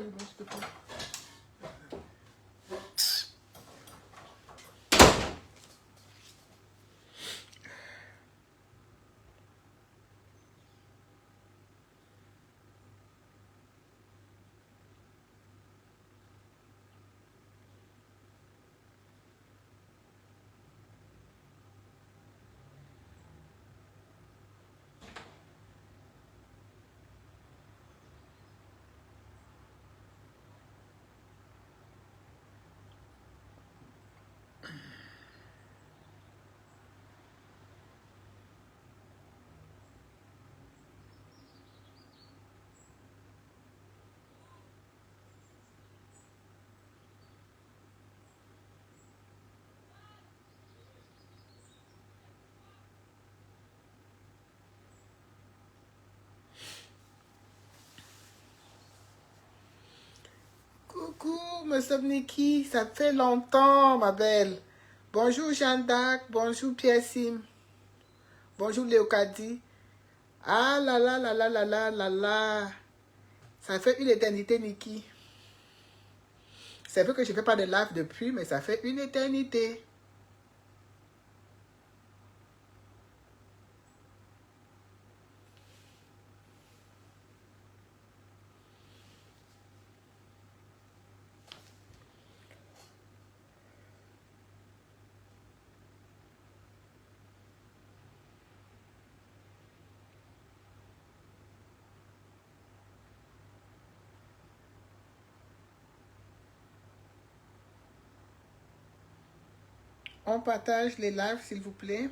allumer, s'il te plaît. Coucou, Monsieur Niki, ça fait longtemps, ma belle. Bonjour Jeanne d'Arc, bonjour Pierre Sim, bonjour Léocadie. Ah là là là là là là là là. Ça fait une éternité, Niki. C'est vrai que je ne fais pas de live depuis, mais ça fait une éternité. On partage les lives, s'il vous plaît.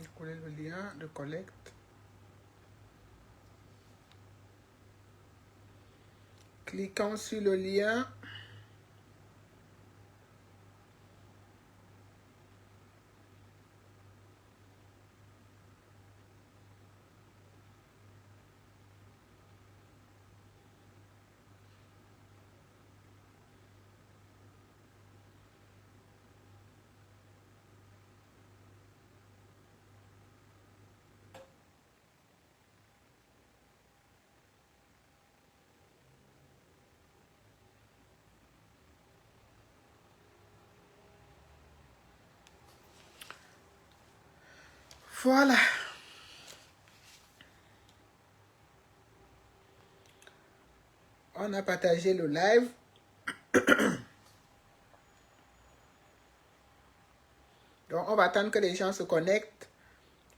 Je vais coller le lien de collecte. Cliquons sur le lien. Voilà. On a partagé le live. Donc, on va attendre que les gens se connectent.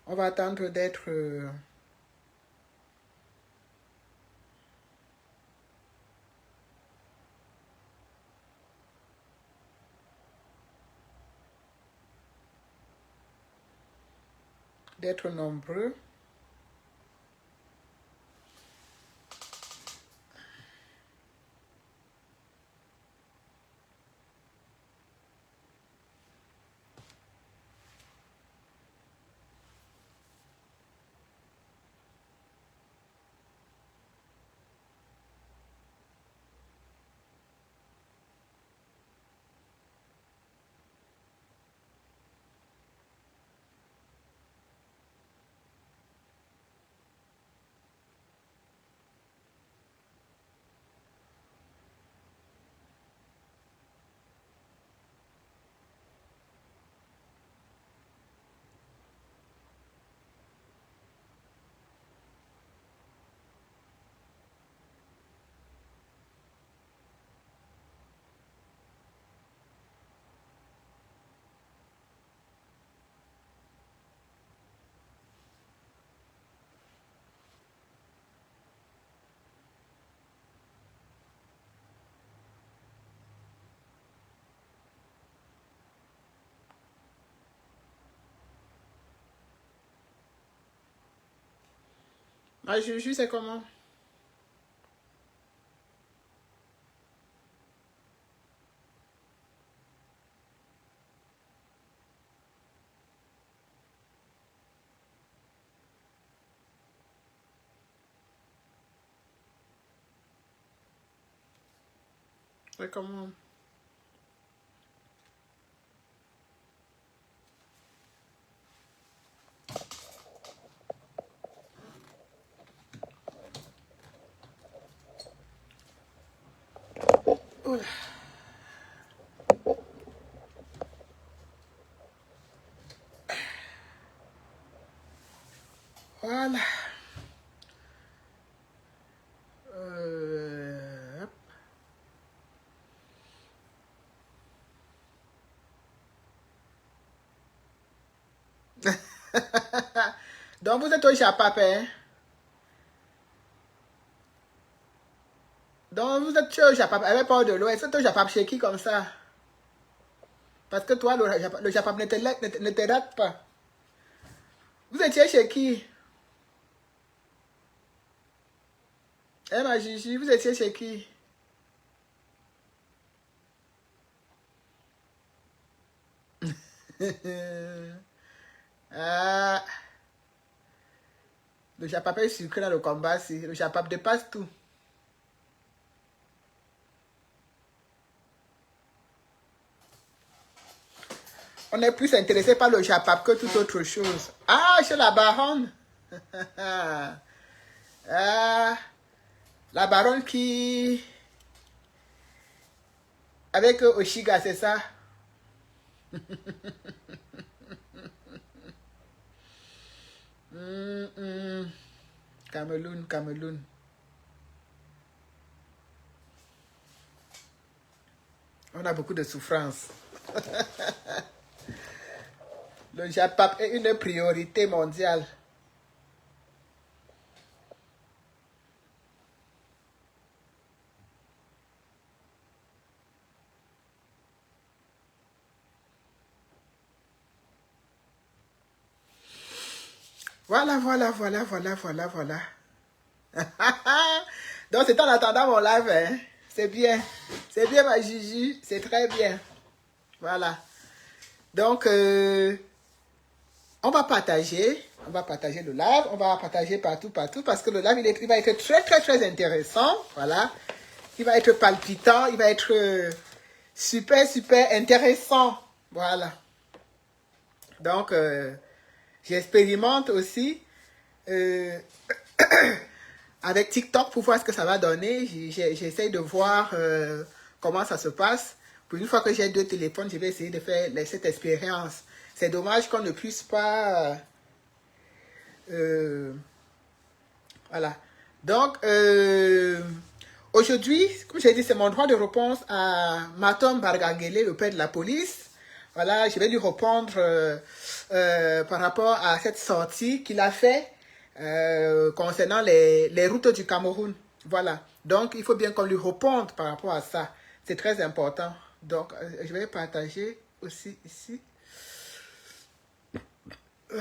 On va attendre d'être nombreux. Ah, Juju, c'est comment? C'est comment? Oula. Voilà. Hop. Donc, vous êtes au Japap, hein? Donc, vous êtes au Japap, avec port de l'eau. Est-ce que tu es au Japap chez qui comme ça? Parce que toi, le Japap ne te rate pas. Vous étiez chez qui? Eh, ma Gigi, vous étiez chez qui? Ah, le Japap est sucré dans le combat, si. Le Japap dépasse tout. On est plus intéressé par le Japap que toute autre chose. Ah, chez la baronne. Ah, la baronne qui... Avec Oshiga, c'est ça? Cameroun, Cameroun. On a beaucoup de souffrance. Le Japap est une priorité mondiale. Voilà, voilà, voilà, voilà, voilà, voilà. Donc, c'est en attendant mon live, hein. C'est bien. C'est bien, ma Gigi. C'est très bien. Voilà. Donc, on va partager. On va partager le live. On va partager partout, partout. Parce que le live, il va être très, très, très intéressant. Voilà. Il va être palpitant. Il va être super, super intéressant. Voilà. Donc, j'expérimente aussi. Avec TikTok pour voir ce que ça va donner. J'essaie de voir comment ça se passe. Pour une fois que j'ai 2 téléphones, je vais essayer de faire cette expérience. C'est dommage qu'on ne puisse pas... voilà. Donc, aujourd'hui, comme j'ai dit, c'est mon droit de réponse à Matom Bargangele, le père de la police. Voilà, je vais lui répondre par rapport à cette sortie qu'il a fait concernant les routes du Cameroun. Voilà. Donc, il faut bien qu'on lui réponde par rapport à ça. C'est très important. Donc, je vais partager aussi ici. On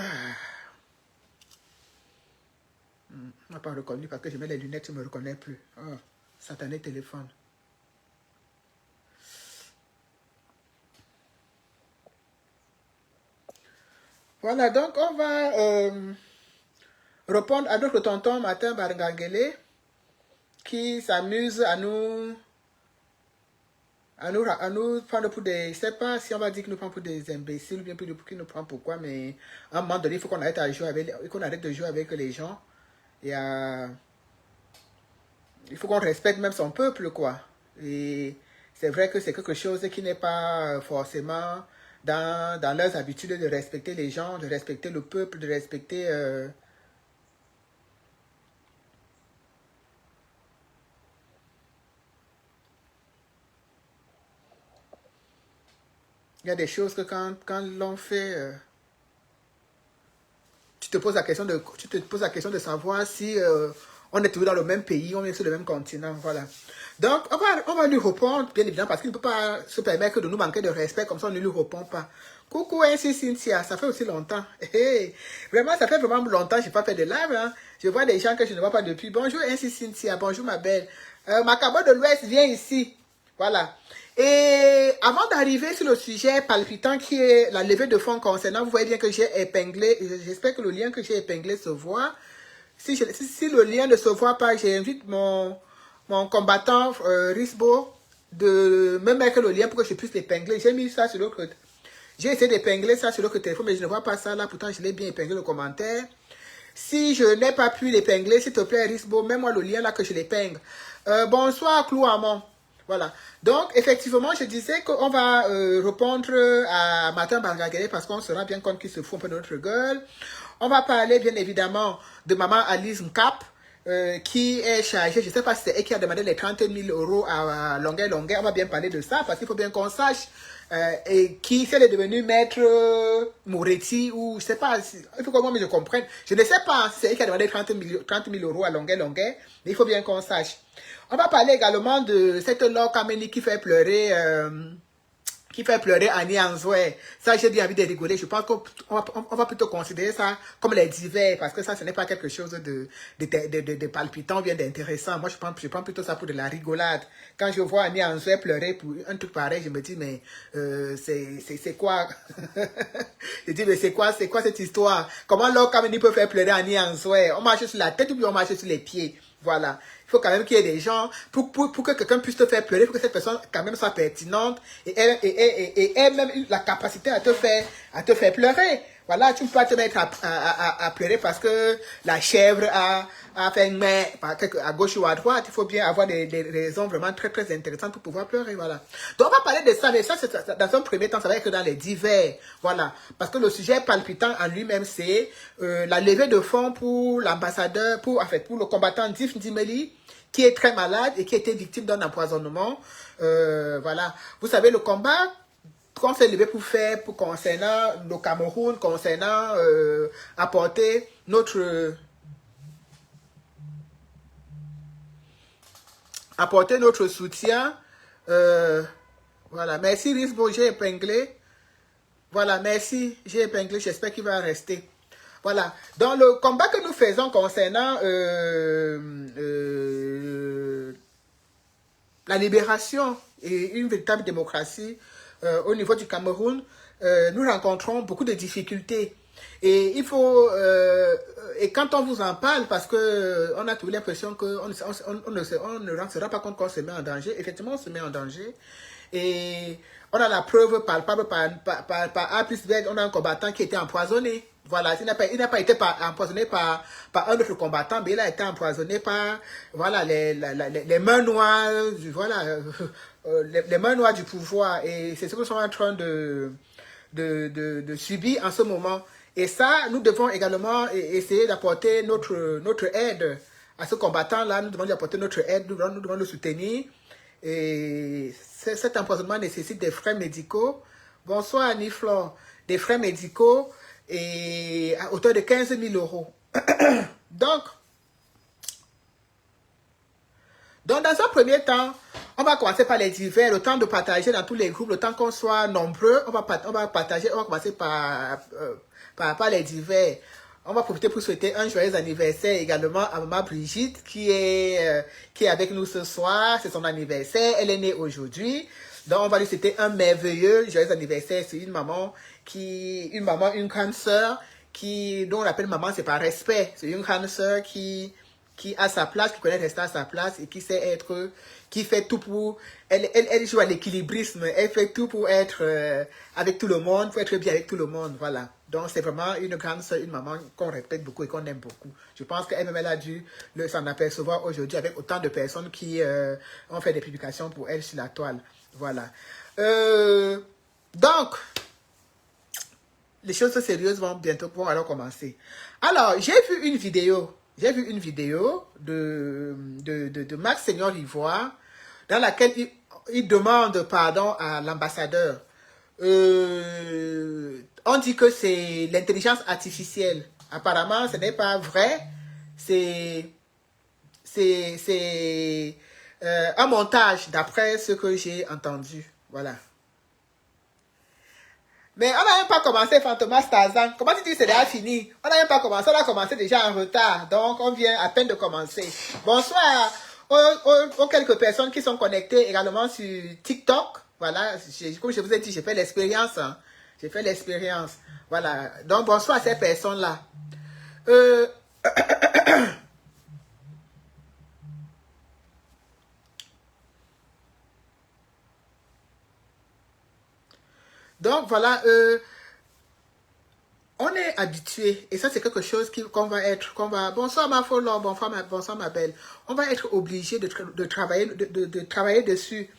n'a pas reconnu parce que je mets les lunettes, je ne me reconnais plus. Oh, satané téléphone. Voilà, donc on va répondre à notre tonton Martin Bargangele qui s'amuse à nous prendre pour des... Je ne sais pas si on va dire qu'il nous prend pour des imbéciles ou bien qu'il nous prend pourquoi, mais à un moment donné, il faut qu'on arrête, qu'on arrête de jouer avec les gens. Et il faut qu'on respecte même son peuple, quoi. Et c'est vrai que c'est quelque chose qui n'est pas forcément dans leurs habitudes de respecter les gens, de respecter le peuple, de respecter... Il y a des choses que quand l'on fait... tu te poses la question de savoir si On est toujours dans le même pays, on est sur le même continent, voilà. Donc, on va lui répondre, bien évidemment, parce qu'il ne peut pas se permettre de nous manquer de respect, comme ça on ne lui répond pas. Coucou, ainsi Cynthia, ça fait aussi longtemps. Hey, vraiment, ça fait vraiment longtemps que je n'ai pas fait de live. Hein. Je vois des gens que je ne vois pas depuis. Bonjour, ainsi Cynthia, bonjour ma belle. Macabo de l'Ouest vient ici. Voilà. Et avant d'arriver sur le sujet palpitant qui est la levée de fonds concernant, vous voyez bien que j'ai épinglé, j'espère que le lien que j'ai épinglé se voit. Si le lien ne se voit pas, j'invite mon combattant Risbo de me mettre le lien pour que je puisse l'épingler. J'ai mis ça sur l'autre. J'ai essayé d'épingler ça sur l'autre téléphone, mais je ne vois pas ça là. Pourtant, je l'ai bien épinglé le commentaire. Si je n'ai pas pu l'épingler, s'il te plaît, Risbo, mets-moi le lien là que je l'épingle. Bonsoir, Clou Amon. Voilà. Donc, effectivement, je disais qu'on va répondre à Martin Bargagere parce qu'on se rend bien compte qu'il se fout un peu de notre gueule. On va parler, bien évidemment, de maman Alice Nkap, qui est chargée, je ne sais pas si c'est elle qui a demandé les 30 000 € à Longuet. On va bien parler de ça parce qu'il faut bien qu'on sache et qui est devenu maître Moretti ou je ne sais pas, il faut que moi je comprenne. Je ne sais pas si c'est elle qui a demandé 30 000 € à Longuet, mais il faut bien qu'on sache. On va parler également de cette Laure Kameni qui fait pleurer Annie Anzoué. Ça, j'ai bien envie de rigoler. Je pense qu'on va plutôt considérer ça comme les divers, parce que ça, ce n'est pas quelque chose de palpitant ou bien d'intéressant. Moi, je prends plutôt ça pour de la rigolade. Quand je vois Annie Anzoué pleurer pour un truc pareil, je me dis, mais c'est quoi? Je dis, mais c'est quoi cette histoire? Comment Laure Kameni peut faire pleurer Annie Anzoué? On marche sur la tête ou bien on marche sur les pieds? Voilà. Il faut quand même qu'il y ait des gens, pour que quelqu'un puisse te faire pleurer, il faut que cette personne quand même soit pertinente et ait même la capacité à te faire pleurer. Voilà, tu ne peux pas te mettre à pleurer parce que la chèvre a fait une main à gauche ou à droite. Il faut bien avoir des raisons vraiment très très intéressantes pour pouvoir pleurer. Voilà. Donc on va parler de ça, mais ça, dans un premier temps, ça va être dans les divers. Voilà. Parce que le sujet palpitant en lui-même, c'est la levée de fonds pour l'ambassadeur, pour le combattant Diff Ndimeli, qui est très malade et qui a été victime d'un empoisonnement. Voilà. Vous savez, le combat qu'on s'est levé concernant le Cameroun, concernant apporter notre soutien. Voilà. Merci Risbo, j'ai épinglé. Voilà, merci, j'ai épinglé, j'espère qu'il va rester. Voilà, dans le combat que nous faisons concernant la libération et une véritable démocratie au niveau du Cameroun, nous rencontrons beaucoup de difficultés. Et il faut, et quand on vous en parle, parce que on a toujours l'impression qu'on ne se rend pas compte qu'on se met en danger, effectivement on se met en danger. Et on a la preuve palpable par A plus B, on a un combattant qui était empoisonné. Voilà, il n'a pas été empoisonné par un autre combattant, mais il a été empoisonné par voilà, les mains noires, voilà, les mains noires du pouvoir. Et c'est ce que nous sommes en train de subir en ce moment. Et ça, nous devons également essayer d'apporter notre aide à ce combattant-là. Nous devons lui apporter notre aide, nous devons le soutenir. Et cet empoisonnement nécessite des frais médicaux. Bonsoir Annie Flore. Des frais médicaux et à hauteur de 15 000 €. Donc, dans un premier temps, on va commencer par les divers, le temps de partager dans tous les groupes, le temps qu'on soit nombreux, on va partager, on va commencer par les divers. On va profiter pour souhaiter un joyeux anniversaire également à maman Brigitte qui est avec nous ce soir. C'est son anniversaire. Elle est née aujourd'hui. Donc, on va lui souhaiter un merveilleux joyeux anniversaire. C'est une maman, une grande sœur dont on l'appelle maman, c'est par respect. C'est une grande sœur qui a sa place, qui connaît rester à sa place et qui fait tout pour, elle joue à l'équilibrisme, elle fait tout pour être avec tout le monde, pour être bien avec tout le monde, voilà. Donc c'est vraiment une grande sœur, une maman qu'on respecte beaucoup et qu'on aime beaucoup. Je pense qu'elle-même, elle a dû s'en apercevoir aujourd'hui avec autant de personnes qui ont fait des publications pour elle sur la toile, voilà. Donc, les choses sérieuses vont alors commencer. Alors, j'ai vu une vidéo de Max Seigneur Ivoire dans laquelle il demande pardon à l'ambassadeur. On dit que c'est l'intelligence artificielle. Apparemment, ce n'est pas vrai. C'est c'est un montage d'après ce que j'ai entendu. Voilà. Mais on n'a même pas commencé Fantomas Tarzan. Comment tu dis que c'est déjà fini? On n'a même pas commencé, on a commencé déjà en retard. Donc, on vient à peine de commencer. Bonsoir aux quelques personnes qui sont connectées également sur TikTok. Voilà, comme je vous ai dit, j'ai fait l'expérience. Hein. J'ai fait l'expérience. Voilà. Donc, bonsoir à ces personnes-là. Donc, voilà, on est habitué, et ça c'est quelque chose bonsoir ma folle, bonsoir ma belle, on va être obligé de travailler dessus.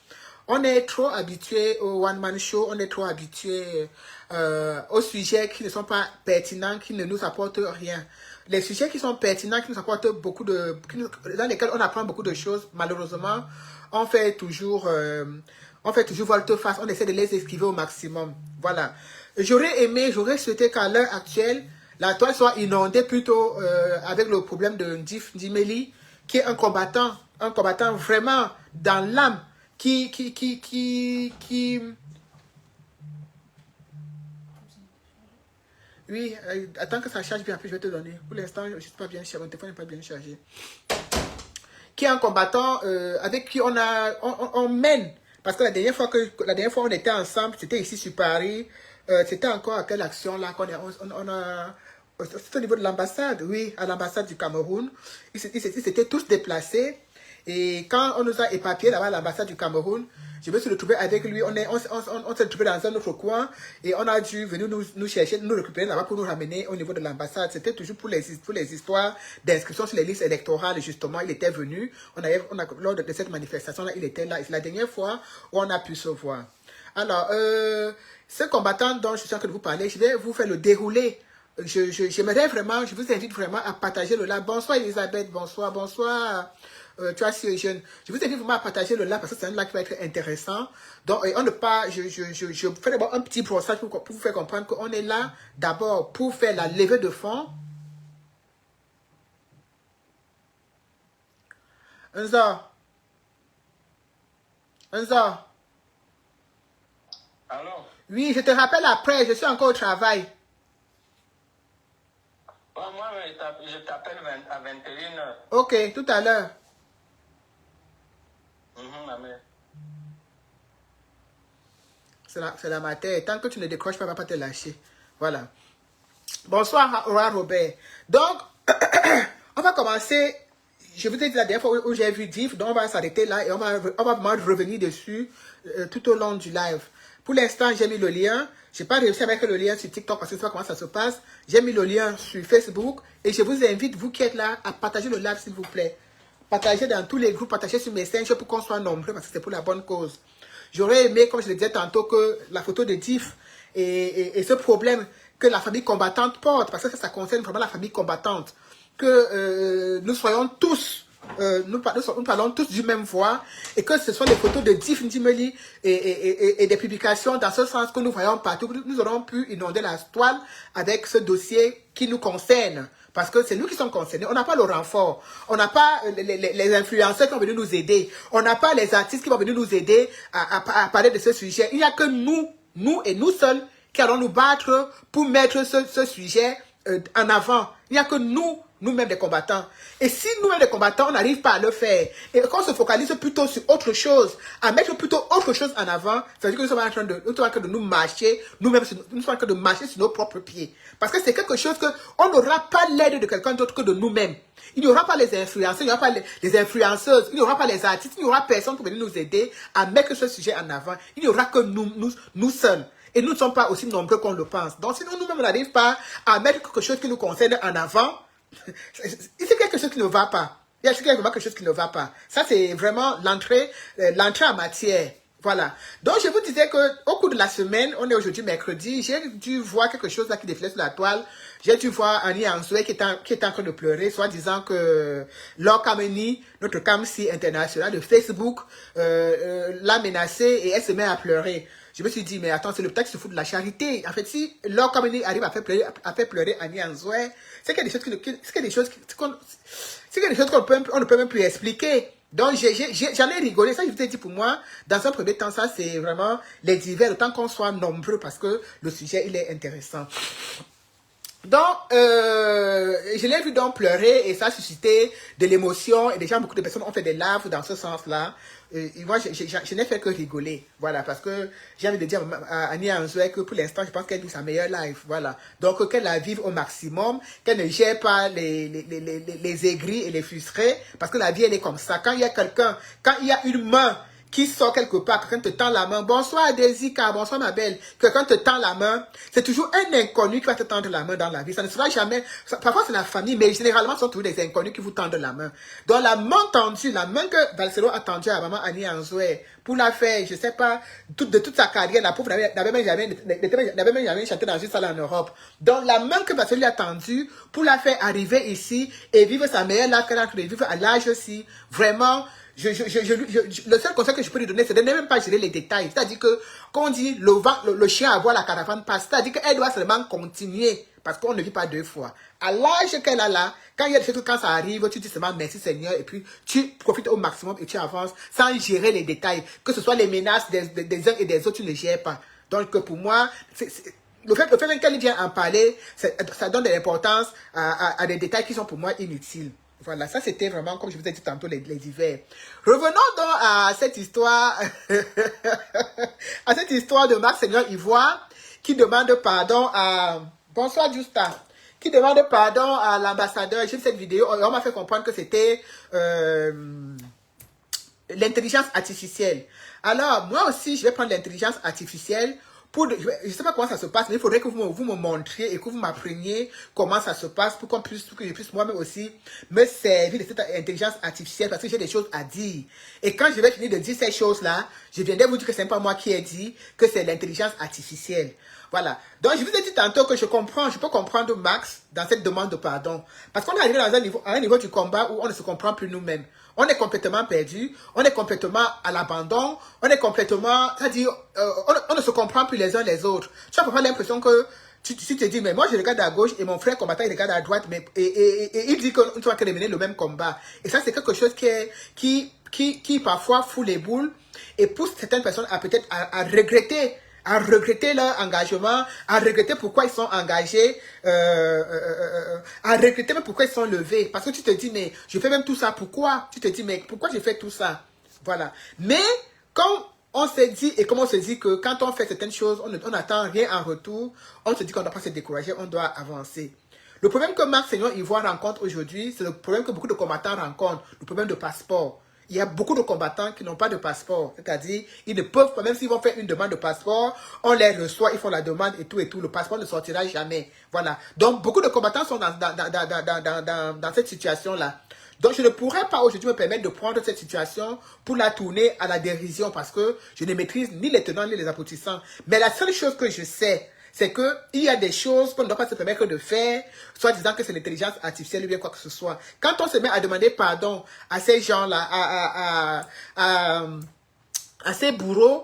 On est trop habitué au one-man show, on est trop habitué aux sujets qui ne sont pas pertinents, qui ne nous apportent rien. Les sujets qui sont pertinents, qui nous apportent dans lesquels on apprend beaucoup de choses, malheureusement, on fait toujours volte-face, on essaie de les esquiver au maximum. Voilà. J'aurais souhaité qu'à l'heure actuelle, la toile soit inondée plutôt avec le problème de Ndif Ndimeli, qui est un combattant vraiment dans l'âme, Oui, attends que ça charge bien, après je vais te donner. Pour l'instant, je ne suis pas bien chargé, mon téléphone n'est pas bien chargé. Qui est un combattant avec qui on mène. Parce que la dernière fois on était ensemble, c'était ici sur Paris. C'était encore à quelle action là c'était au niveau de l'ambassade, oui, à l'ambassade du Cameroun. Ils s'étaient tous déplacés. Et quand on nous a éparpillés là-bas à l'ambassade du Cameroun, je me suis retrouvé avec lui. On s'est retrouvé dans un autre coin et on a dû venir nous chercher, nous récupérer là-bas pour nous ramener au niveau de l'ambassade. C'était toujours pour les histoires d'inscription sur les listes électorales. Justement, il était venu. Lors de cette manifestation-là, il était là. Et c'est la dernière fois où on a pu se voir. Alors, ce combattant dont je suis en train de vous parler, je vais vous faire le déroulé. Je vous invite vraiment à partager le live. Bonsoir Elisabeth, bonsoir. Tu as si jeune. Je vous invite vraiment à partager le live parce que c'est un live qui va être intéressant. Donc, je fais d'abord un petit brossage pour vous faire comprendre qu'on est là d'abord pour faire la levée de fonds. Unza. Allô? Oui, je te rappelle après, je suis encore au travail. Oh, moi, je t'appelle à 21h. Ok, tout à l'heure. C'est la matière. Tant que tu ne décroches pas, ne va pas te lâcher. Voilà. Bonsoir, Roi Robert. Donc, on va commencer. Je vous ai dit la dernière fois où j'ai vu Diff, donc on va s'arrêter là et on va vraiment revenir dessus tout au long du live. Pour l'instant, j'ai mis le lien. Je n'ai pas réussi à mettre le lien sur TikTok parce que je sais pas comment ça se passe. J'ai mis le lien sur Facebook et je vous invite, vous qui êtes là, à partager le live s'il vous plaît. Partagez dans tous les groupes, partagez sur Messenger pour qu'on soit nombreux parce que c'est pour la bonne cause. J'aurais aimé, comme je le disais tantôt, que la photo de Diff et ce problème que la famille combattante porte, parce que ça concerne vraiment la famille combattante, que nous soyons tous, nous parlons tous du même voix, et que ce soit les photos de Diff Ndimeli et des publications dans ce sens que nous voyons partout, nous aurons pu inonder la toile avec ce dossier qui nous concerne. Parce que c'est nous qui sommes concernés. On n'a pas le renfort. On n'a pas les influenceurs qui vont venir nous aider. On n'a pas les artistes qui vont venir nous aider à parler de ce sujet. Il n'y a que nous et nous seuls qui allons nous battre pour mettre ce sujet en avant. Il n'y a que nous-mêmes les combattants. Et si nous-mêmes les combattants, on n'arrive pas à le faire, et qu'on se focalise plutôt sur autre chose, à mettre plutôt autre chose en avant, ça veut dire que nous sommes en train de nous marcher, nous-mêmes, nous sommes en train de marcher sur nos propres pieds. Parce que c'est quelque chose qu'on n'aura pas l'aide de quelqu'un d'autre que de nous-mêmes. Il n'y aura pas les influenceurs, il n'y aura pas les influenceuses, il n'y aura pas les artistes, il n'y aura personne pour venir nous aider à mettre ce sujet en avant. Il n'y aura que nous seuls. Et nous ne sommes pas aussi nombreux qu'on le pense. Donc, si nous-mêmes, on n'arrive pas à mettre quelque chose qui nous concerne en avant, c'est quelque chose qui ne va pas. Il y a quelque chose qui ne va pas. Ça, c'est vraiment l'entrée en matière. Voilà. Donc, je vous disais qu'au cours de la semaine, on est aujourd'hui mercredi, j'ai dû voir quelque chose là qui défilait sur la toile. J'ai dû voir Annie Ansoué qui est en train de pleurer, soit disant que Laure Kameni, notre Kamsi international de Facebook, l'a menacée et elle se met à pleurer. Je me suis dit, mais attends, c'est le peut-être qui se fout de la charité. En fait, si Laure Kameni arrive à faire pleurer Annie Anzoué, c'est qu'il y a des choses qu'on ne peut même plus expliquer. Donc, j'en ai rigolé. Ça, je vous ai dit, pour moi, dans un premier temps, ça, c'est vraiment les divers, autant qu'on soit nombreux, parce que le sujet, il est intéressant. Donc, je l'ai vu donc pleurer et ça a suscité de l'émotion et déjà beaucoup de personnes ont fait des larmes dans ce sens-là. Et moi, je n'ai fait que rigoler, voilà, parce que j'ai envie de dire à Annie Anzoué que pour l'instant, je pense qu'elle vit sa meilleure life, voilà. Donc, qu'elle la vive au maximum, qu'elle ne gère pas les aigris et les frustrés, parce que la vie, elle est comme ça. Quand il y a quelqu'un, quand il y a une main qui sort quelque part, quelqu'un te tend la main, bonsoir Désika, bonsoir ma belle, quelqu'un te tend la main, c'est toujours un inconnu qui va te tendre la main dans la vie, ça ne sera jamais, parfois c'est la famille, mais généralement ce sont toujours des inconnus qui vous tendent la main. Donc la main tendue, la main que Valsero a tendue à maman Annie Anzoué, pour la faire, je sais pas, de toute sa carrière, la pauvre n'avait même jamais chanté dans une salle en Europe. Donc la main que Valsero lui a tendue, pour la faire arriver ici, et vivre sa meilleure life qu'elle a pu vivre à l'âge aussi, vraiment, le seul conseil que je peux lui donner, c'est de ne même pas gérer les détails. C'est-à-dire que, quand on dit le chien à voir la caravane passe, c'est-à-dire qu'elle doit seulement continuer, parce qu'on ne vit pas deux fois. À l'âge qu'elle a là, quand il y a des choses, quand ça arrive, tu dis seulement merci Seigneur, et puis tu profites au maximum et tu avances sans gérer les détails. Que ce soit les menaces des uns et des autres, tu ne les gères pas. Donc pour moi, le fait qu'elle vient en parler, ça donne de l'importance à des détails qui sont pour moi inutiles. Voilà, ça c'était vraiment, comme je vous ai dit tantôt, les divers. Revenons donc à cette histoire, à cette histoire de Marc Seigneur Ivoire, qui demande pardon à, bonsoir Justa, qui demande pardon à l'ambassadeur. J'ai vu cette vidéo, on m'a fait comprendre que c'était l'intelligence artificielle. Alors, moi aussi, je vais prendre l'intelligence artificielle. Je ne sais pas comment ça se passe, mais il faudrait que vous me montriez et que vous m'appreniez comment ça se passe pour que je puisse moi-même aussi me servir de cette intelligence artificielle parce que j'ai des choses à dire. Et quand je vais finir de dire ces choses-là, je viendrai vous dire que ce n'est pas moi qui ai dit, que c'est l'intelligence artificielle. Voilà. Donc, je vous ai dit tantôt que je peux comprendre Max dans cette demande de pardon. Parce qu'on est arrivé à un niveau du combat où on ne se comprend plus nous-mêmes. On est complètement perdu, on est complètement à l'abandon, on est complètement, c'est-à-dire, on ne se comprend plus les uns les autres. Tu as parfois l'impression que tu te dis, mais moi je regarde à gauche et mon frère combattant il regarde à droite, mais, et il dit qu'on va mener le même combat. Et ça c'est quelque chose qui parfois fout les boules et pousse certaines personnes à peut-être à regretter leur engagement, à regretter pourquoi ils sont engagés, à regretter même pourquoi ils sont levés. Parce que tu te dis, mais je fais même tout ça, pourquoi? Tu te dis, mais pourquoi je fais tout ça? Voilà. Mais, comme on s'est dit, et comme on se dit que quand on fait certaines choses, on n'attend rien en retour, on se dit qu'on ne doit pas se décourager, on doit avancer. Le problème que Marc Seigneur Ivoire rencontre aujourd'hui, c'est le problème que beaucoup de combattants rencontrent, le problème de passeport. Il y a beaucoup de combattants qui n'ont pas de passeport. C'est-à-dire, ils ne peuvent pas, même s'ils vont faire une demande de passeport, on les reçoit, ils font la demande et tout. Le passeport ne sortira jamais. Voilà. Donc, beaucoup de combattants sont dans cette situation-là. Donc, je ne pourrais pas aujourd'hui me permettre de prendre cette situation pour la tourner à la dérision parce que je ne maîtrise ni les tenants ni les aboutissants. Mais la seule chose que je sais, c'est qu'il y a des choses qu'on ne doit pas se permettre de faire, soit disant que c'est l'intelligence artificielle ou bien quoi que ce soit. Quand on se met à demander pardon à ces gens-là, à ces bourreaux,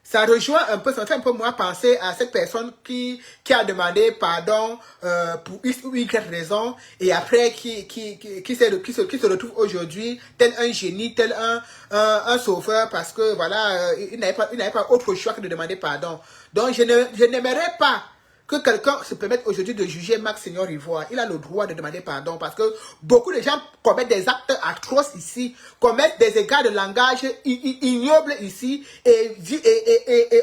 ça rejoint un peu, ça me fait un peu moins penser à cette personne qui a demandé pardon pour X ou Y raison et après qui se retrouve aujourd'hui tel un génie, tel un sauveur parce que voilà, il n'avait pas autre choix que de demander pardon. Donc je n'aimerais pas que quelqu'un se permette aujourd'hui de juger Marc Seigneur Ivoire. Il a le droit de demander pardon parce que beaucoup de gens commettent des actes atroces ici, commettent des égards de langage ignobles ici et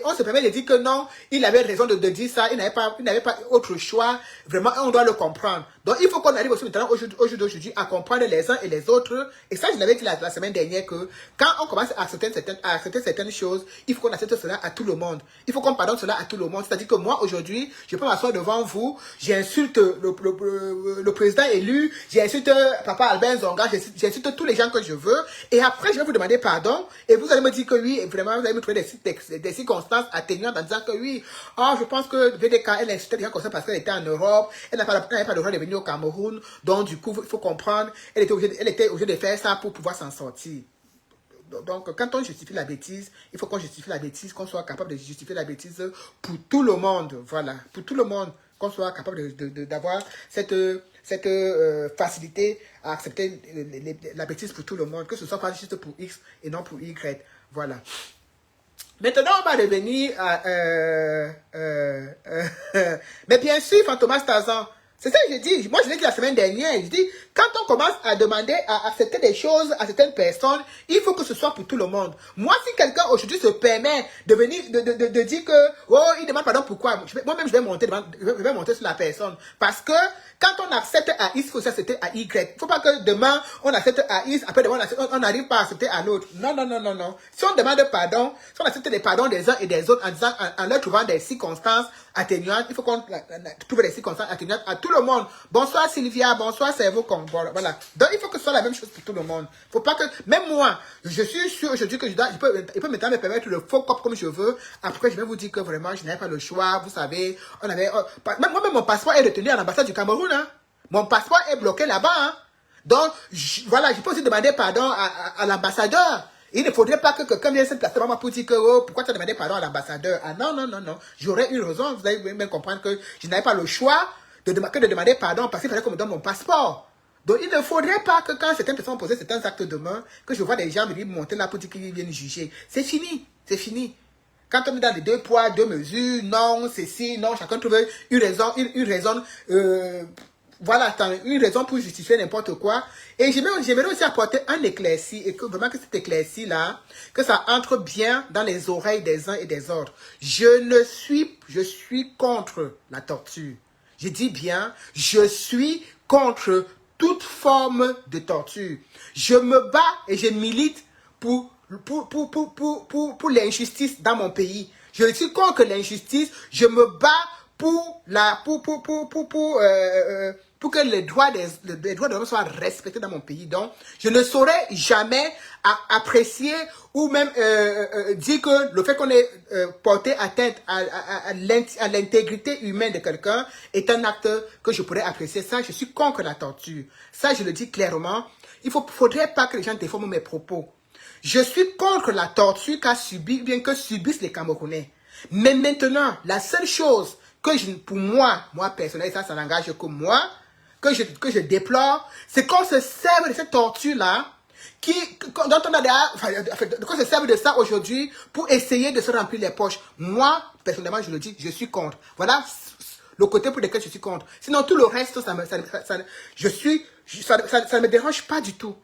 on se permet de dire que non, il avait raison de dire ça, il n'avait pas autre choix. Vraiment, on doit le comprendre. Donc, il faut qu'on arrive aussi maintenant, aujourd'hui, à comprendre les uns et les autres. Et ça, je l'avais dit la semaine dernière que quand on commence à accepter certaines choses, il faut qu'on accepte cela à tout le monde. Il faut qu'on pardonne cela à tout le monde. C'est-à-dire que moi, aujourd'hui, je peux m'asseoir devant vous, j'insulte le président élu, j'insulte Papa Albert Zonga, j'insulte tous les gens que je veux. Et après, je vais vous demander pardon. Et vous allez me dire que oui, vraiment, vous allez me trouver des circonstances atténuantes en disant que oui, oh, je pense que VDK, elle insultait des gens comme ça parce qu'elle était en Europe, elle n'avait pas le droit de venir au Cameroun, donc du coup, il faut comprendre, elle était obligée de faire ça pour pouvoir s'en sortir. Donc, quand on justifie la bêtise, il faut qu'on justifie la bêtise, qu'on soit capable de justifier la bêtise pour tout le monde. Voilà, pour tout le monde, qu'on soit capable d'avoir cette facilité à accepter la bêtise pour tout le monde, que ce soit pas juste pour X et non pour Y. Voilà. Maintenant, on va revenir à... mais bien sûr, Fantomas Tarzan, c'est ça que je dis. Moi, je l'ai dit la semaine dernière. Je dis, quand on commence à demander à accepter des choses à certaines personnes, il faut que ce soit pour tout le monde. Moi, si quelqu'un aujourd'hui se permet de venir, de dire que, oh, il demande pardon, pourquoi? Moi-même, je vais monter sur la personne. Parce que, quand on accepte à X, il faut accepter à Y. Il ne faut pas que demain, on accepte à X, après demain, on n'arrive pas à accepter à l'autre. Non, non, non, non, non. Si on demande pardon, si on accepte les pardons des uns et des autres en leur trouvant des circonstances atténuantes, il faut qu'on trouve des circonstances atténuantes à tout le monde. Bonsoir Sylvia, bonsoir cerveau con. Voilà. Donc, il faut que ce soit la même chose pour tout le monde. Faut pas que, même moi, je suis sûr aujourd'hui que je peux maintenant me permettre le faux cop comme je veux. Après, je vais vous dire que vraiment, je n'avais pas le choix. Vous savez, moi-même, mon passeport est retenu à l'ambassade du Cameroun. Hein. Mon passeport est bloqué là-bas. Hein. Donc, voilà, je peux aussi demander pardon à l'ambassadeur. Il ne faudrait pas que quelqu'un vienne se placer vraiment pour dire que, oh, pourquoi tu as demandé pardon à l'ambassadeur? Ah non, non, non, non. J'aurais eu raison. Vous allez bien comprendre que je n'avais pas le choix de demander pardon parce qu'il fallait qu'on me donne mon passeport. Donc, il ne faudrait pas que quand certaines personnes posaient certains actes de main, que je vois des gens venir monter là pour dire qu'ils viennent juger. C'est fini. C'est fini. Quand on est dans les 2 poids, 2 mesures, non, ceci, non, chacun trouve une raison, voilà, une raison pour justifier n'importe quoi. Et j'aimerais aussi apporter un éclairci, et que vraiment que cet éclairci-là, que ça entre bien dans les oreilles des uns et des autres. Je suis contre la torture. Je dis bien, je suis contre toute forme de torture. Je me bats et je milite pour l'injustice dans mon pays. Je suis contre l'injustice. Je me bats pour que les droits de l'homme soient respectés dans mon pays. Donc, je ne saurais jamais apprécier ou même dire que le fait qu'on ait porté atteinte à l'intégrité humaine de quelqu'un est un acte que je pourrais apprécier. Ça, je suis contre la torture. Ça, je le dis clairement. Il ne faudrait pas que les gens déforment mes propos. Je suis contre la torture que subissent les Camerounais. Mais maintenant, la seule chose que pour moi personnellement, ça n'engage que moi, que je déplore, c'est qu'on se serve de cette torture-là, qu'on se serve de ça aujourd'hui pour essayer de se remplir les poches. Moi, personnellement, je le dis, je suis contre. Voilà le côté pour lequel je suis contre. Sinon, tout le reste, ça ne me dérange pas du tout.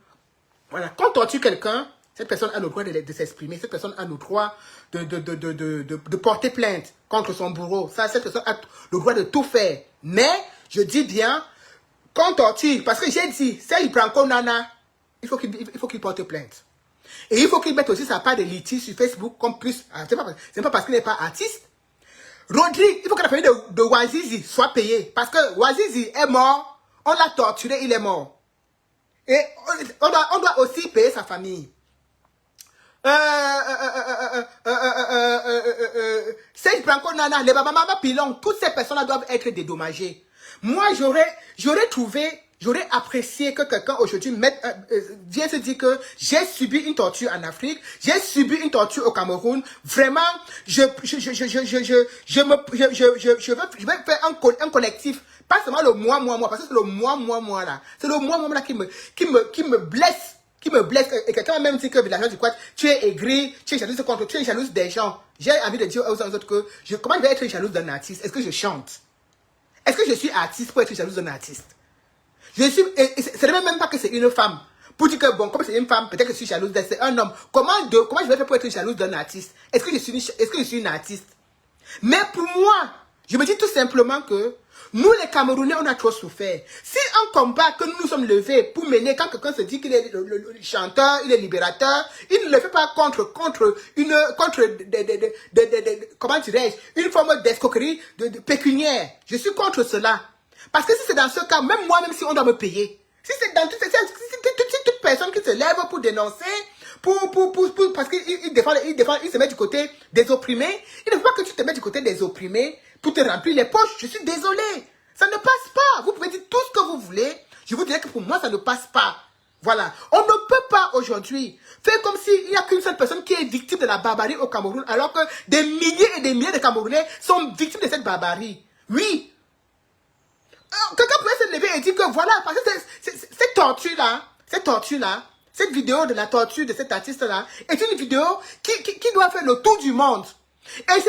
Voilà, quand on torture quelqu'un, cette personne a le droit de s'exprimer. Cette personne a le droit de porter plainte contre son bourreau. Cette personne a le droit de tout faire. Mais, je dis bien, quand on torture, parce que j'ai dit, si il prend comme Nana, il faut qu'il porte plainte. Et il faut qu'il mette aussi sa part de litige sur Facebook comme plus. C'est pas parce qu'il n'est pas artiste. Rodrigue, il faut que la famille de Wazizi soit payée. Parce que Wazizi est mort, on l'a torturé, il est mort. Et on doit aussi payer sa famille. Serge Branco Nana, les Baba Pilon, toutes ces personnes-là doivent être dédommagées. Moi, j'aurais apprécié que quelqu'un aujourd'hui vienne se dire que j'ai subi une torture en Afrique, j'ai subi une torture au Cameroun. Vraiment, je vais faire un collectif. Pas seulement le moi, parce que c'est le moi là. C'est le moi là qui me blesse. Qui me blesse. Et quelqu'un m'a même dit que villageois du Quad, tu es aigri, tu es jalouse contre, tu es jalouse des gens. J'ai envie de dire aux autres que comment je vais être jalouse d'un artiste? Est-ce que je chante? Est-ce que je suis artiste pour être jalouse d'un artiste? Ce n'est même pas que c'est une femme. Pour dire que bon, comme c'est une femme, peut-être que je suis jalouse d'elle, c'est un homme. Comment je vais faire pour être jalouse d'un artiste? Est-ce que je suis une artiste? Mais pour moi, je me dis tout simplement que nous, les Camerounais, on a trop souffert. Si un combat que nous sommes levés pour mener, quand quelqu'un se dit qu'il est le chanteur, il est libérateur, il ne le fait pas contre comment dirais-je, une forme d'escroquerie pécuniaire. Je suis contre cela. Parce que si c'est dans ce cas, même moi, même si on doit me payer, si c'est dans toute personne qui se lève pour dénoncer, parce qu'il il se met du côté des opprimés, il ne faut pas que tu te mettes du côté des opprimés pour te remplir les poches. Je suis désolé. Ça ne passe pas. Vous pouvez dire tout ce que vous voulez. Je vous dirais que pour moi, ça ne passe pas. Voilà. On ne peut pas aujourd'hui faire comme s'il n'y a qu'une seule personne qui est victime de la barbarie au Cameroun, alors que des milliers et des milliers de Camerounais sont victimes de cette barbarie. Oui. Quelqu'un pourrait se lever et dire que voilà, parce que cette torture-là, cette vidéo de la torture de cet artiste-là, est une vidéo qui doit faire le tour du monde. Et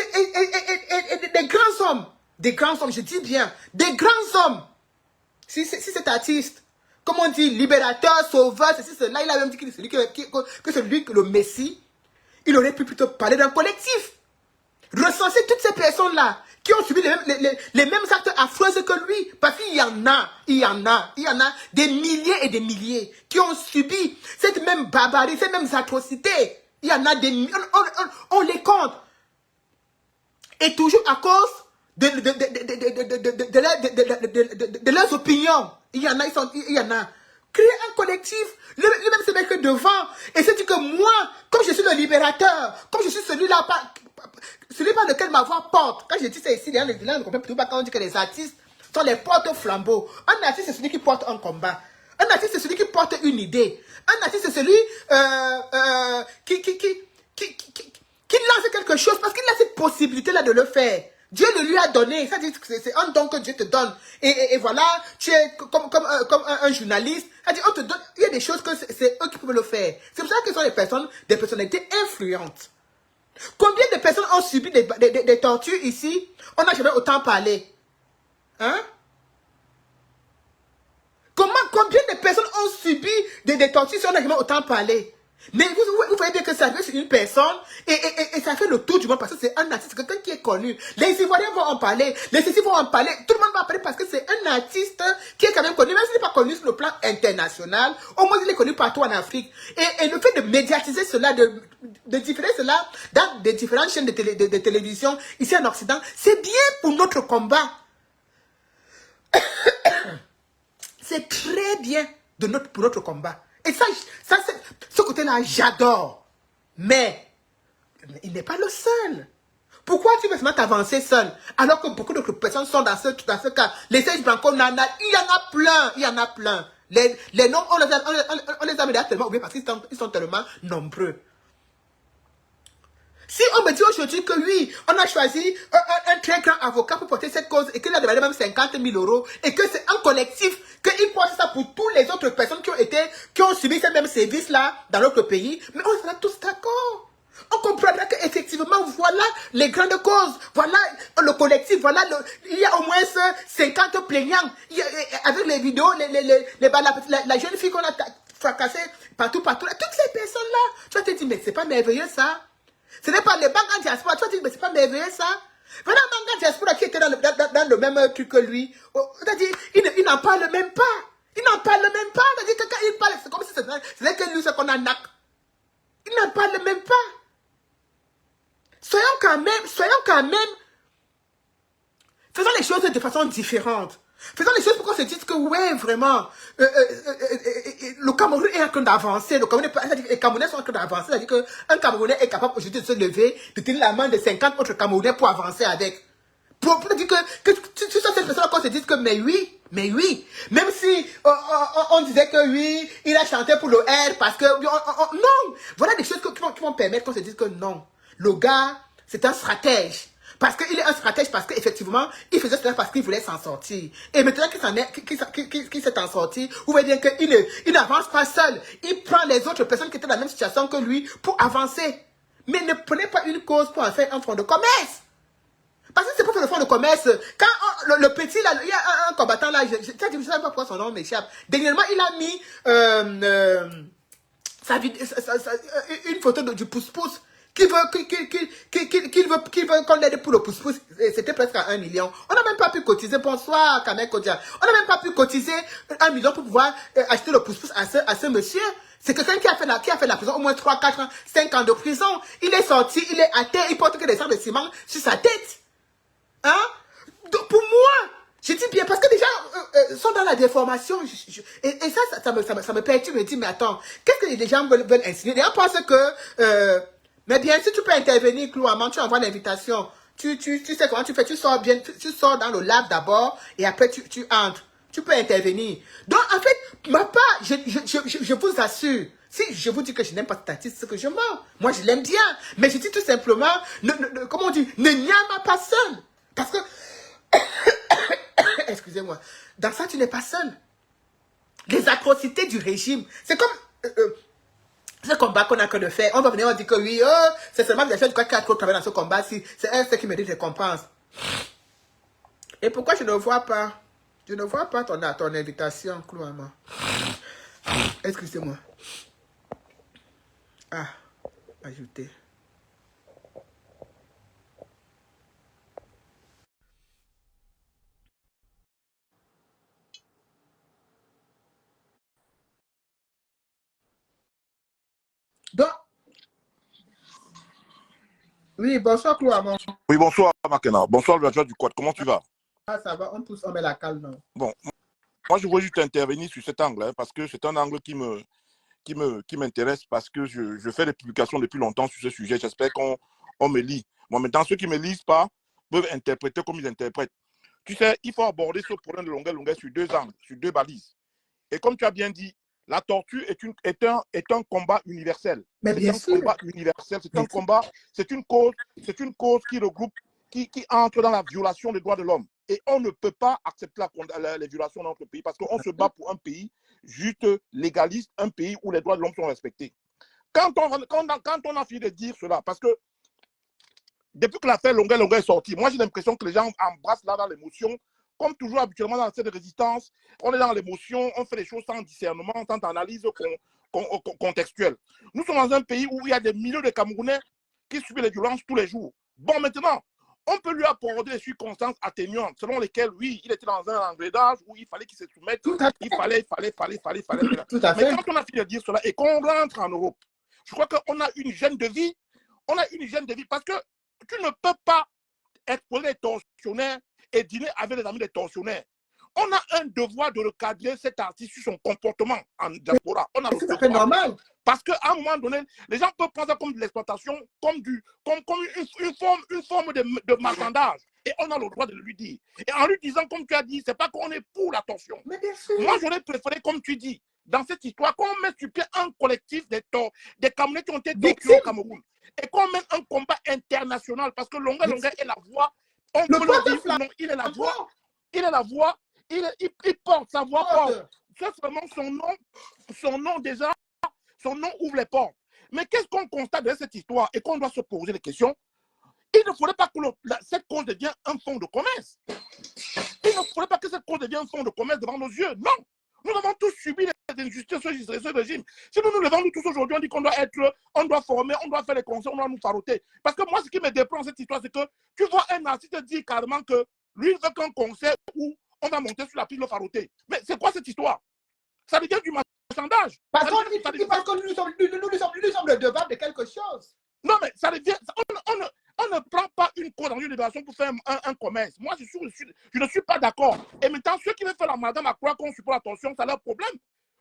des grands hommes, je dis bien, des grands hommes, si cet artiste, comme on dit, libérateur, sauveur, ceci, cela, il a même dit que celui, le Messie, il aurait pu plutôt parler d'un collectif. Recenser toutes ces personnes-là qui ont subi les mêmes actes affreux que lui. Parce qu'il y en a des milliers et des milliers qui ont subi cette même barbarie, ces mêmes atrocités. Il y en a des... On les compte. Et toujours à cause de leurs opinions. Il y en a. Créer un collectif, lui-même se mettre devant et se dit que moi, comme je suis le libérateur, comme je suis celui-là, celui par lequel ma voix porte. Quand je dis ça ici, les gens ne comprennent plus pas quand on dit que les artistes sont les porte-flambeaux. Un artiste, c'est celui qui porte un combat. Un artiste, c'est celui qui porte une idée. Un artiste, c'est celui qui lance quelque chose parce qu'il a cette possibilité-là de le faire. Dieu le lui a donné. Ça dit que c'est un don que Dieu te donne. Et voilà, tu es comme un journaliste. Ça dit, on te donne, il y a des choses que c'est eux qui peuvent le faire. C'est pour ça que ce sont des personnalités influentes. Combien de personnes ont subi des tortures ici? On n'a jamais autant parlé. Hein? Combien de personnes ont subi des tortures si on n'a jamais autant parlé? Mais vous voyez bien que ça arrive sur une personne et ça fait le tour du monde parce que c'est un artiste, quelqu'un qui est connu. Les Ivoiriens vont en parler, les Cécis vont en parler, tout le monde va en parler parce que c'est un artiste qui est quand même connu, même s'il n'est pas connu sur le plan international, au moins il est connu partout en Afrique. Et le fait de médiatiser cela, de diffuser cela dans des différentes chaînes de télévision ici en Occident, c'est bien pour notre combat. C'est très bien pour notre combat. Et ça ce côté-là, j'adore. Mais il n'est pas le seul. Pourquoi tu veux se mettre à avancer seul? Alors que beaucoup d'autres personnes sont dans ce cas. Les Serge Blanco, Nana, il y en a plein. Les noms, on les a déjà tellement oubliés parce qu'ils sont tellement nombreux. Si on me dit aujourd'hui que oui, on a choisi un très grand avocat pour porter cette cause et qu'il a demandé même 50 000 € et que c'est un collectif, qu'il porte ça pour toutes les autres personnes qui ont subi ces mêmes services-là dans notre pays, mais on sera tous d'accord. On comprendra qu'effectivement, voilà les grandes causes, voilà le collectif, voilà il y a au moins 50 plaignants. Avec les vidéos, la jeune fille qu'on a fracassée partout, toutes ces personnes-là, tu vas te dire, mais c'est pas merveilleux ça? Ce n'est pas les banques en diaspora. Tu vas dire, mais c'est pas merveilleux ça. Voilà un banque en diaspora qui était dans le même truc que lui. C'est-à-dire, il n'en parle même pas. Il n'en parle même pas. C'est-à-dire que quand il parle, c'est comme si c'était que lui, c'est qu'on a nac. Il n'en parle même pas. Soyons quand même, faisons les choses de façon différente. Faisons les choses pour qu'on se dise que, ouais, vraiment, le Cameroun est en train d'avancer. Les Camerounais sont en train d'avancer. C'est-à-dire qu'un Camerounais est capable aujourd'hui de se lever, de tenir la main de 50 autres Camerounais pour avancer avec. Pour dire que tu sois cette personne qu'on se dise que, mais oui. Même si on disait que oui, il a chanté pour le R parce que, non. Voilà des choses qui vont permettre qu'on se dise que non. Le gars, c'est un stratège. Parce qu'il est un stratège, parce qu'effectivement, il faisait cela parce qu'il voulait s'en sortir. Et maintenant qu'il s'est en sorti, vous voyez bien qu'il n'avance pas seul. Il prend les autres personnes qui étaient dans la même situation que lui pour avancer. Mais ne prenez pas une cause pour en faire un fonds de commerce. Parce que c'est pour faire le fonds de commerce. Quand le petit, là, il y a un combattant là, je ne sais pas pourquoi son nom m'échappe. Dernièrement, il a mis une photo du pouce-pouce. Qui veut qu'on l'aide pour le pouce-pouce. C'était presque à 1 million. On n'a même pas pu cotiser. Bonsoir, Kamel Kodia. On n'a même pas pu cotiser 1 million pour pouvoir acheter le pouce-pouce à ce monsieur. C'est quelqu'un qui a fait la prison au moins 3, 4 ans, 5 ans de prison. Il est sorti, il est à terre, il porte que des sacs de ciment sur sa tête. Hein? Donc, pour moi, je dis bien, parce que les gens sont dans la déformation. Et ça me perturbe. Je me dis, mais attends, qu'est-ce que les gens veulent insinuer? Les gens pensent que... mais bien, si tu peux intervenir, Clouamment, tu envoies l'invitation. Tu sais comment tu fais, tu sors bien, tu sors dans le lab d'abord et après tu entres. Tu peux intervenir. Donc, en fait, ma part, je je vous assure, si je vous dis que je n'aime pas cet artiste, c'est que je mens. Moi, je l'aime bien. Mais je dis tout simplement, comment on dit, ne nyama pas seul. Parce que, excusez-moi, dans ça, tu n'es pas seul. Les atrocités du régime, c'est comme ce combat qu'on a que de faire. On va venir, on dit que oui, oh, c'est seulement les gens qui travaillent dans ce combat, si c'est un qui mérite récompense. Et pourquoi je ne vois pas? Je ne vois pas ton invitation, Klouama. Excusez-moi. Ah, ajouter. Donc, oui, bonsoir, Klouama. Oui, bonsoir, Makena. Bonsoir, le adjoint du quad. Comment tu vas? Ah, ça va, on pousse, on met la calme, non? Bon, moi, je voulais juste intervenir sur cet angle, hein, parce que c'est un angle qui m'intéresse, parce que je fais des publications depuis longtemps sur ce sujet. J'espère qu'on me lit. Bon, maintenant, ceux qui ne me lisent pas peuvent interpréter comme ils interprètent. Tu sais, il faut aborder ce problème de longueur sur deux angles, sur deux balises. Et comme tu as bien dit, la torture est un combat universel. Mais bien sûr. C'est un combat universel, c'est un combat, c'est une cause qui regroupe, qui entre dans la violation des droits de l'homme. Et on ne peut pas accepter les violations dans notre pays parce qu'on se bat pour un pays juste légaliste, un pays où les droits de l'homme sont respectés. Quand on a fini de dire cela, parce que depuis que l'affaire longueur est sortie, moi j'ai l'impression que les gens embrassent là dans l'émotion. Comme toujours habituellement dans cette résistance, on est dans l'émotion, on fait les choses sans discernement, sans analyse contextuelle. Nous sommes dans un pays où il y a des milliers de Camerounais qui subissent les violences tous les jours. Bon, maintenant, on peut lui apporter des circonstances atténuantes selon lesquelles, oui, il était dans un engrenage où il fallait qu'il se soumette, il fallait. Tout à fait. Mais quand on a fini de dire cela et qu'on rentre en Europe, je crois qu'on a une hygiène de vie, parce que tu ne peux pas exposer les tortionnaires et dîner avec les amis des tortionnaires. On a un devoir de recadrer cet artiste sur son comportement en diaspora. On a le devoir. Normal. Parce qu'à un moment donné, les gens peuvent prendre ça comme de l'exploitation, comme une forme de marchandage. Et on a le droit de lui dire. Et en lui disant, comme tu as dit, c'est pas qu'on est pour la torsion. Mais bien sûr. Moi, j'aurais préféré, comme tu dis, dans cette histoire, qu'on mette sur pied un collectif des Camerounais qui ont été torturés au Cameroun. Et qu'on mette un combat international. Parce que Longueur est la voix. On peut le dire, non, il est la voix. Il est la voix. Il porte sa voix porte. C'est seulement son nom déjà. Son nom ouvre les portes. Mais qu'est-ce qu'on constate de cette histoire et qu'on doit se poser des questions? Il ne faudrait pas que cette cause devienne un fonds de commerce. Il ne faudrait pas que cette cause devienne un fonds de commerce devant nos yeux. Non. Nous avons tous subi les injustices de ce régime. Si nous nous levons nous tous aujourd'hui, on dit qu'on doit former, on doit faire les conseils, on doit nous faroter. Parce que moi, ce qui me déprend cette histoire, c'est que tu vois un artiste dire carrément que lui, il veut qu'un concert où on va monter sur la piste le faroter. Mais c'est quoi cette histoire? Ça devient du marchandage. Parce que nous sommes le devoir de quelque chose. Non, mais ça devient. On ne prend pas une cause dans une libération pour faire un commerce. Moi, je ne suis pas d'accord. Et maintenant, ceux qui veulent faire la madame à croire qu'on supporte la tension, c'est leur problème.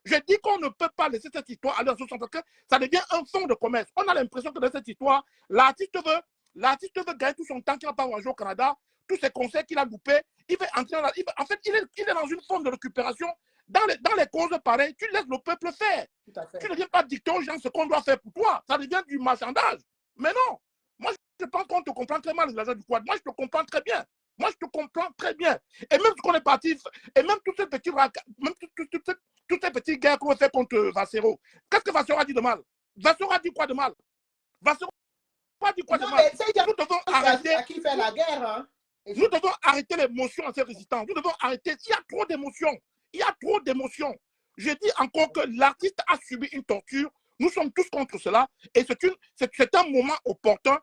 Je dis qu'on ne peut pas laisser cette histoire aller dans ce sens parce que ça devient un fonds de commerce. On a l'impression que dans cette histoire, l'artiste veut gagner tout son temps qu'il n'a pas voyagé au Canada, tous ses conseils qu'il a loupés. Il veut entrer dans en fait, il est dans une forme de récupération. Dans les causes pareilles, tu laisses le peuple faire. Tu ne viens pas dicter aux gens ce qu'on doit faire pour toi. Ça devient du marchandage. Mais non. Moi, je pense qu'on te comprend très mal, les agents du quad. Moi, je te comprends très bien. Et même ce qu'on est parti, et même tous ces petits guerres qu'on fait contre Vassero. Qu'est-ce que Vassero a dit de mal? Vassero a dit quoi de mal? Vassero a dit quoi de mal? Nous devons arrêter. À qui fait la guerre, hein? Nous devons arrêter l'émotion en ces résistants. Nous devons arrêter. Il y a trop d'émotions. Il y a trop d'émotions. Je dis encore que l'artiste a subi une torture. Nous sommes tous contre cela. Et c'est un moment opportun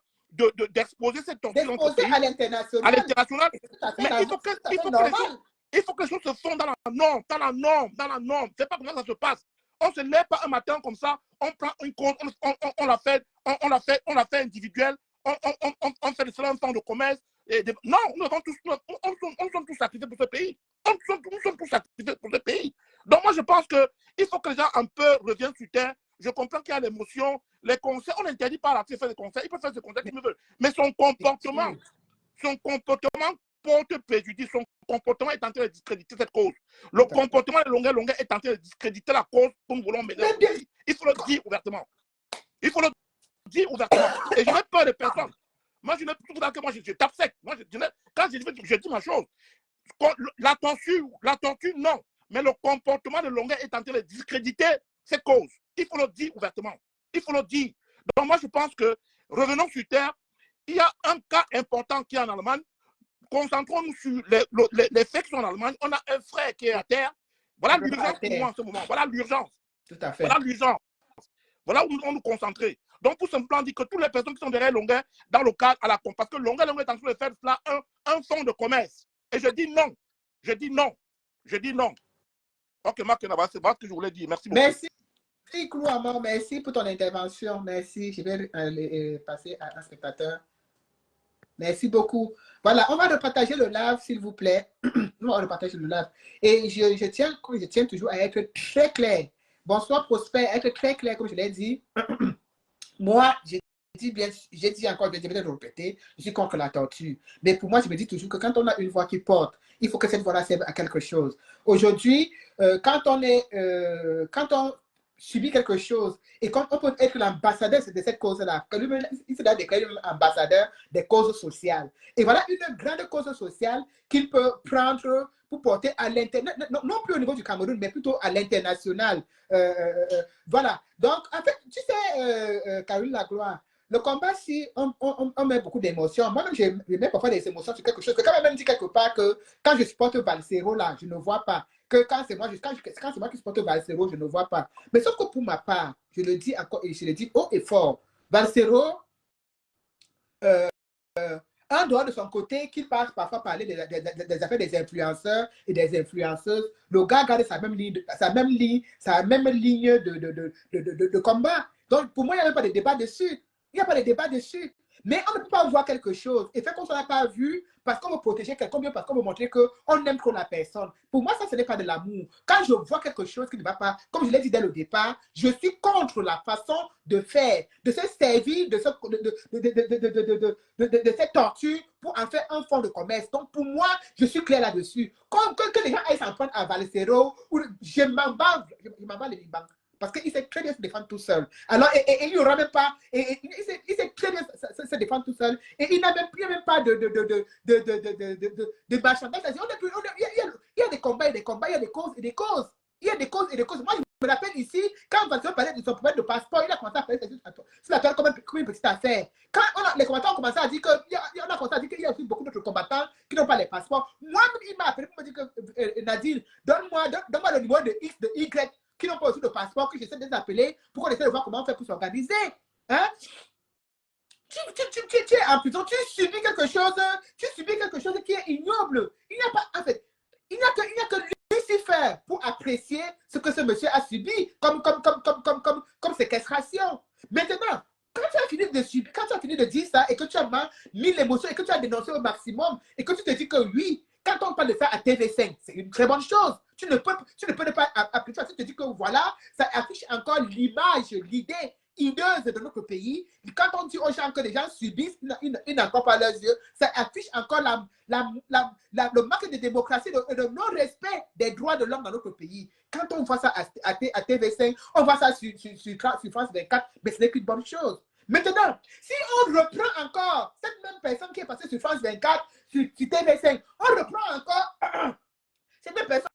d'exposer cette torture à l'international. Mais il faut que les choses se font dans la norme. C'est pas comment ça se passe. On se lève pas un matin comme ça, on prend une cause, on la fait individuelle, on fait cela en temps de commerce. Non, nous sommes tous sacrifiés pour ce pays. Nous sommes tous sacrifiés pour ce pays. Donc moi je pense qu'il faut que les gens un peu reviennent sur terre. Je comprends qu'il y a l'émotion, les conseils, on n'interdit pas à l'artiste de faire des conseils, il peut faire des conseils qu'il veut. Mais son comportement porte préjudice. Son comportement est en train de discréditer cette cause. Le comportement de Longuet est en train de discréditer la cause que nous voulons mener. Il faut le dire ouvertement. Il faut le dire ouvertement. Et je n'ai peur de personne. Moi, je n'ai plus que moi, je tape sec. Moi, quand je dis ma chose, la torture, non. Mais le comportement de Longuet est en train de discréditer cette cause. Il faut le dire ouvertement. Il faut le dire. Donc, moi, je pense que, revenons sur terre, il y a un cas important qui est en Allemagne. Concentrons-nous sur les faits qui sont en Allemagne. On a un frère qui est à terre. Voilà l'urgence pour moi en ce moment. Voilà l'urgence. Tout à fait. Voilà l'urgence. Voilà où nous devons nous concentrer. Donc, pour simplement dire que toutes les personnes qui sont derrière Longuet, dans le cadre à la con, parce que Longuet est en train de faire cela un fonds de commerce. Et je dis non. Je dis non. Je dis non. Ok, Marc, c'est ce que je voulais dire. Merci beaucoup. Merci, Clouamment. Merci pour ton intervention. Merci. Je vais passer à un spectateur. Merci beaucoup. Voilà, on va repartager le live, s'il vous plaît. On va repartager le live. Et je tiens toujours à être très clair. Bonsoir, Prosper. Être très clair, comme je l'ai dit. Moi, j'ai dit encore, je vais peut-être répéter, je suis contre la torture. Mais pour moi, je me dis toujours que quand on a une voix qui porte, il faut que cette voix-là serve à quelque chose. Aujourd'hui, quand on subit quelque chose et quand on peut être l'ambassadeur de cette cause-là, il se doit déclarer ambassadeur des causes sociales. Et voilà une grande cause sociale qu'il peut prendre pour porter à l'international, non plus au niveau du Cameroun, mais plutôt à l'international. Voilà. Donc, en fait, tu sais, Caroline Lagloire, le combat, si on met beaucoup d'émotions, moi-même, je mets parfois des émotions sur quelque chose, que quand même dit quelque part que quand je supporte Valsero, là, je ne vois pas. Que quand c'est moi qui supporte Valsero, je ne vois pas. Mais sauf que pour ma part, je le dis encore et je le dis haut et fort, Valsero, en dehors de son côté, qu'il passe parfois parler des affaires des influenceurs et des influenceuses, le gars garde sa même ligne de combat. Donc, pour moi, il n'y a même pas de débat dessus. Il n'y a pas de débat dessus. Mais on ne peut pas voir quelque chose et faire qu'on ne l'a pas vu parce qu'on veut protéger quelqu'un, bien parce qu'on veut montrer qu'on aime trop la personne. Pour moi, ça, ce n'est pas de l'amour. Quand je vois quelque chose qui ne va pas, comme je l'ai dit dès le départ, je suis contre la façon de faire, de se servir de cette torture pour en faire un fonds de commerce. Donc, pour moi, je suis clair là-dessus. Que les gens aillent s'en prendre à Valsero, je m'en bats les banques. Parce qu'il sait très bien se défendre tout seul. Alors, et il n'y aura même pas. Il sait très bien se défendre tout seul. Et il n'a même pas de marchandage. Il y a des combats et des combats. Il y a des causes et des causes. Il y a des causes et des causes. Moi, je me rappelle ici, quand Vincent parlait de son problème de passeport, il a commencé à parler sur la toile comme une petite affaire. Quand les combattants ont commencé à dire qu'il y a aussi beaucoup d'autres combattants qui n'ont pas les passeports. Moi, il m'a appelé pour me dire que Nadine, donne-moi le numéro de X, de Y, qui n'ont pas aussi de passeport, que j'essaie de les appeler pour qu'on essaie de voir comment on fait pour s'organiser. Hein? Tu es en prison, tu subis quelque chose qui est ignoble. Il n'y a pas, en fait, il n'y a que Lucifer pour apprécier ce que ce monsieur a subi comme séquestration. Maintenant, quand tu as fini de dire ça et que tu as mis l'émotion et que tu as dénoncé au maximum et que tu te dis que oui, quand on parle de ça à TV5, c'est une très bonne chose. Tu ne peux ne pas appliquer ça. Tu te dis que voilà, ça affiche encore l'image, l'idée hideuse de notre pays. Quand on dit aux gens que les gens subissent, ils n'en croient pas leurs yeux, ça affiche encore le manque de démocratie, le non-respect des droits de l'homme dans notre pays. Quand on voit ça à TV5, on voit ça sur France 24, mais ce n'est qu'une bonne chose. Maintenant, si on reprend encore cette même personne qui est passée sur France 24, sur TV5, on reprend encore cette même personne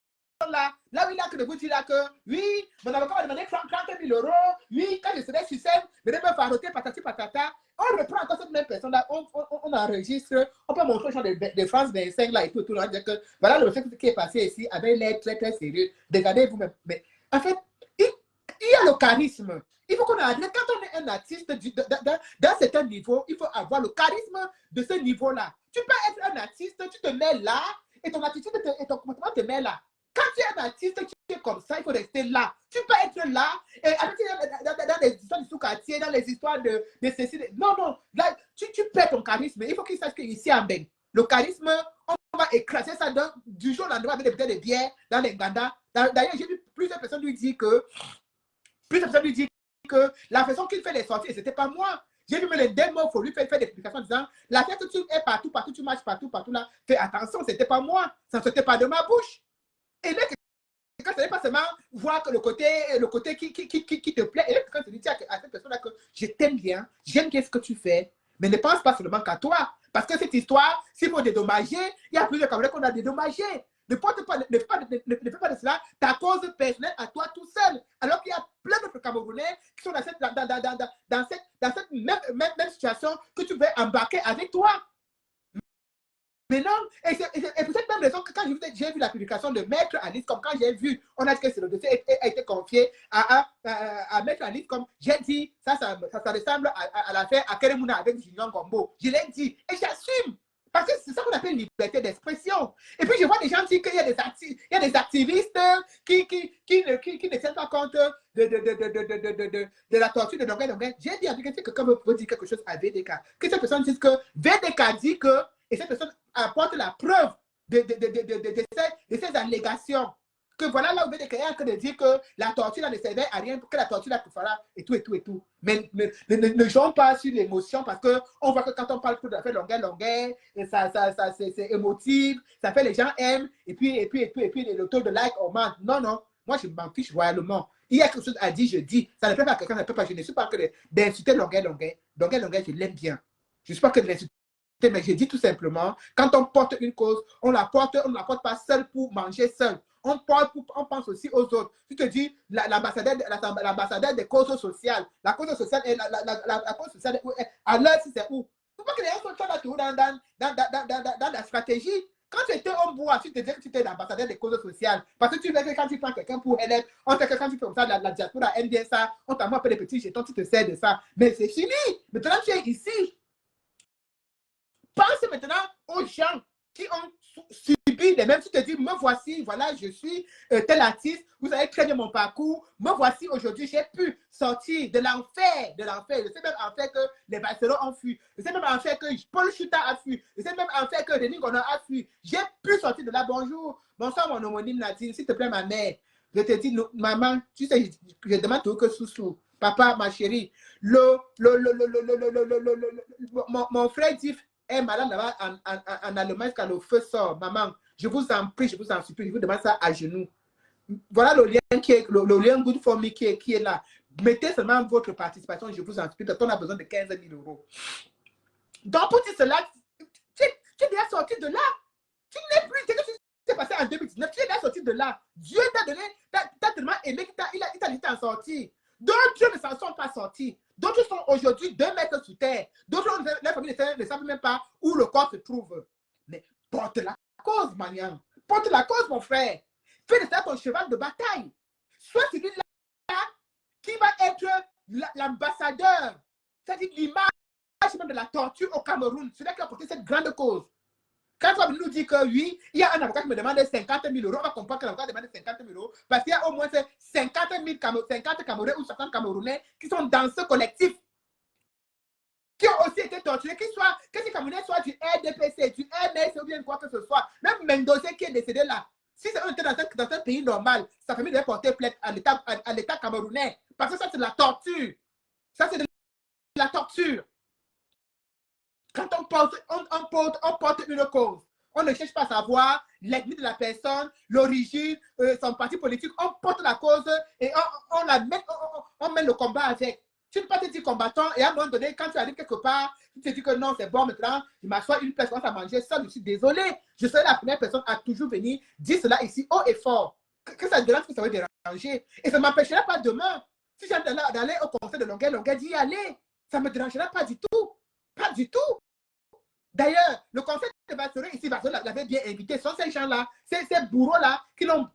là où il a que de vous dire là que oui, mon avocat m'a demandé 30 000 €, oui, quand je serai sur scène, je vais me faire arrêter patati patata. On reprend encore cette même personne là, on enregistre, on peut montrer aux gens de France 25 là et tout, on dire que voilà le fait qui est passé ici avec l'air très très sérieux. Regardez vous-même. Mais en fait, il y a le charisme. Il faut qu'on adresse, quand on est un artiste d'un certain niveau, il faut avoir le charisme de ce niveau-là. Tu peux être un artiste, tu te mets là, et ton attitude et ton comportement te met là. Quand tu es un artiste, tu es comme ça, il faut rester là. Tu peux être là, et dans les histoires du sous-quartier, dans les histoires de ceci. Non, là, tu perds ton charisme. Il faut qu'il sache qu'ici en Ben, le charisme, on va écraser ça du jour au lendemain avec des bouteilles de bière dans les Ganda. D'ailleurs, j'ai vu plusieurs personnes lui dire que la façon qu'il fait les sorties, ce n'était pas moi. J'ai vu même les démos, il faut lui faire des publications en disant, la fête que tu es partout, tu marches partout là, fais attention, c'était pas moi, ça ne sortait pas de ma bouche. Et là, quand ce n'est pas seulement voir que le côté qui te plaît, et là, quand tu dis à cette personne-là que je t'aime bien, j'aime bien ce que tu fais, mais ne pense pas seulement qu'à toi. Parce que cette histoire, s'il faut dédommager, il y a plusieurs Camerounais qu'on a dédommagé. Ne fais pas de cela ta cause personnelle à toi tout seul. Alors qu'il y a plein d'autres Camerounais qui sont dans cette même situation que tu veux embarquer avec toi. Mais non, et pour cette même raison que quand j'ai vu la publication de Maître Alice, comme quand j'ai vu, on a dit que le dossier a été confié à Maître Alice, comme j'ai dit, ça ressemble à l'affaire à Keremouna avec Julien Gombo. Je l'ai dit, et j'assume. Parce que c'est ça qu'on appelle liberté d'expression. Et puis je vois des gens dire qu'il y a des activistes qui ne tiennent pas compte de la torture de Nongué Nongué. J'ai dit à quelqu'un que quelqu'un veut dire quelque chose à VDK, que cette personne dise que VDK dit que, et cette personne apporte la preuve de ces allégations. Que voilà là où VDK est en train de dire que la torture ne servait à rien, que la torture là fera et tout. Mais ne jouons pas sur l'émotion parce qu'on voit que quand on parle de l'affaire Longuet, c'est émotif, ça fait les gens aiment, et puis le taux de like augmente. Non, moi je m'en fiche royalement. Il y a quelque chose à dire, je dis. Ça ne peut pas quelqu'un, ça ne peut pas. Je ne suis pas que d'insulter Longuet, je l'aime bien. Je ne suis pas que de l'insulter. Mais je dis tout simplement, quand on porte une cause, on ne la porte pas seul pour manger seul. On pense aussi aux autres. Tu te dis, l'ambassadeur des causes sociales. La cause sociale est la cause sociale est, à l'heure, si c'est où? Il ne faut pas que les gens soient là toujours dans la stratégie. Quand tu étais en bois, tu te disais que tu étais l'ambassadeur des causes sociales. Parce que tu veux que quand tu prends quelqu'un pour élève, on te quand tu fais comme ça, la diaspora aime bien ça, on t'envoie un peu des petits jetons, tu te sers de ça. Mais c'est fini. Maintenant, tu es ici. Pense maintenant aux gens qui ont subi les mêmes. Tu te dis, me voici, voilà, je suis tel artiste, vous avez très bien mon parcours, me voici aujourd'hui, j'ai pu sortir de l'enfer. Je sais même en fait que les Barcelons ont fui. Je sais même en fait que Paul Chuta a fui. Je sais même en fait que Denis Gono a fui. J'ai pu sortir de là. Bonsoir mon homonyme Nadine, s'il te plaît ma mère. Je te dis, maman, tu sais, je demande tout que sous. Papa, ma chérie, mon frère dit, est malade là-bas en Allemagne quand le feu sort. Maman, je vous en prie, je vous en supplie, je vous demande ça à genoux. Voilà le lien qui est, le lien Good for Me qui est là. Mettez seulement votre participation, je vous en supplie, parce qu'on a besoin de 15 000 euros. Donc, pour dire cela, tu es déjà sorti de là. Tu n'es plus, c'est ce qui s'est passé en 2019, tu es déjà sorti de là. Dieu t'a donné, t'a tellement aimé qu'il t'a dit t'en sortir. D'autres ne s'en sont pas sortis. D'autres sont aujourd'hui 2 mètres sous terre. D'autres, les familles ne savent même pas où le corps se trouve. Mais porte la cause, Manian. Porte la cause, mon frère. Fais de ça ton cheval de bataille. Sois celui-là qui va être l'ambassadeur. C'est-à-dire l'image même de la torture au Cameroun. C'est là qui a porté cette grande cause. Quand on nous dit que oui, il y a un avocat qui me demande 50 000 euros, on va comprendre que l'avocat demande 50 000 euros parce qu'il y a au moins 50 Camerounais ou 60 Camerounais qui sont dans ce collectif, qui ont aussi été torturés, que ces Camerounais soient du RDPC, du MS ou bien quoi que ce soit. Même Mendoza qui est décédé là, si on était dans un pays normal, sa famille devait porter plainte à l'État camerounais parce que ça c'est de la torture. Ça c'est de la torture. Quand on porte une cause, on ne cherche pas à savoir l'ethnie de la personne, l'origine, son parti politique. On porte la cause et on met le combat avec. Tu ne peux pas te dire combattant et à un moment donné, quand tu arrives quelque part, tu te dis que non, c'est bon maintenant, je m'assois une place, à manger seul, je suis désolé. Je serai la première personne à toujours venir dire cela ici haut et fort. Que ça dérange, que ça va déranger. Et ça ne m'empêchera pas demain, si j'ai d'aller au conseil de Longueuil d'y aller. Ça ne me dérangera pas du tout. Pas du tout. D'ailleurs, le conseil de Barcelone, ici, Barcelone l'avait bien invité. Ce sont ces gens-là, ces bourreaux-là qui l'ont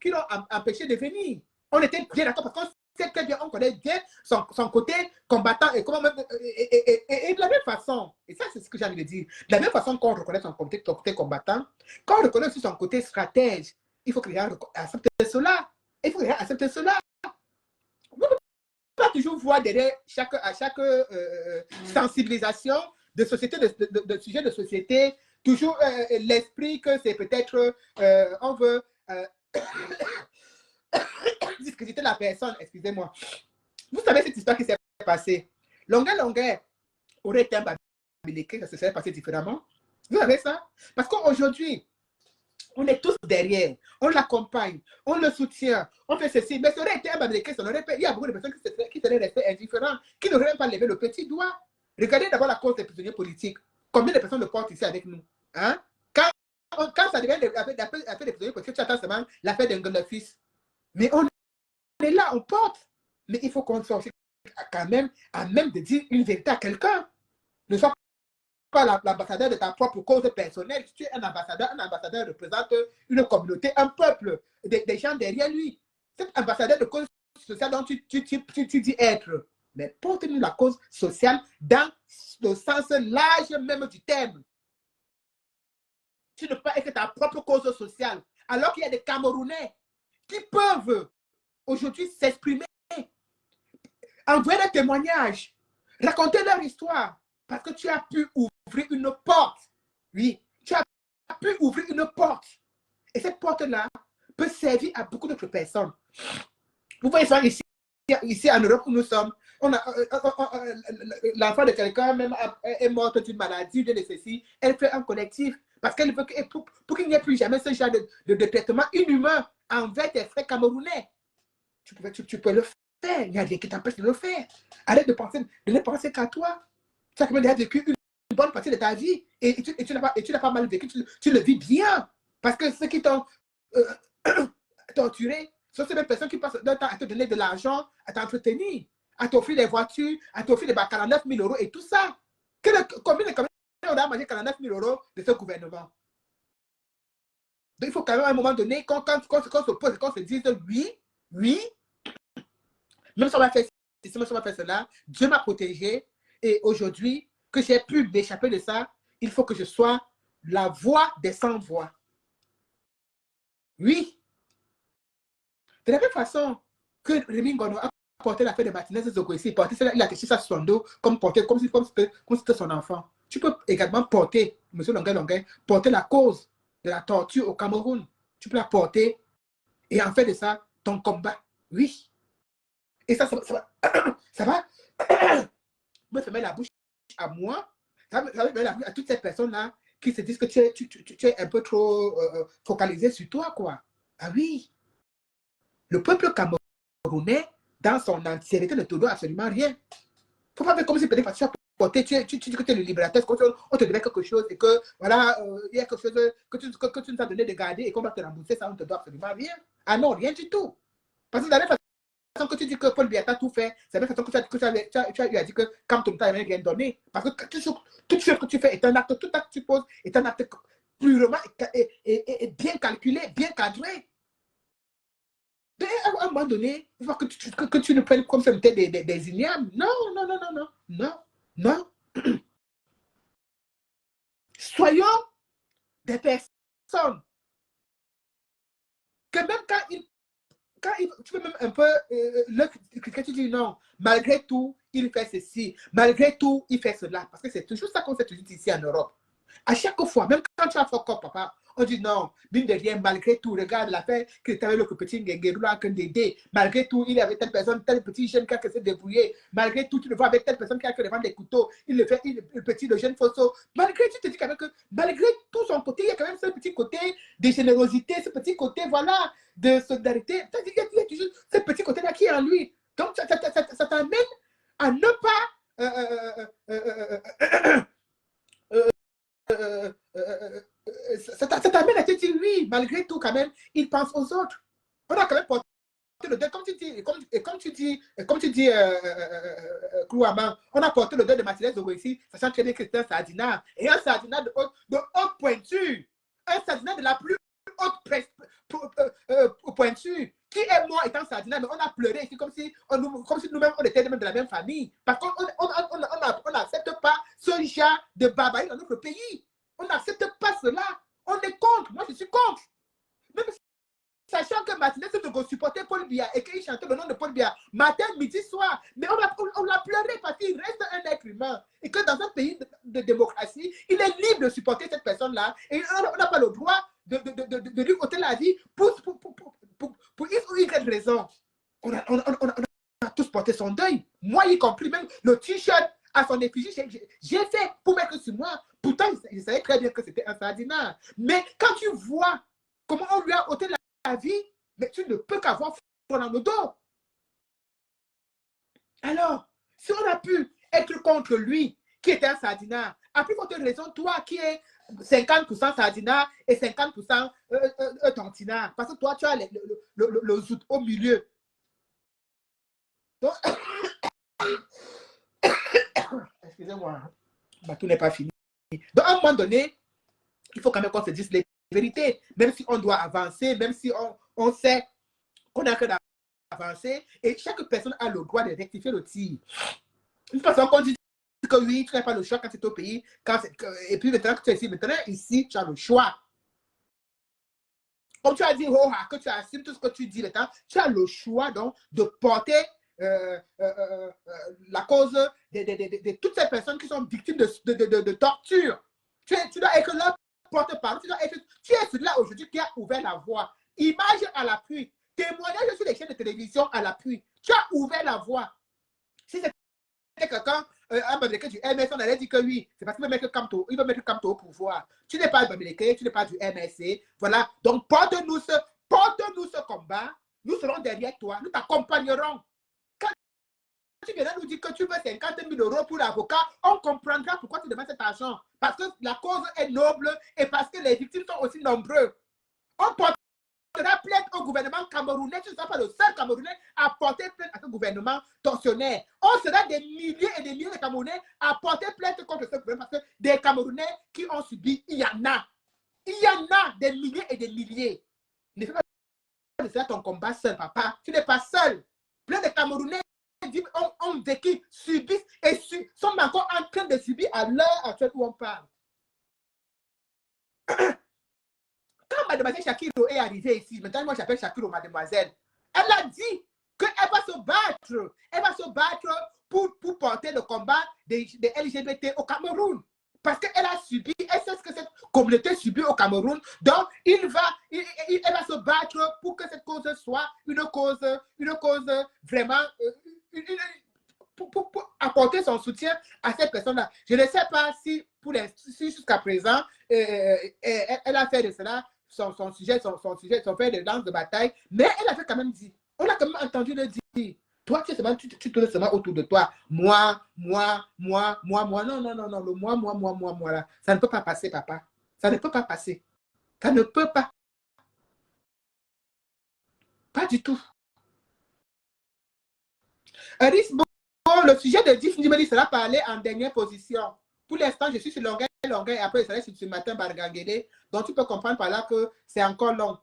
empêché de venir. On était bien d'accord parce qu'on sait très bien, on connaît bien son côté combattant et comment même. Et de la même façon, et ça, c'est ce que j'ai envie de dire, de la même façon qu'on reconnaît son côté combattant, qu'on reconnaît aussi son côté stratège, il faut que les gens acceptent cela. Il faut que les gens acceptent cela. On ne peut pas toujours voir derrière chaque sensibilisation de société, de sujet de société, toujours l'esprit que c'est peut-être, on veut discréditer la personne, excusez-moi. Vous savez cette histoire qui s'est passée. Longueuil, aurait été un Bamileke, ça se serait passé différemment. Vous savez ça? Parce qu'aujourd'hui, on est tous derrière, on l'accompagne, on le soutient, on fait ceci. Mais ça aurait été un Bamileke, ça aurait pas. Il y a beaucoup de personnes qui seraient restées indifférentes, qui n'auraient même pas levé le petit doigt. Regardez d'abord la cause des prisonniers politiques. Combien de personnes le portent ici avec nous? Hein? Quand ça devient l'affaire des prisonniers politiques, tu attends seulement l'affaire d'un fils. Mais on est là, on porte. Mais il faut qu'on soit quand même à même de dire une vérité à quelqu'un. Ne sois pas l'ambassadeur de ta propre cause personnelle. Si tu es un ambassadeur représente une communauté, un peuple, des gens derrière lui. Cet ambassadeur de cause sociale dont tu dis être. Mais porte-nous la cause sociale dans le sens large même du terme. Tu ne peux pas être ta propre cause sociale. Alors qu'il y a des Camerounais qui peuvent aujourd'hui s'exprimer, envoyer des témoignages, raconter leur histoire, parce que tu as pu ouvrir une porte. Oui, tu as pu ouvrir une porte. Et cette porte-là peut servir à beaucoup d'autres personnes. Vous voyez ça ici en Europe où nous sommes, l'enfant de quelqu'un même est mort d'une maladie, de ceci, elle fait un collectif parce qu'elle veut que, pour qu'il n'y ait plus jamais ce genre de traitement inhumain envers tes frères camerounais. Tu peux le faire, il n'y a rien qui t'empêche de le faire. Arrête de ne penser qu'à toi. Tu as quand même déjà vécu une bonne partie de ta vie et tu n'as pas mal vécu, tu le vis bien. Parce que ceux qui t'ont torturé, ce sont ces mêmes personnes qui passent leur temps à te donner de l'argent, à t'entretenir, à t'offrir des voitures, à t'offrir des 49 000 euros et tout ça. Combien on a mangé 49 000 euros de ce gouvernement? Donc il faut quand même à un moment donné, quand se pose, qu'on se dise oui, même si on va faire ceci, même si on va faire cela, Dieu m'a protégé et aujourd'hui, que j'ai pu m'échapper de ça, il faut que je sois la voix des sans-voix. Oui. De la même façon que Rémi Ngono a porté l'affaire de Martinez Zogoissi, il a touché ça sur son dos comme si c'était son enfant. Tu peux également porter, M. Longuet, porter la cause de la torture au Cameroun. Tu peux la porter et en fait de ça, ton combat. Oui. Et ça va me fermer la bouche à moi, ça va me fermer la bouche à toutes ces personnes-là qui se disent que tu es un peu trop focalisé sur toi, quoi. Ah oui. Le peuple camerounais, dans son entièreté, ne te doit absolument rien. Il ne faut pas faire comme si peut-être tu as porté, tu dis que tu es le libérateur, on te devait quelque chose et que voilà, il y a quelque chose que tu nous as donné de garder et qu'on va te rembourser, ça, on ne te doit absolument rien. Ah non, rien du tout. Parce que de la même façon que tu dis que Paul Biya a tout fait, c'est la même façon que tu as dit que quand tu n'as rien donné. Parce que toute chose que tu fais est un acte, tout acte que tu poses est un acte purement et bien calculé, bien cadré. À un moment donné, il faut que tu ne prennes comme ça des ignames. Non. Soyons des personnes que même quand tu peux même un peu quand tu dis non, malgré tout, il fait ceci, malgré tout, il fait cela. Parce que c'est toujours ça qu'on fait toujours ici en Europe. À chaque fois, même quand tu as fait corps, papa, on dit non, mine de rien, malgré tout, regarde l'affaire que tu avais le petit Ngengeroula, malgré tout, il y avait telle personne, tel petit jeune qui a se débrouiller, malgré tout, tu le vois avec telle personne qui a que vendre des couteaux, il le fait, le petit, le jeune Fosso, malgré tout, tu te dis quand même que, malgré tout son côté, il y a quand même ce petit côté de générosité, ce petit côté, voilà, de solidarité, il y a toujours ce petit côté-là qui est en lui. Donc, ça t'amène à ne pas... ça t'amène à te dire oui, malgré tout, quand même, il pense aux autres. On a quand même porté le deuil, comme tu dis, Kouama, on a porté le deuil de Martinez Zogoissi, sachant très bien que c'est un Sardina, et un Sardina de haute pointure, un Sardina de la plus haute pointure, qui est mort étant Sardina, mais on a pleuré ici comme si nous-mêmes, on était même de la même famille, parce qu'on n'accepte pas ce genre de barbarie dans notre pays. On n'accepte pas cela. On est contre. Moi, je suis contre. Même sachant que Martinez supportait Paul Biya et qu'il chantait le nom de Paul Biya matin, midi, soir. Mais on l'a pleuré parce qu'il reste un être humain. Et que dans un pays de démocratie, il est libre de supporter cette personne-là. Et on n'a pas le droit de lui ôter la vie pour X ou Y raison. On a tous porté son deuil. Moi y compris, même le t-shirt à son effigie, j'ai fait pour mettre sur moi. Pourtant, je savais très bien que c'était un sardinat. Mais quand tu vois comment on lui a ôté la vie, mais tu ne peux qu'avoir froid dans le dos. Alors, si on a pu être contre lui, qui était un sardinat, à plus forte raison, toi qui es 50% sardinat et 50% tantinat, parce que toi, tu as le zout au milieu. Donc, excusez-moi, tout n'est pas fini. Donc, à un moment donné, il faut quand même qu'on se dise les vérités, même si on doit avancer, même si on sait qu'on a que d'avancer, et chaque personne a le droit de rectifier le tir. Une façon qu'on dit que oui, tu n'as pas le choix quand tu es au pays, et puis maintenant que tu es ici, ici, tu as le choix. Comme tu as dit, oh, que tu assumes tout ce que tu dis maintenant, tu as le choix donc de porter la cause de toutes ces personnes qui sont victimes de torture. Tu dois être là, porte-parole, tu es celui-là aujourd'hui qui a ouvert la voie. Image à l'appui, témoignage sur les chaînes de télévision à l'appui. Tu as ouvert la voie. Si c'était quelqu'un, un Bamileke du MS, on allait dire que oui, c'est parce qu'il veut mettre Kamto au pouvoir. Tu n'es pas un Bamileke, tu n'es pas du MSC. Voilà. Donc, porte-nous ce combat. Nous serons derrière toi. Nous t'accompagnerons. Quand tu viendras nous dire que tu veux 50 000 euros pour l'avocat, on comprendra pourquoi tu demandes cet argent. Parce que la cause est noble et parce que les victimes sont aussi nombreux. On portera plainte au gouvernement camerounais. Tu ne seras pas le seul Camerounais à porter plainte à ce gouvernement tortionnaire. On sera des milliers et des milliers de Camerounais à porter plainte contre ce gouvernement parce que des Camerounais qui ont subi, il y en a. Il y en a des milliers et des milliers. Ne fais pas de cela ton combat seul, papa. Tu n'es pas seul. Plein de Camerounais ont vécu, subissent et sont encore en train de subir à l'heure actuelle où on parle. Quand mademoiselle Shakiro est arrivée ici, maintenant moi j'appelle Shakiro mademoiselle, elle a dit qu'elle va se battre. Elle va se battre pour porter le combat des LGBT au Cameroun. Parce qu'elle a subi, elle sait ce que cette communauté subit au Cameroun. Donc, elle va se battre pour que cette cause soit une cause vraiment, pour apporter son soutien à cette personne-là. Je ne sais pas si jusqu'à présent, elle a fait de cela son sujet, son fait de lance de bataille, mais elle a quand même dit, on a quand même entendu le dire. Toi, tu tournes seulement autour de toi. Moi. Non, le moi, là. Ça ne peut pas passer, papa. Ça ne peut pas passer. Ça ne peut pas. Pas du tout. Le sujet de 10 Ndimeli sera parlé en dernière position. Pour l'instant, je suis sur longueur, et après, je serai sur ce matin Bargangele. Donc, tu peux comprendre par là que c'est encore long.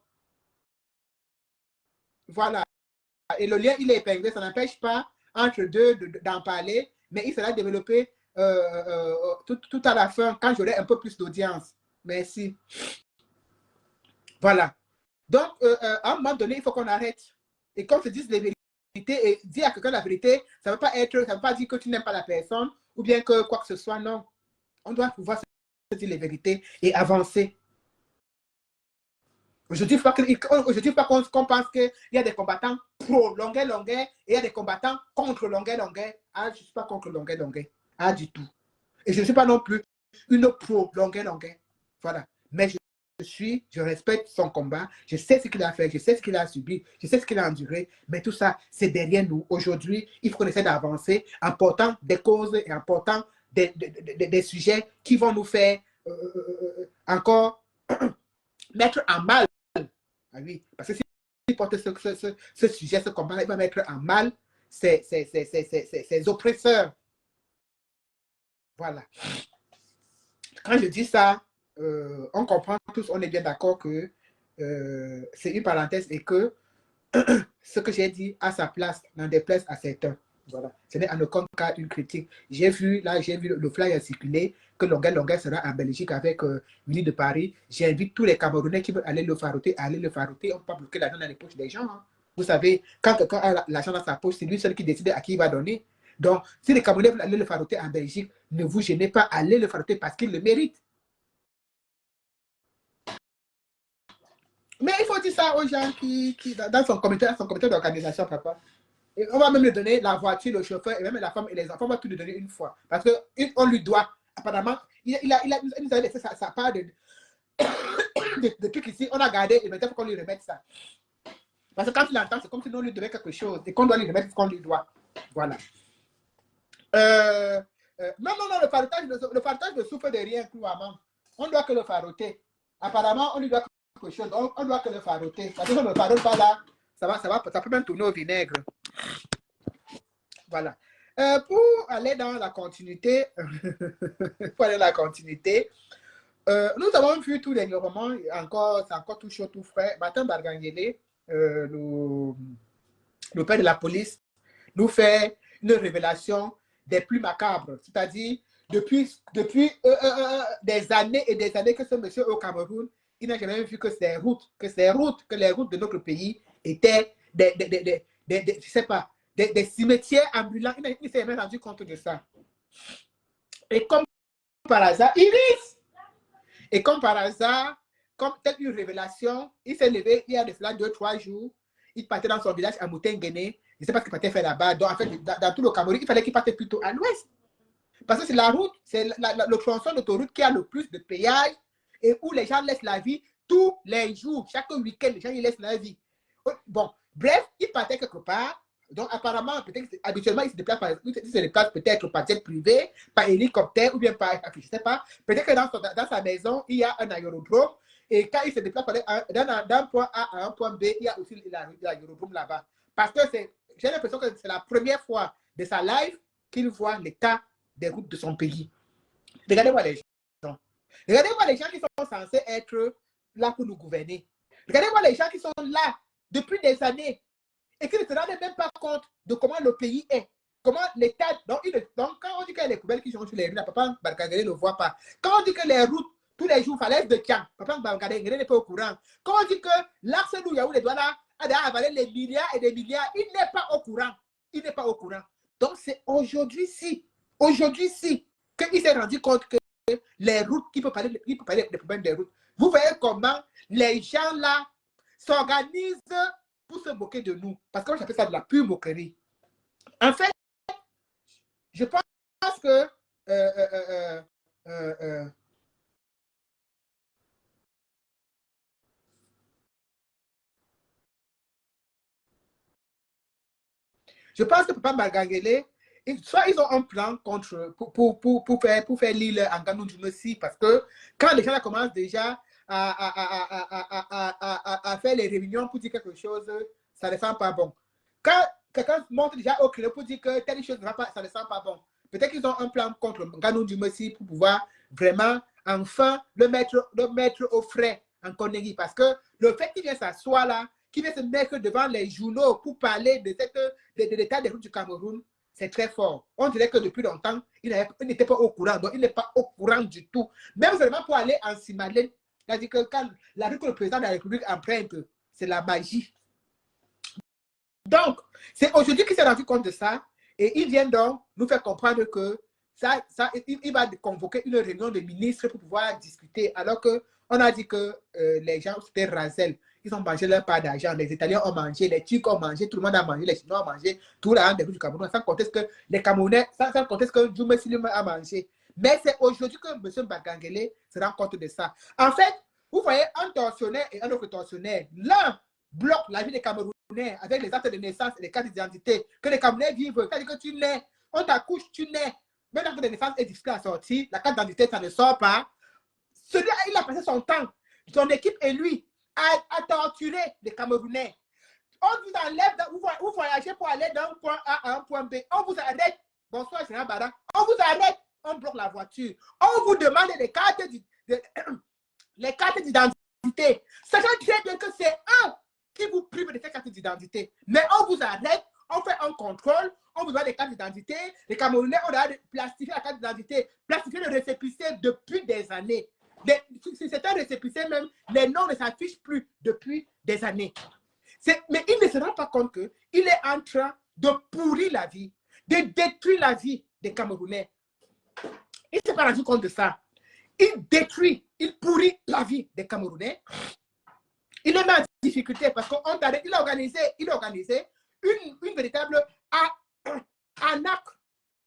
Voilà. Et le lien, il est épinglé. Ça n'empêche pas entre deux d'en parler, mais il sera développé tout à la fin, quand j'aurai un peu plus d'audience. Merci. Voilà. Donc, à un moment donné, il faut qu'on arrête. Et qu'on se dise les vérités. Et dire à quelqu'un la vérité, ça ne veut pas dire que tu n'aimes pas la personne ou bien que quoi que ce soit, non. On doit pouvoir se dire les vérités et avancer. Aujourd'hui, il ne faut pas qu'on pense qu'il y a des combattants pro longueur et il y a des combattants contre longueur. Ah, je ne suis pas contre longueur. Ah, du tout. Et je ne suis pas non plus une pro longueur. Voilà. Mais je respecte son combat, je sais ce qu'il a fait, je sais ce qu'il a subi, je sais ce qu'il a enduré, mais tout ça, c'est derrière nous. Aujourd'hui, il faut qu'on essaie d'avancer en portant des causes et en portant des sujets qui vont nous faire encore mettre en mal. Ah oui, parce que s'il porte ce sujet, ce combat, il va mettre en mal ses oppresseurs. Voilà. Quand je dis ça, on comprend tous, on est bien d'accord que c'est une parenthèse et que ce que j'ai dit a sa place, n'en déplaise à certains. Voilà. Ce n'est en aucun cas une critique. J'ai vu le flyer circuler que Longueur sera en Belgique avec Willy de Paris. J'invite tous les Camerounais qui veulent aller le farouter à aller le farouter. On ne peut pas bloquer l'argent dans les poches des gens. Hein. Vous savez, quand quelqu'un a l'argent dans sa poche, c'est lui seul qui décide à qui il va donner. Donc, si les Camerounais veulent aller le farouter en Belgique, ne vous gênez pas, allez le farouter parce qu'il le mérite. Mais il faut dire ça aux gens qui dans son comité d'organisation, papa. Et on va même lui donner la voiture, le chauffeur, et même la femme et les enfants, on va tout lui donner une fois. Parce qu'on lui doit, apparemment, il nous a laissé sa part de trucs ici, on a gardé, et maintenant il faut qu'on lui remette ça. Parce que quand il entend, c'est comme si nous lui devait quelque chose, et qu'on doit lui remettre ce qu'on lui doit. Voilà. Non, le farotage ne souffre de rien, couramment. On doit que le faroter. Apparemment, on lui doit quelque chose, on doit que le faroter. Parce que si on ne farote pas là, ça peut même tourner au vinaigre. Voilà. Pour aller dans la continuité, nous avons vu tout dernièrement, c'est encore tout chaud, tout frais. Martin Bargangele, le père de la police, nous fait une révélation des plus macabres. C'est-à-dire, depuis des années et des années que ce monsieur au Cameroun, il n'a jamais vu que les routes de notre pays étaient je sais pas, des cimetières ambulants. Il s'est même rendu compte de ça. Et comme par hasard, Iris! Et comme par hasard, comme telle une révélation, il s'est levé il y a de cela 2-3 jours. Il partait dans son village à Moutenguene. Je ne sais pas ce qu'il partait faire là-bas. Donc, en fait, dans tout le Cameroun, il fallait qu'il parte plutôt à l'ouest. Parce que c'est la route, c'est le tronçon d'autoroute qui a le plus de péage et où les gens laissent la vie tous les jours. Chaque week-end, les gens ils laissent la vie. Bon, bref, il partait quelque part. Donc, apparemment, peut-être habituellement, il se déplace peut-être par jet privé, par hélicoptère ou bien par, je ne sais pas. Peut-être que dans sa maison, il y a un aérodrome. Et quand il se déplace d'un point A à un point B, il y a aussi l'aérodrome là-bas. Parce que j'ai l'impression que c'est la première fois de sa life qu'il voit l'état des routes de son pays. Regardez-moi les gens. Regardez-moi les gens qui sont censés être là pour nous gouverner. Regardez-moi les gens qui sont là depuis des années et qui ne se rendent même pas compte de comment le pays est. Comment l'État... Donc, quand on dit que les poubelles qui sont sur les rues, Papa Barkagere ne le voit pas. Quand on dit que les routes, tous les jours, falaise de Tian, Papa Barkagere n'est pas au courant. Quand on dit que l'axe d'où Yaoulé doit là, avaler les milliards et des milliards, il n'est pas au courant. Il n'est pas au courant. Donc, c'est aujourd'hui-ci qu'il s'est rendu compte que les routes, il peut parler des problèmes des routes. Vous voyez comment les gens là s'organisent pour se moquer de nous. Parce que moi, j'appelle ça de la pure moquerie. En fait, je pense que Papa Bargangele, soit ils ont un plan contre, pour faire l'île en Ganoudjounessi, parce que quand les gens commencent déjà à faire les réunions pour dire quelque chose, ça ne sent pas bon. Quand quelqu'un monte déjà au créneau pour dire que telle chose ne va pas, ça ne sent pas bon. Peut-être qu'ils ont un plan contre Ganoudjounessi pour pouvoir vraiment, enfin, le mettre au frais en Connery. Parce que le fait qu'il vient s'asseoir là, qui vient se mettre devant les journaux pour parler de l'état des routes du Cameroun, c'est très fort. On dirait que depuis longtemps, il n'était pas au courant. Donc, il n'est pas au courant du tout. Même seulement pour aller en Simalène, c'est-à-dire que quand la rue que le président de la République emprunte, c'est la magie. Donc, c'est aujourd'hui qu'il s'est rendu compte de ça. Et il vient donc nous faire comprendre que il va convoquer une réunion de ministres pour pouvoir discuter. Alors qu'on a dit que les gens, c'était Razel. Ils ont mangé leur part d'argent. Les Italiens ont mangé, les Turcs ont mangé, tout le monde a mangé, les Chinois ont mangé, tout l'argent des rues du Cameroun, sans compter ce que les Camerounais, sans compter ce que Djoumé Silima a mangé. Mais c'est aujourd'hui que M. Bargangele se rend compte de ça. En fait, vous voyez un tortionnaire et un autre tortionnaire. L'un bloque la vie des Camerounais avec les actes de naissance et les cartes d'identité. Que les Camerounais vivent. C'est-à-dire que tu nais, on t'accouche, tu nais. Même l'acte de naissance est difficile à sortir. La carte d'identité, ça ne sort pas. Celui-là, il a passé son temps. Son équipe et lui à torturer les Camerounais. On vous enlève, vous voyagez pour aller d'un point A à un point B. On vous arrête. Bonsoir, Général Bada. On vous arrête. On bloque la voiture. On vous demande les cartes d'identité. Sachant très bien que c'est un qui vous prive de ces cartes d'identité. Mais on vous arrête. On fait un contrôle. On vous donne les cartes d'identité. Les Camerounais, on a plastifié la carte d'identité. Plastifié le récépissé depuis des années. Si c'est un récépissé même, les noms ne s'affichent plus depuis des années. Mais il ne se rend pas compte qu'il est en train de pourrir la vie, de détruire la vie des Camerounais. Il ne s'est pas rendu compte de ça. Il détruit, il pourrit la vie des Camerounais. Il est mis en difficulté parce qu'il a organisé une véritable arnaque.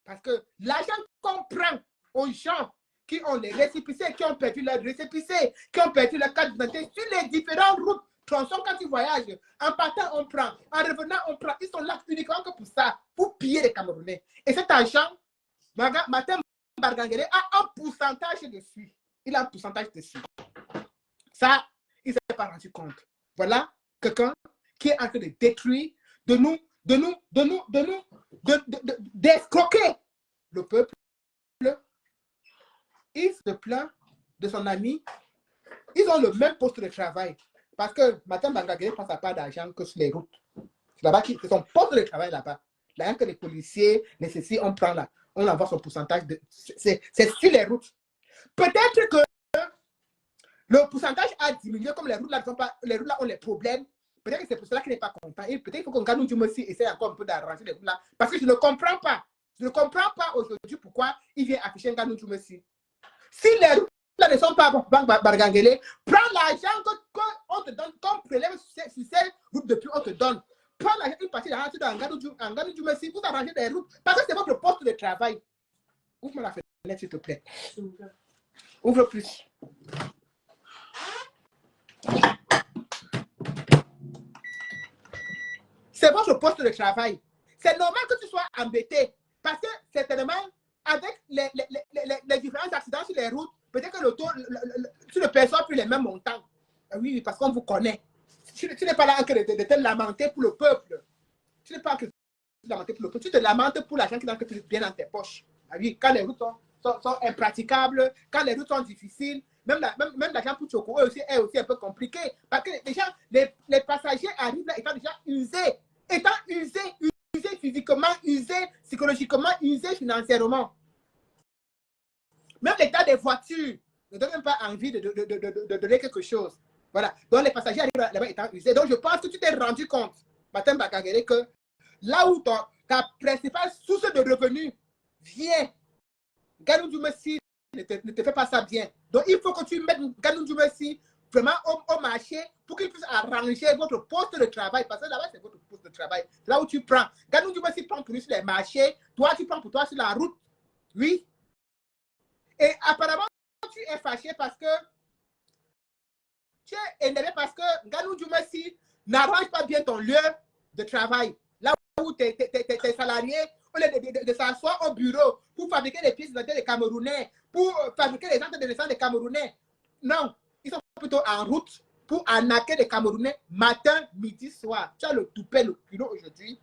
Parce que l'argent qu'on prend aux gens qui ont les récépissés, qui ont perdu leur récépissé, qui ont perdu leur carte d'identité sur les différentes routes, tronçons quand ils voyagent. En partant, on prend. En revenant, on prend. Ils sont là uniquement que pour ça, pour piller les Camerounais. Et cet argent, Martin Bargangere a un pourcentage dessus. Il a un pourcentage dessus. Ça, il ne s'est pas rendu compte. Voilà quelqu'un qui est en train de détruire, d'escroquer le peuple. Il se plaint de son ami. Ils ont le même poste de travail. Parce que Martin Bargangere prend sa part d'argent que sur les routes. C'est là-bas c'est son poste de travail là-bas. Là, que les policiers, les ceci, on prend là. On envoie son pourcentage. C'est sur les routes. Peut-être que le pourcentage a diminué, comme les routes là ont les problèmes. Peut-être que c'est pour cela qu'il n'est pas content. Et peut-être qu'il faut qu'on gagne du aussi essaie encore un peu d'arranger les routes là. Parce que je ne comprends pas. Je ne comprends pas aujourd'hui pourquoi il vient afficher un Ganou du Messi. Si les routes là ne sont pas Bargangele, prends l'argent qu'on te donne, qu'on prélève sur ces routes depuis, on te donne. Prends l'argent, une partie d'argent dans un Ganou du Messi, vous arrangez des routes. Parce que c'est votre poste de travail. Ouvre-moi la fenêtre, s'il te plaît. Ouvre plus. C'est votre poste de travail. C'est normal que tu sois embêté. Parce que certainement, avec les différents accidents sur les routes, peut-être que tu ne perçois plus les mêmes montants. Oui, parce qu'on vous connaît. Tu n'es pas là de te lamenter pour le peuple. Tu n'es pas là de te lamenter pour le peuple. Tu te lamentes pour l'argent qui est bien dans tes poches. Oui, quand les routes sont impraticables, quand les routes sont difficiles, même l'argent pour Tchoko est aussi un peu compliqué. Parce que déjà, les passagers arrivent là étant déjà usés. Étant usés physiquement, usés psychologiquement, usés financièrement. Même l'état des voitures ne donne même pas envie de donner quelque chose. Voilà. Donc les passagers arrivent là-bas étant usés. Donc je pense que tu t'es rendu compte, Martin Bargangere, que là où ta principale source de revenus vient, Ganou du Messi ne te fait pas ça bien. Donc il faut que tu mettes Ganou du Messi vraiment au marché pour qu'il puisse arranger votre poste de travail. Parce que là-bas, c'est votre poste de travail. C'est là où tu prends. Ganou du Messi prend pour lui sur les marchés. Toi, tu prends pour toi sur la route. Oui. Et apparemment, tu es fâché parce que tu es énervé parce que Ganou du Messi n'arrange pas bien ton lieu de travail. Là où tes salariés, au lieu de s'asseoir au bureau pour fabriquer les pièces d'identité des Camerounais, pour fabriquer les actes de naissance des Camerounais. Non, ils sont plutôt en route pour arnaquer les Camerounais matin, midi, soir. Tu as le toupet, le culot aujourd'hui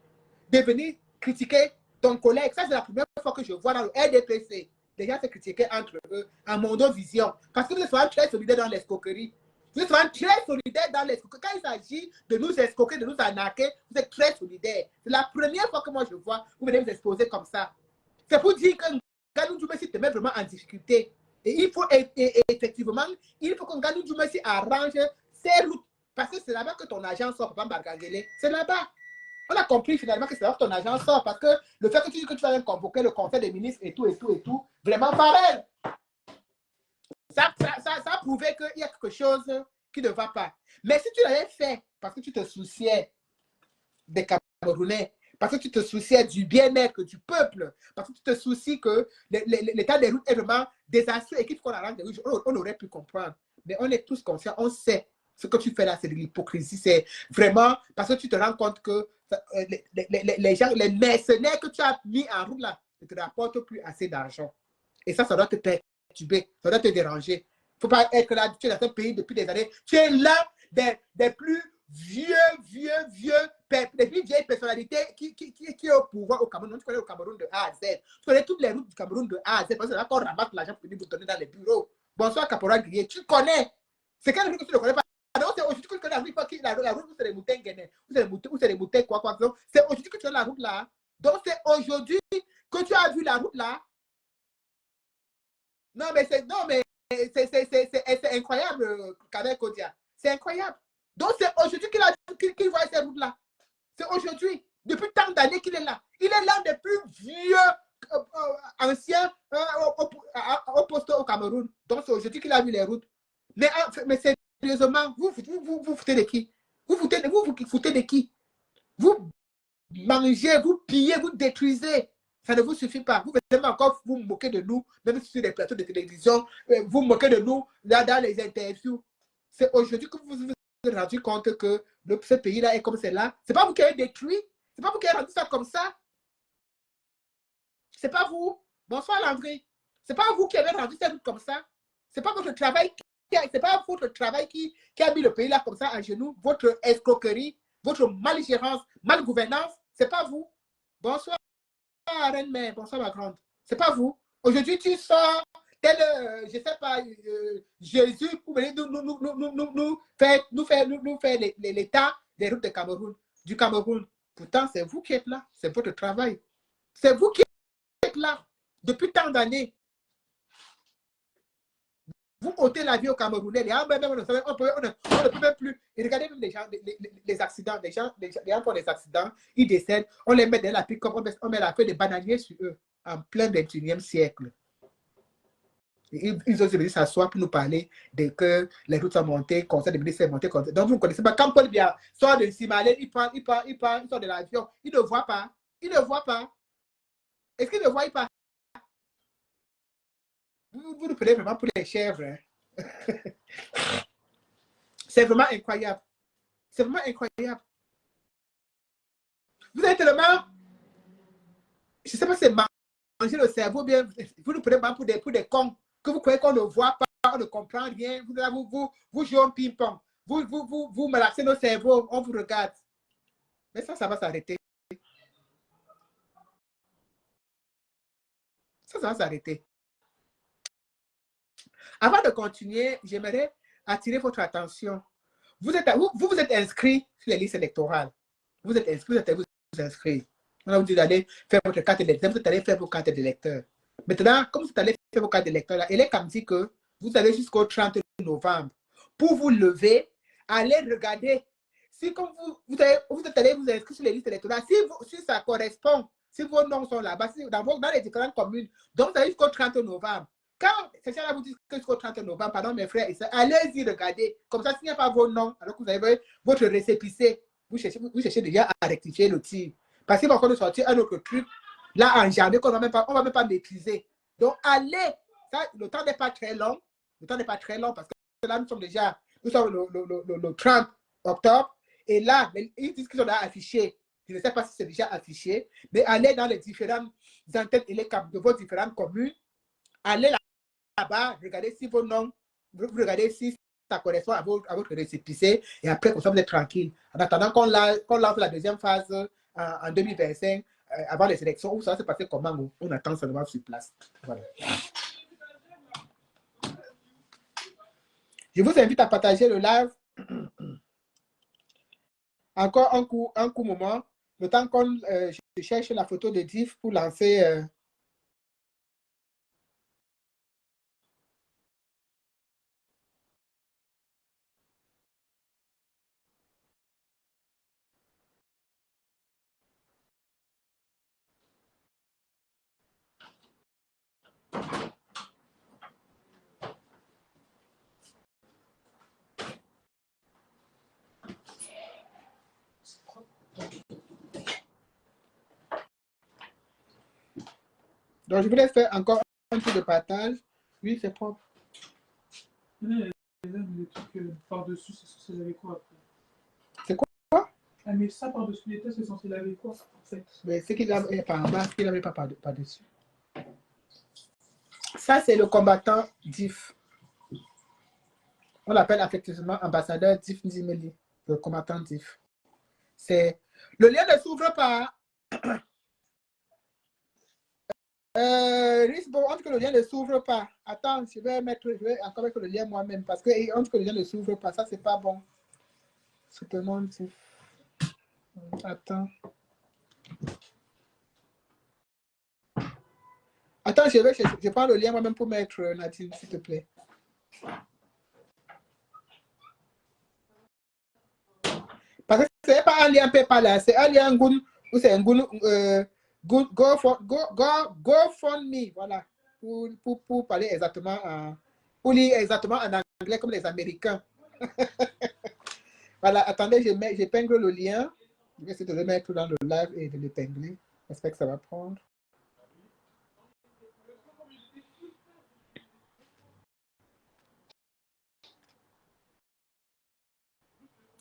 de venir critiquer ton collègue. Ça, c'est la première fois que je vois dans le RDPC. Les gens se critiquer entre eux en mondovision. Parce que vous êtes souvent très solidaires dans l'escroquerie. Vous êtes souvent très solidaires dans l'escroquerie. Quand il s'agit de nous escroquer, de nous arnaquer, vous êtes très solidaires. C'est la première fois que moi je vois vous venez vous exposer comme ça. C'est pour dire que Ganou du Messi te met vraiment en difficulté. Et il faut effectivement, il faut que Ganou du Messi arrange ses routes. Parce que c'est là-bas que ton agent sort, Papa Bargangele. C'est là-bas. On a compris finalement que c'est là que ton agent sort. Parce que le fait que tu dis que tu vas même convoquer le conseil des ministres et tout, vraiment pareil. Ça a prouvé qu'il y a quelque chose qui ne va pas. Mais si tu l'avais fait parce que tu te souciais des Camerounais, parce que tu te souciais du bien-être du peuple, parce que tu te soucies que l'état des routes est vraiment désastreux et qu'il faut qu'on arrange des routes, on aurait pu comprendre. Mais on est tous conscients, on sait ce que tu fais là, c'est de l'hypocrisie. C'est vraiment parce que tu te rends compte que les gens, les mercenaires que tu as mis en route là, ne te rapportent plus assez d'argent. Et ça doit te perturber, ça doit te déranger. Il ne faut pas être là, tu es dans un pays depuis des années. Tu es l'un des plus les plus vieilles personnalités qui est au pouvoir au Cameroun. Tu connais le Cameroun de A à Z. Tu connais toutes les routes du Cameroun de A à Z. Parce que c'est là qu'on ramasse l'argent pour venir vous donner dans les bureaux. Bonsoir, Caporal Guillet. Tu connais. C'est quelle route que tu ne connais pas? C'est aujourd'hui que tu connais la route où c'est les moutins guenais. Où c'est les moutins quoi. C'est aujourd'hui que tu as la route là. Donc c'est aujourd'hui que tu as vu la route là. Non, mais c'est incroyable, Kader Kodia. C'est incroyable. Donc, c'est aujourd'hui qu'il voit ces routes-là. C'est aujourd'hui. Depuis tant d'années qu'il est là. Il est l'un des plus vieux anciens au poste au Cameroun. Donc, c'est aujourd'hui qu'il a vu les routes. Mais sérieusement, vous foutez de qui? Vous foutez de qui? Vous mangez, vous pillez, vous détruisez. Ça ne vous suffit pas. Vous venez encore vous moquer de nous, même sur les plateaux de télévision, vous moquez de nous là dans les interviews. C'est aujourd'hui que vous vous êtes rendu compte que ce pays-là est comme c'est là. C'est pas vous qui avez détruit. C'est pas vous qui avez rendu ça comme ça. C'est pas vous. Bonsoir Landry. C'est pas vous qui avez rendu ça comme ça. C'est pas votre travail. C'est pas votre travail qui a mis le pays là comme ça à genoux. Votre escroquerie, votre malgérance, malgouvernance, c'est pas vous. Bonsoir Reine-Mère, bonsoir ma grande. C'est pas vous. Aujourd'hui, tu sors tel, je sais pas, Jésus pour venir nous faire l'état des routes de Cameroun, du Cameroun. Pourtant, c'est vous qui êtes là. C'est votre travail. C'est vous qui êtes là depuis tant d'années. Vous ôtez la vie au Camerounais. On ne peut même plus. Et regardez même les gens, les accidents. Les gens font des accidents, ils décèdent. On les met dans la pique comme on met la feuille de bananier sur eux en plein 21e siècle. Ils ont venus s'asseoir pour nous parler de que les routes sont montées, conseil de ministre est monté. Donc vous ne connaissez pas. Quand Paul Biya sort de Simalé, il sort de l'avion. Il ne voit pas. Il ne voit pas. Est-ce qu'il ne voit pas? Vous nous prenez vraiment pour les chèvres. Hein? C'est vraiment incroyable. C'est vraiment incroyable. Vous êtes tellement... Je ne sais pas si c'est manger le cerveau, bien, vous nous prenez vraiment pour des cons, que vous croyez qu'on ne voit pas, on ne comprend rien. Vous jouez au ping-pong. Vous malaxez nos cerveaux, on vous regarde. Mais ça va s'arrêter. Ça va s'arrêter. Avant de continuer, j'aimerais attirer votre attention. Vous êtes inscrit sur les listes électorales. Vous êtes inscrit. On vous dit d'aller faire votre carte d'électeur. Vous êtes allé faire vos cartes d'électeur. Maintenant, comme vous êtes allé faire vos cartes d'électeur, il est comme dit que vous allez jusqu'au 30 novembre. Pour vous lever, allez regarder. Si comme vous êtes allé vous inscrire sur les listes électorales, si ça correspond, si vos noms sont là-bas, dans les différentes communes, donc vous allez jusqu'au 30 novembre. Quand ces gens-là vous disent que jusqu'au 30 novembre, pardon mes frères et sœurs, allez-y regarder. Comme ça, s'il n'y a pas vos noms, alors que vous avez votre récépissé, vous cherchez déjà à rectifier le tir. Parce qu'il va encore nous sortir un autre truc, là en janvier, qu'on on va même pas maîtriser. Donc allez, ça, le temps n'est pas très long. Le temps n'est pas très long parce que là, nous sommes le 30 octobre. Et là, ils disent qu'ils sont déjà affichés. Je ne sais pas si c'est déjà affiché, mais allez dans les différentes antennes et les camps de vos différentes communes. Allez là-bas, regardez si vos noms, vous regardez si ça correspond à votre récépissé, et après, comme ça, vous êtes tranquille. En attendant qu'on lance la deuxième phase en 2025, avant les élections, où ça va se passer comment? On attend seulement sur place. Voilà. Je vous invite à partager le live. Encore un coup moment, le temps qu'on je cherche la photo de Diff pour lancer... Donc, je voulais faire encore un peu de partage. Oui, c'est propre. Les trucs par-dessus, c'est censé laver quoi après? C'est quoi? Elle met ça par-dessus les têtes, c'est censé laver quoi en fait? Mais ce qu'il avait par en bas, ce qu'il n'avait pas par-dessus. Ça, c'est le combattant Diff. On l'appelle affectueusement ambassadeur Diff Nzimeli, le combattant Diff. C'est... Le lien ne s'ouvre pas. Risbo, on dit que le lien ne s'ouvre pas. Attends, je vais encore mettre le lien moi-même parce que on dit que le lien ne s'ouvre pas. Ça, c'est pas bon. Soutenons Diff. Attends, je prends le lien moi-même pour mettre Nadine, s'il te plaît. Parce que ce n'est pas un lien PayPal là, c'est un lien Goon, ou c'est un Goon, GoFundMe, voilà, pour parler exactement, pour lire exactement en anglais comme les Américains. Voilà, attendez, j'épingle le lien. Je vais essayer de le mettre dans le live et de l'épingler. J'espère que ça va prendre.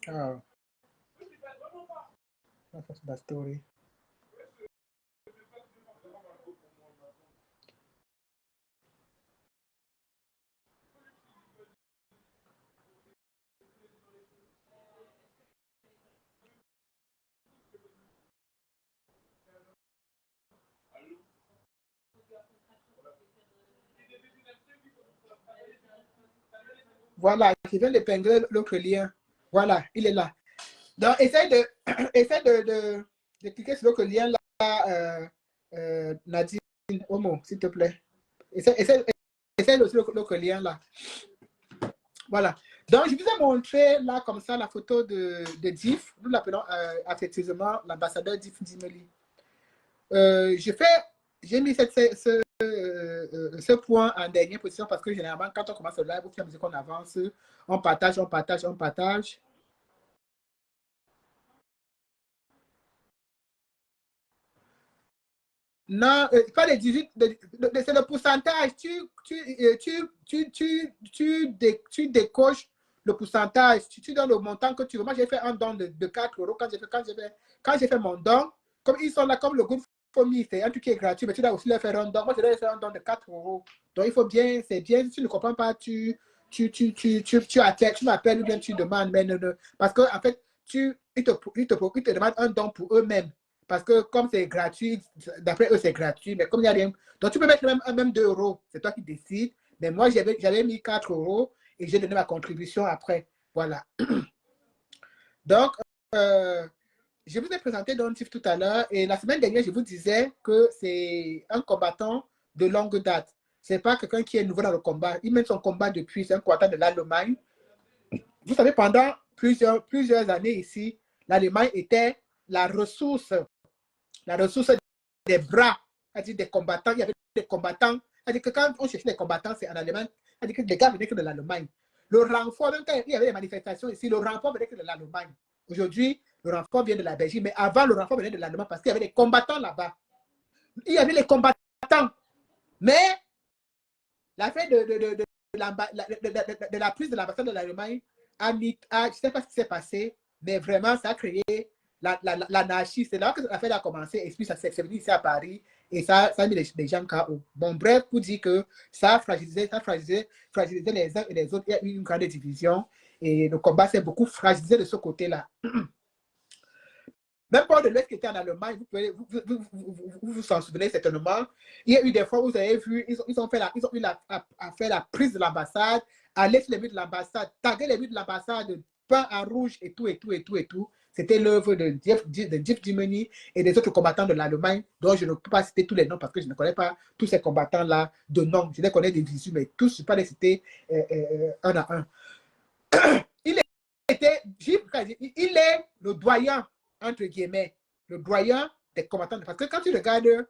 Ah, ça c'est la story. Voilà, je viens d'épingler l'autre lien. Voilà, il est là. Donc, essaye de, essaye de cliquer sur l'autre lien là, Nadine, Omo, s'il te plaît. Essaye aussi l'autre lien là. Voilà. Donc, je vous ai montré là, comme ça, la photo de Diff. Nous l'appelons affectueusement l'ambassadeur Diff Dimeli. J'ai mis ce point en dernière position parce que généralement, quand on commence le live, au fur et à mesure qu'on avance, on partage, on partage, on partage. Non, pas les 18, c'est le pourcentage. Tu décoches le pourcentage. Tu donnes le montant que tu veux. Moi, j'ai fait un don de 4 euros quand j'ai fait mon don. Comme ils sont là, comme le groupe Fomi, c'est un truc qui est gratuit, mais tu dois aussi leur faire un don. Moi, je dois faire un don de 4 euros. Donc, il faut bien, c'est bien. Si tu ne comprends pas, tu m'appelles ou bien tu demandes. Mais non, parce qu'en fait, ils te demandent un don pour eux-mêmes. Parce que comme c'est gratuit, d'après eux, c'est gratuit. Mais comme il n'y a rien. Donc, tu peux mettre même 2 euros. C'est toi qui décides. Mais moi, j'avais mis 4 euros et j'ai donné ma contribution après. Voilà. Donc, je vous ai présenté Don Tiff tout à l'heure. Et la semaine dernière, je vous disais que c'est un combattant de longue date. Ce n'est pas quelqu'un qui est nouveau dans le combat. Il mène son combat depuis. C'est un combattant de l'Allemagne. Vous savez, pendant plusieurs années ici, l'Allemagne était la ressource des bras, c'est-à-dire des combattants. Il y avait des combattants. C'est-à-dire que quand on cherchait des combattants, c'est en Allemagne. C'est-à-dire que les gars venaient que de l'Allemagne. Le renfort, même quand il y avait des manifestations ici, le renfort venait que de l'Allemagne. Aujourd'hui, le renfort vient de la Belgique, mais avant, le renfort venait de l'Allemagne parce qu'il y avait des combattants là-bas. Il y avait les combattants. Mais la fin de la prise de l'ambassade de l'Allemagne, je ne sais pas ce qui s'est passé, mais vraiment, ça a créé l'anarchie. C'est là que l'affaire a commencé. Et puis, ça s'est venu ici à Paris. Et ça a mis les gens KO. Bon, bref, pour dire que ça a fragilisé les uns et les autres. Il y a eu une grande division. Et le combat s'est beaucoup fragilisé de ce côté-là. Même Port de l'Ouest qui était en Allemagne, vous en souvenez certainement. Il y a eu des fois où vous avez vu, ils ont eu à faire la prise de l'ambassade, aller sur les murs de l'ambassade, taguer les murs de l'ambassade, peint en rouge et tout. C'était l'œuvre de Diff Dimeni et des autres combattants de l'Allemagne, dont je ne peux pas citer tous les noms parce que je ne connais pas tous ces combattants-là de nom. Je les connais des visus, mais tous, je ne peux pas les citer un à un. Il est le doyen, entre guillemets, le doyen des combattants. Parce que quand tu regardes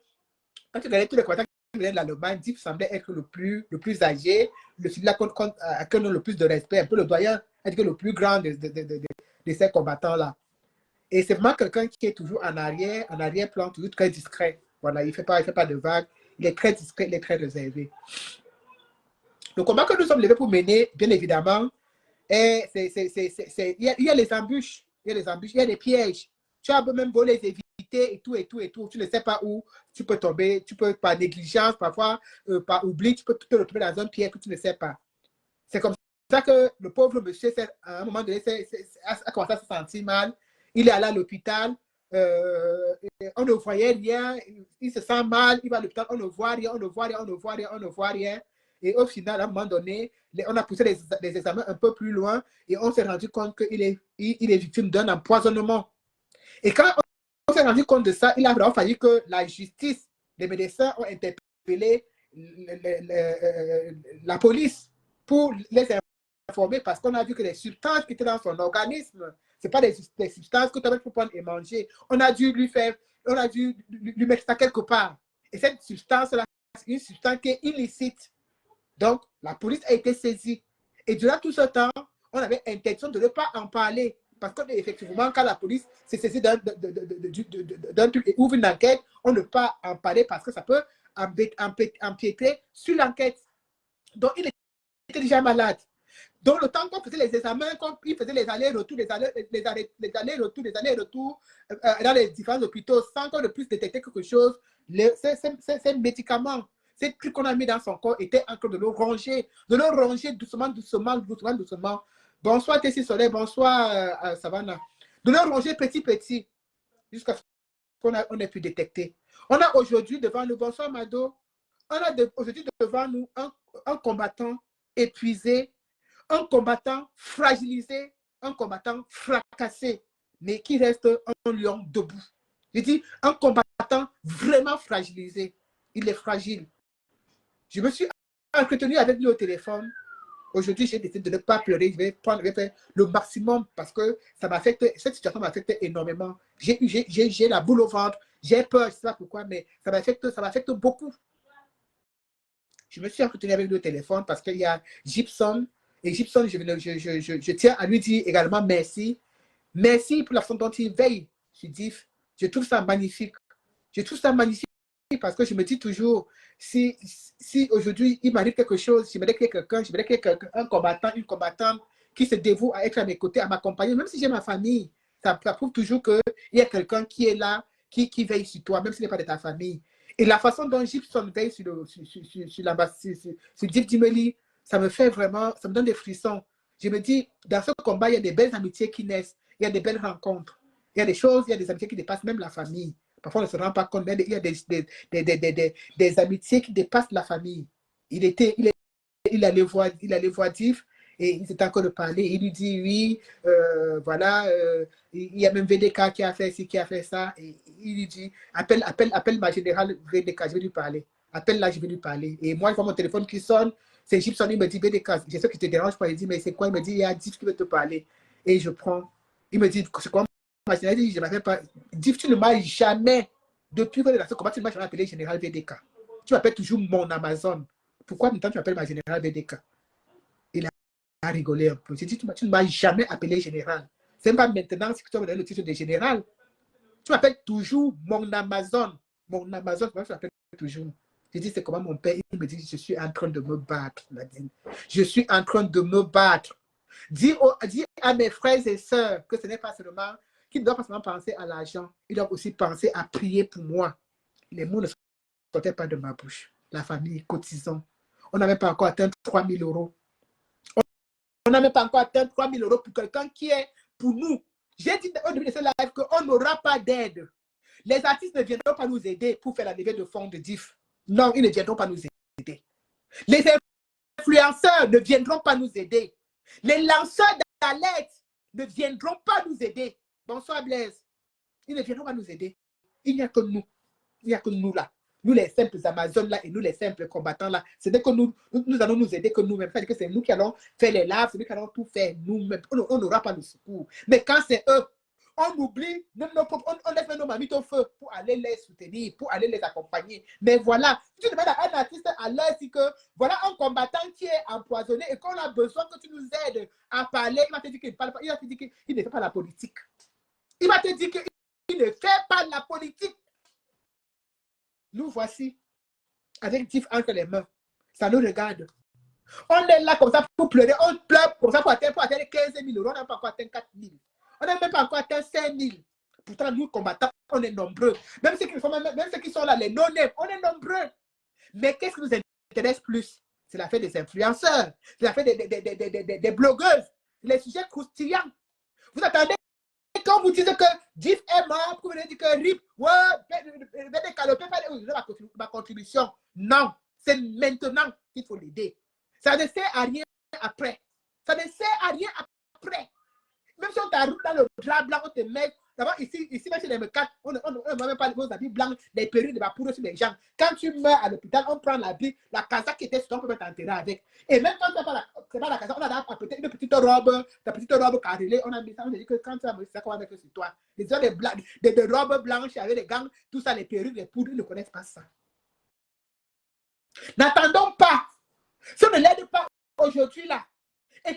tous les combattants qui viennent de l'Allemagne, Diff semblait être le plus âgé, celui-là à qui on a le plus de respect, un peu le doyen, le plus grand de ces combattants-là. Et c'est vraiment quelqu'un qui est toujours en arrière-plan, toujours très discret. Voilà, il ne fait pas de vagues. Il est très discret, il est très réservé. Le combat que nous sommes levés pour mener, bien évidemment, il y a les embûches, il y a des pièges. Tu as même beau les éviter et tout. Tu ne sais pas où tu peux tomber. Tu peux, par négligence, parfois, par oubli, tu peux te retrouver dans un piège que tu ne sais pas. C'est comme ça que le pauvre monsieur, à un moment donné, a commencé à se sentir mal. Il est allé à l'hôpital. On ne voyait rien. Il se sent mal. Il va à l'hôpital. On ne voit rien. Et au final, à un moment donné, on a poussé les examens un peu plus loin et on s'est rendu compte qu'il est victime d'un empoisonnement. Et quand on s'est rendu compte de ça, il a vraiment fallu que la justice, les médecins ont interpellé la police pour les informer parce qu'on a vu que les substances qui étaient dans son organisme, ce pas des substances que tu as pu prendre et manger. On a dû lui mettre ça quelque part. Et cette substance-là, c'est une substance qui est illicite. Donc, la police a été saisie. Et durant tout ce temps, on avait intention de ne pas en parler. Parce que effectivement, quand la police s'est saisie d'un truc et ouvre une enquête, on ne peut pas en parler parce que ça peut empiéter sur l'enquête. Donc, il était déjà malade. Donc, le temps qu'on faisait les examens, il faisait les allers-retours, les allers-retours dans les différents hôpitaux sans qu'on ne puisse détecter quelque chose, ces médicaments, ces trucs qu'on a mis dans son corps étaient en train de le ronger doucement, doucement, doucement, doucement. Bonsoir Tessie Soleil, bonsoir Savannah. De le ronger petit, petit, jusqu'à ce qu'on ait pu détecter. On a aujourd'hui devant nous, bonsoir Mado, on a aujourd'hui devant nous un combattant épuisé, un combattant fragilisé, un combattant fracassé, mais qui reste un lion debout. Je dis un combattant vraiment fragilisé. Il est fragile. Je me suis entretenu avec lui au téléphone. Aujourd'hui, j'ai décidé de ne pas pleurer. Je vais faire le maximum parce que cette situation m'affecte énormément. J'ai la boule au ventre. J'ai peur, je ne sais pas pourquoi, mais ça m'affecte beaucoup. Je me suis entretenu avec lui au téléphone parce qu'il y a Gibson. Et Gibson, je tiens à lui dire également merci. Merci pour la façon dont il veille. Je trouve ça magnifique. Je trouve ça magnifique parce que je me dis toujours, si aujourd'hui il m'arrive quelque chose, j'aimerais qu'il y ait quelqu'un, un combattant, une combattante qui se dévoue à être à mes côtés, à m'accompagner, même si j'ai ma famille. Ça prouve toujours qu'il y a quelqu'un qui est là, qui veille sur toi, même s'il n'est pas de ta famille. Et la façon dont Gibson veille sur Div Dimeli, ça me donne des frissons. Je me dis, dans ce combat, il y a des belles amitiés qui naissent, il y a des belles rencontres, il y a des choses, il y a des amitiés qui dépassent même la famille. Parfois, on ne se rend pas compte, mais il y a des amitiés qui dépassent la famille. Il allait voir Div et il s'est encore de parler. Il lui dit, oui, voilà, il y a même VDK qui a fait ci, qui a fait ça. Et il lui dit, appelle ma générale VDK, je vais lui parler. Appelle-la, je vais lui parler. Et moi, je vois mon téléphone qui sonne. C'est Gibson, il me dit, VDK, j'espère que je te dérange pas. Il dit, mais c'est quoi? Il me dit, il y a Div qui veut te parler. Et je prends. Il me dit, c'est quoi? Je ne m'appelle pas. Div, tu ne m'as jamais, depuis que dans ce combat, tu ne m'as jamais appelé Général VDK. Tu m'appelles toujours mon Amazon. Pourquoi maintenant tu m'appelles ma Général VDK? Il a rigolé un peu. J'ai dit, tu ne m'as jamais appelé Général. C'est pas maintenant si tu me donnes le titre de Général. Tu m'appelles toujours mon Amazon. Mon Amazon, comment tu m'appelles toujours? J'ai dit, c'est comment mon père, il me dit, je suis en train de me battre, Nadine. Je suis en train de me battre. Dis à mes frères et sœurs que ce n'est pas seulement, qu'ils ne doivent pas seulement penser à l'argent, ils doivent aussi penser à prier pour moi. Les mots ne sortaient pas de ma bouche. La famille, cotisons. On n'a même pas encore atteint 3 000 euros. On n'a même pas encore atteint 3 000 euros pour quelqu'un qui est pour nous. J'ai dit au début de ce live qu'on n'aura pas d'aide. Les artistes ne viendront pas nous aider pour faire la levée de fonds de DIF. Non, ils ne viendront pas nous aider. Les influenceurs ne viendront pas nous aider. Les lanceurs d'alerte ne viendront pas nous aider. Bonsoir Blaise. Ils ne viendront pas nous aider. Il n'y a que nous. Il n'y a que nous là. Nous les simples Amazones là et nous les simples combattants là. C'est que nous allons nous aider que nous-mêmes. C'est-à-dire que c'est nous qui allons faire les lives, c'est nous qui allons tout faire nous-mêmes. On n'aura pas le secours. Mais quand c'est eux, on oublie, on laisse nos mamies au feu pour aller les soutenir, pour aller les accompagner. Mais voilà, tu demandes à un artiste à l'heure, c'est que voilà un combattant qui est empoisonné et qu'on a besoin que tu nous aides à parler. Il va te dire qu'il parle pas, il va te dire qu'il ne fait pas la politique. Il va te dire qu'il ne fait pas la politique. Nous voici avec Div entre les mains. Ça nous regarde. On est là comme ça pour pleurer. On pleure comme ça pour atteindre 15 000 euros. On n'a pas encore atteint 4 000. On n'a même pas encore atteint 5 000. Pourtant, nous, combattants, on est nombreux. Même ceux qui sont là, les non-nés, on est nombreux. Mais qu'est-ce qui nous intéresse plus? C'est l'affaire des influenceurs. C'est l'affaire des blogueuses. Les sujets croustillants. Vous attendez quand vous dites que Div est mort, vous venez dire que RIP, ma contribution. Non, c'est maintenant qu'il faut l'aider. Ça ne sert à rien après. Ça ne sert à rien après. Même si on t'arrive dans le drap blanc, on te met. D'abord, ici même chez les mecs, on ne même pas vos habits blancs, les perruques de la poudre sur les gens. Quand tu meurs à l'hôpital, on prend l'habit, la casaque qui était sur toi, on peut t'enterrer avec. Et même quand c'est pas la casaque, on a apporté une petite robe, la petite robe carrelée, on a mis ça, on a dit que quand tu as mis ça, on va mettre sur toi. Les gens, des robes blanches avec les gants, tout ça, les perruques, les poudres, ils ne connaissent pas ça. N'attendons pas. Si on ne l'aide pas aujourd'hui là, et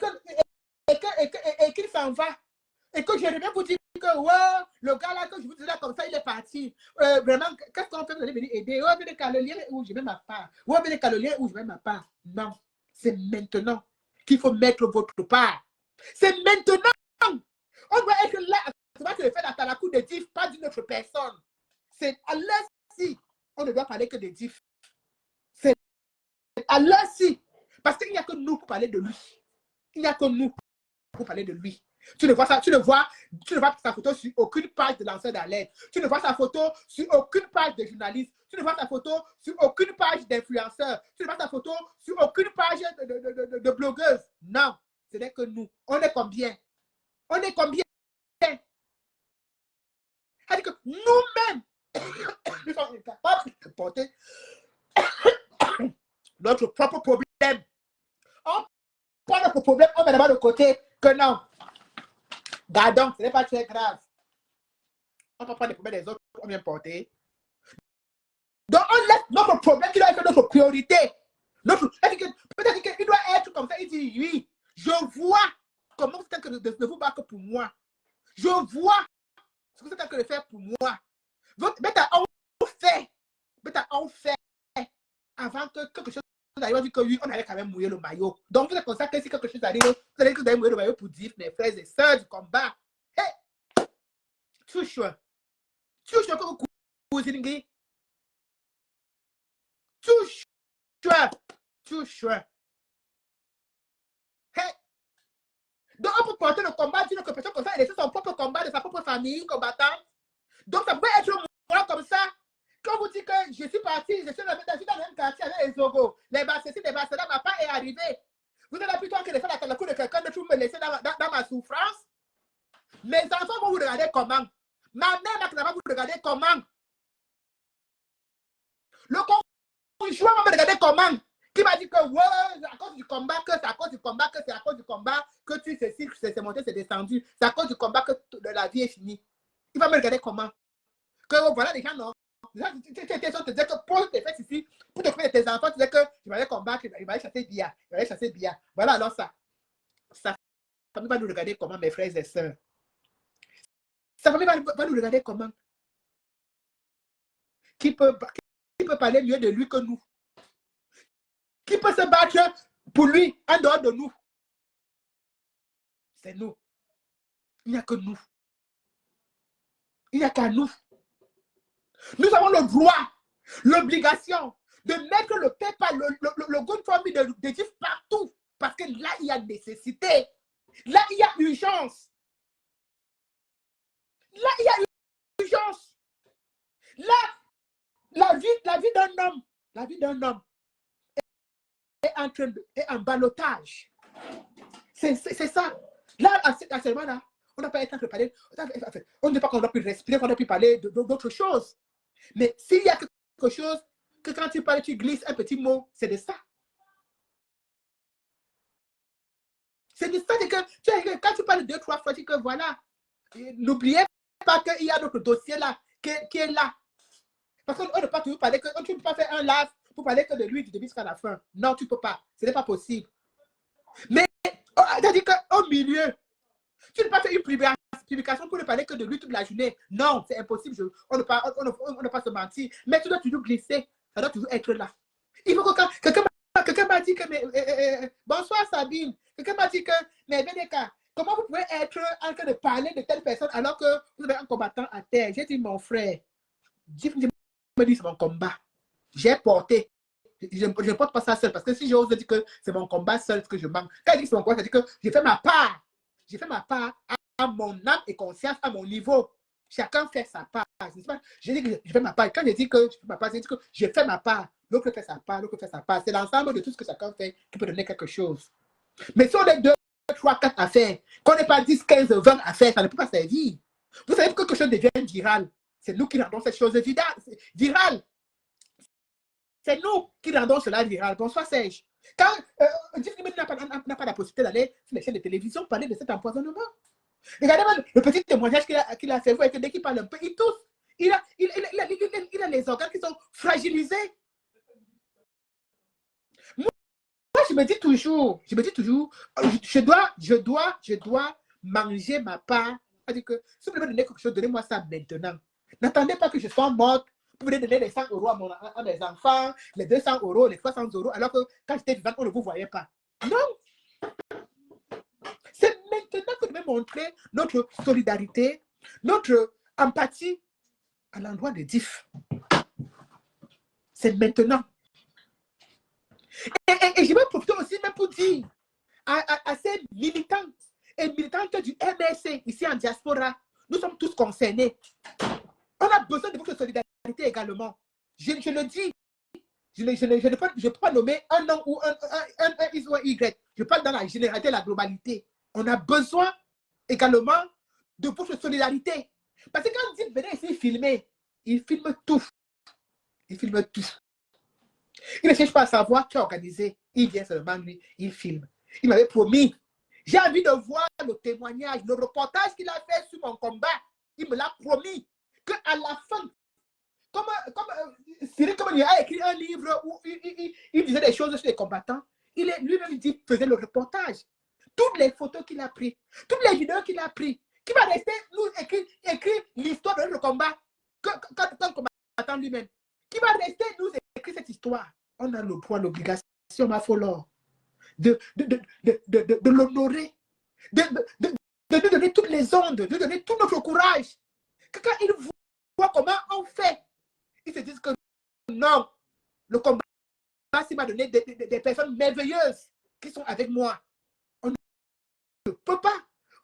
qu'il s'en va, Et que je reviens vous dire que ouais, le gars là que je vous disais comme ça, il est parti. Vraiment, qu'est-ce qu'on fait? Vous allez venir aider. Ouais, venez qu'à le lien où je mets ma part. Ouais, venez qu'à le lien où je mets ma part. Non, c'est maintenant qu'il faut mettre votre part. C'est maintenant. On doit être là. C'est pas que le fait d'être à la cour de DIF, pas d'une autre personne. C'est à l'heure si on ne doit parler que de DIF. C'est à l'heure si. Parce qu'il n'y a que nous pour parler de lui. Il n'y a que nous pour parler de lui. Tu ne vois ça, tu ne vois sa photo sur aucune page de lanceur d'alerte. Tu ne vois sa photo sur aucune page de journaliste. Tu ne vois sa photo sur aucune page d'influenceur. Tu ne vois sa photo sur aucune page de blogueuse. Non, ce n'est que nous. On est combien? On est combien? C'est-à-dire que nous-mêmes, nous sommes incapables de porter notre propre problème. On prend notre problème, on met d'abord de côté que non. Gardons, ce n'est pas très grave. On peut prendre les problèmes des autres, on vient porter. Donc, on laisse notre problème qui doit être notre priorité. Peut-être qu'il doit être comme ça. Il dit, oui, je vois comment c'est que de vous battre pour moi. Je vois ce que c'est en train de faire pour moi. Bêta, on fait avant que quelque chose arrive, on dit que oui, on allait quand même mouiller le maillot. Donc, vous êtes comme ça que si quelque chose arrive, vous allez que vous allez mouiller le maillot pour dire, mes frères et sœurs du combat. Hey! Toujours que vous cousez, toujours. Hey! Donc, on peut porter le combat d'une autre personne comme ça et laisser son propre combat de sa propre famille combattante. Donc, ça peut être moi comme ça. Quand vous dites que je suis parti, je suis dans le même quartier avec les Zogo, les Bassessis, les Bassessis, ma part est arrivé. Vous avez plutôt que de faire la cour de quelqu'un de tout me laisser dans ma souffrance. Mes enfants vont vous regarder comment? Ma mère va vous regarder comment? Le conjoint va me regarder comment? Qui m'a dit que ouais, c'est à cause du combat, que c'est à cause du combat, que c'est à cause du combat, que tu sais si c'est monté, c'est descendu. C'est à cause du combat que la vie est finie. Il va me regarder comment? Que voilà, les gens, non. Tu disais que pose tes fesses ici pour t'occuper de tes enfants. Tu disais que je vais aller combattre, il va aller chasser Bia. Il va aller chasser Bia. Voilà, alors ça. Sa famille va nous regarder comment, mes frères et sœurs. Sa famille va nous regarder comment. Qui peut parler mieux de lui que nous? Qui peut se battre pour lui en dehors de nous? C'est nous. Il n'y a que nous. Il n'y a qu'à nous. Nous avons le droit, l'obligation de mettre le PayPal, le GoFundMe de DIF partout. Parce que là, il y a nécessité. Là, il y a urgence. Là, il y a urgence. Là, la vie d'un homme est en ballottage. C'est ça. Là, à ce moment-là, on n'a pas été en train de parler. On ne dit pas qu'on a pu respirer, qu'on a pu parler d'autres choses. Mais s'il y a quelque chose que quand tu parles, tu glisses un petit mot, c'est de ça. C'est de ça que quand tu parles 2-3 fois, tu dis que voilà, n'oubliez pas qu'il y a notre dossier là, qui est là. Parce qu'on ne peut pas toujours parler, tu ne peux pas faire un live pour parler que de lui du début jusqu'à la fin. Non, tu ne peux pas. Ce n'est pas possible. Mais, c'est-à-dire qu'au milieu, tu ne peux pas faire une publication pour ne parler que de lui toute la journée. Non, c'est impossible. On ne peut pas se mentir. Mais tu dois toujours glisser. Ça doit toujours être là. Il faut que quelqu'un m'a dit que... bonsoir Sabine. Quelqu'un m'a dit que... Mais Vénéka, comment vous pouvez être en train de parler de telle personne alors que vous avez un combattant à terre? J'ai dit, mon frère, je me dis, c'est mon combat. J'ai porté. Je ne porte pas ça seul. Parce que si j'ose dire que c'est mon combat seul, ce que je manque. Quand je dis que c'est mon combat, ça dit que j'ai fait ma part. J'ai fait ma part à mon âme et conscience, à mon niveau. Chacun fait sa part. Je dis que je fais ma part. Quand je dis que je fais ma part, je dis que je fais ma part. L'autre fait sa part, l'autre fait sa part. C'est l'ensemble de tout ce que chacun fait qui peut donner quelque chose. Mais si on est 2, 3, 4 affaires, qu'on n'est pas 10, 15, 20 affaires, ça ne peut pas servir. Vous savez que quelque chose devient viral. C'est nous qui rendons cette chose virale. C'est nous qui rendons cela viral. Bonsoir Serge. Quand Dieu n'a pas la possibilité d'aller sur les chaînes de télévision parler de cet empoisonnement. Regardez le petit témoignage qu'il a fait. Vous voyez que dès qu'il parle un peu, il tousse. Il a les organes qui sont fragilisés. Moi, je me dis toujours, je dois manger ma part Elle dit que si vous voulez me donner quelque chose, donnez-moi ça maintenant. N'attendez pas que je sois morte pour venir donner les 100 euros à mes enfants, les 200 euros, les 300 euros, alors que quand j'étais vivante, on ne vous voyait pas. Non! C'est maintenant que nous devons montrer notre solidarité, notre empathie à l'endroit de DIF. C'est maintenant. Et je vais profiter aussi même pour dire à ces militantes et militantes du MRC ici en diaspora, nous sommes tous concernés. On a besoin de votre solidarité également. Je le dis. Je ne peux pas nommer un nom ou un X ou un Y. Je parle dans la généralité, la globalité. On a besoin également de votre solidarité. Parce que quand on dit venez ici filmer, il filme tout. Il filme tout. Il ne cherche pas à savoir qui a organisé. Il vient seulement lui, il filme. Il m'avait promis. J'ai envie de voir le témoignage, le reportage qu'il a fait sur mon combat. Il me l'a promis qu'à la fin, comme Cyril, comme il a écrit un livre où il disait des choses sur les combattants, lui-même faisait le reportage. Toutes les photos qu'il a prises, toutes les vidéos qu'il a prises, qui va rester nous écrire l'histoire de notre combat, comme combattant lui-même. Qui va rester nous écrire cette histoire. On a le droit, l'obligation, ma follow, de l'honorer, de nous donner toutes les ondes, de donner tout notre courage. Que quand ils voient comment on fait, ils se disent que non, le combat m'a donné des personnes merveilleuses qui sont avec moi. On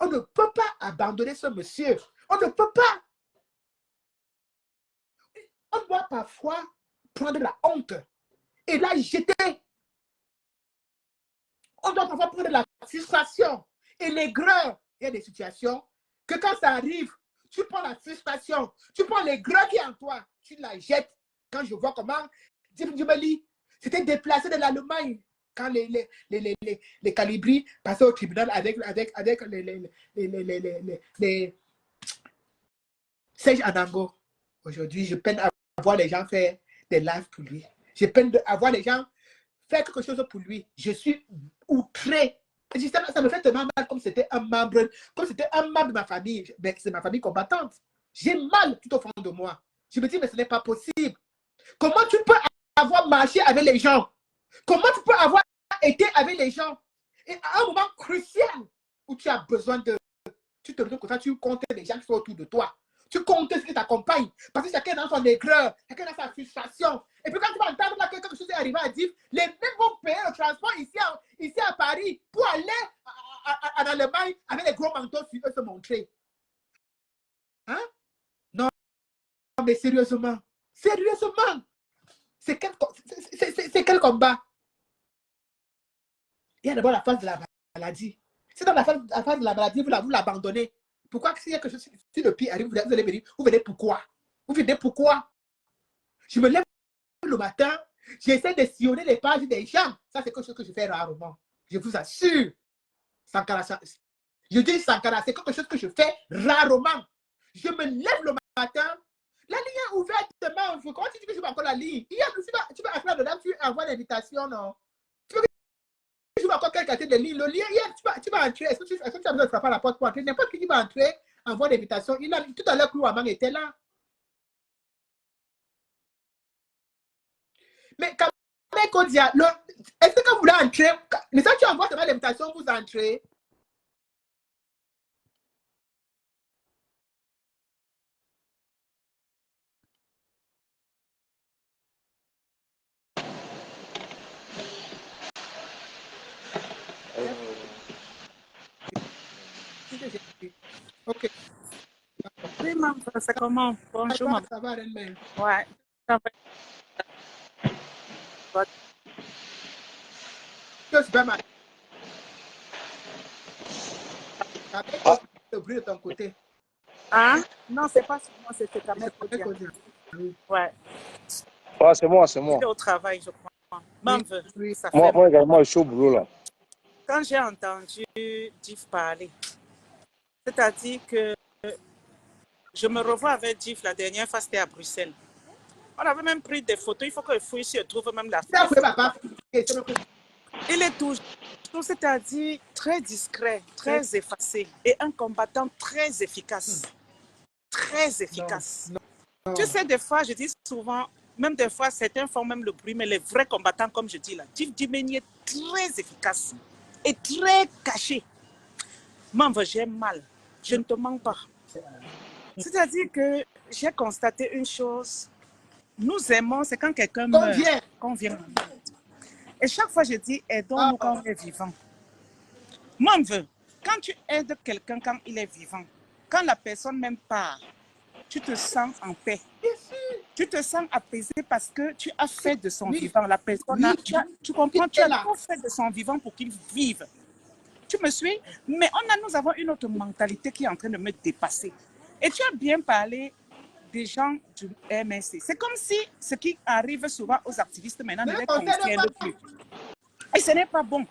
ne peut pas abandonner ce monsieur. On ne peut pas. On doit parfois prendre la honte et la jeter. On doit parfois prendre la frustration et l'aigreur. Il y a des situations que quand ça arrive, tu prends la frustration, tu prends l'aigreur qui est en toi, tu la jettes. Quand je vois comment Djimeli s'était déplacé de l'Allemagne quand les Calibris passaient au tribunal avec les Serge Anango. Aujourd'hui, je peine à voir les gens faire des lives pour lui. Je peine à voir les gens faire quelque chose pour lui. Je suis outré. Ça me fait tellement mal comme c'était un membre de ma famille. C'est ma famille combattante. J'ai mal tout au fond de moi. Je me dis, mais ce n'est pas possible. Comment tu peux avoir marché avec les gens? Comment tu peux avoir été avec les gens? Et à un moment crucial où tu as besoin de... Tu te retrouves comme ça, tu comptes les gens qui sont autour de toi. Tu comptes ce qui t'accompagne. Parce que chacun a son aigreur, chacun a sa frustration. Et puis quand tu vas entendre là que quelque chose est arrivé à dire, les mêmes vont payer le transport ici à Paris pour aller en Allemagne avec les gros manteaux sur eux se montrer. Hein? Non, mais sérieusement. Sérieusement. C'est quel combat? Il y a d'abord la phase de la maladie. Si dans la phase de la maladie, vous l'abandonnez, pourquoi si le pire arrive, vous allez venir, vous venez pourquoi? Vous venez pourquoi? Je me lève le matin, j'essaie de sillonner les pages des gens. Ça, c'est quelque chose que je fais rarement. Je vous assure. Sankara, je dis Sankara, c'est quelque chose que je fais rarement. Je me lève le matin, la ligne est ouverte demain. Comment tu dis que je vais encore la ligne? Tu vas appeler dedans, tu envoies l'invitation, non? Tu veux que je vais encore quelqu'un de ligne? Le lien, tu vas entrer. Est-ce que tu as besoin de frapper à la porte pour entrer? N'importe qui va entrer, envoie l'invitation. Tout à l'heure, Klouaman était là. Mais quand est-ce que quand vous voulez entrer, mais ça tu envoies seulement l'invitation, vous entrez. Ok. Oui, maman, c'est comment? Bonjour, maman. Ça va, Rennes. Ouais. Ça va. C'est pas mal. Le bruit de ton côté. Hein? Non, c'est pas sur moi, c'était ta mère. Ouais. Ouais, c'est moi, c'est moi. J'étais au travail, je crois. Maman, oui. ça Moi, fait... moi également, je suis au boulot là. Quand j'ai entendu Diff parler, c'est-à-dire que je me revois avec Diff la dernière fois, c'était à Bruxelles. On avait même pris des photos. Il faut que je fouille si je trouve même la photo. Il est toujours, c'est-à-dire très discret, très effacé et un combattant très efficace. Très efficace. Tu sais, des fois, je dis souvent, même des fois, certains font même le bruit, mais les vrais combattants, comme je dis là, Djif Djimeni est très efficace et très caché. Moi, j'ai mal. Je ne te mens pas. C'est-à-dire que j'ai constaté une chose. Nous aimons, c'est quand quelqu'un meurt, qu'on vient en aide. Et chaque fois, je dis, aidons-nous quand on est vivant. Moi, quand tu aides quelqu'un quand il est vivant, quand la personne même part, tu te sens en paix. Tu te sens apaisé parce que tu as fait de son vivant. La personne, tu comprends, tu as tout fait de son vivant pour qu'il vive. Tu me suis? Mais nous avons une autre mentalité qui est en train de me dépasser. Et tu as bien parlé des gens du MSC. C'est comme si ce qui arrive souvent aux activistes maintenant ne les concerne plus. Et ce n'est pas bon.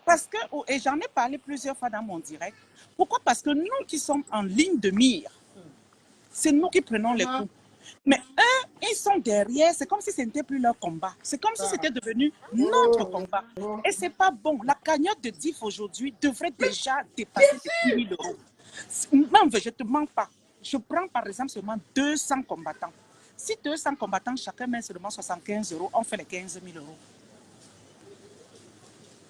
Parce que, et j'en ai parlé plusieurs fois dans mon direct, pourquoi? Parce que nous qui sommes en ligne de mire, c'est nous qui prenons les coups. Mais eux, ils sont derrière, c'est comme si ce n'était plus leur combat. C'est comme si c'était devenu notre combat. Et ce n'est pas bon. La cagnotte de Djif aujourd'hui devrait déjà dépasser les 10 000 euros. Non, je ne te mens pas. Je prends par exemple seulement 200 combattants. Si 200 combattants, chacun met seulement 75 euros, on fait les 15 000 euros.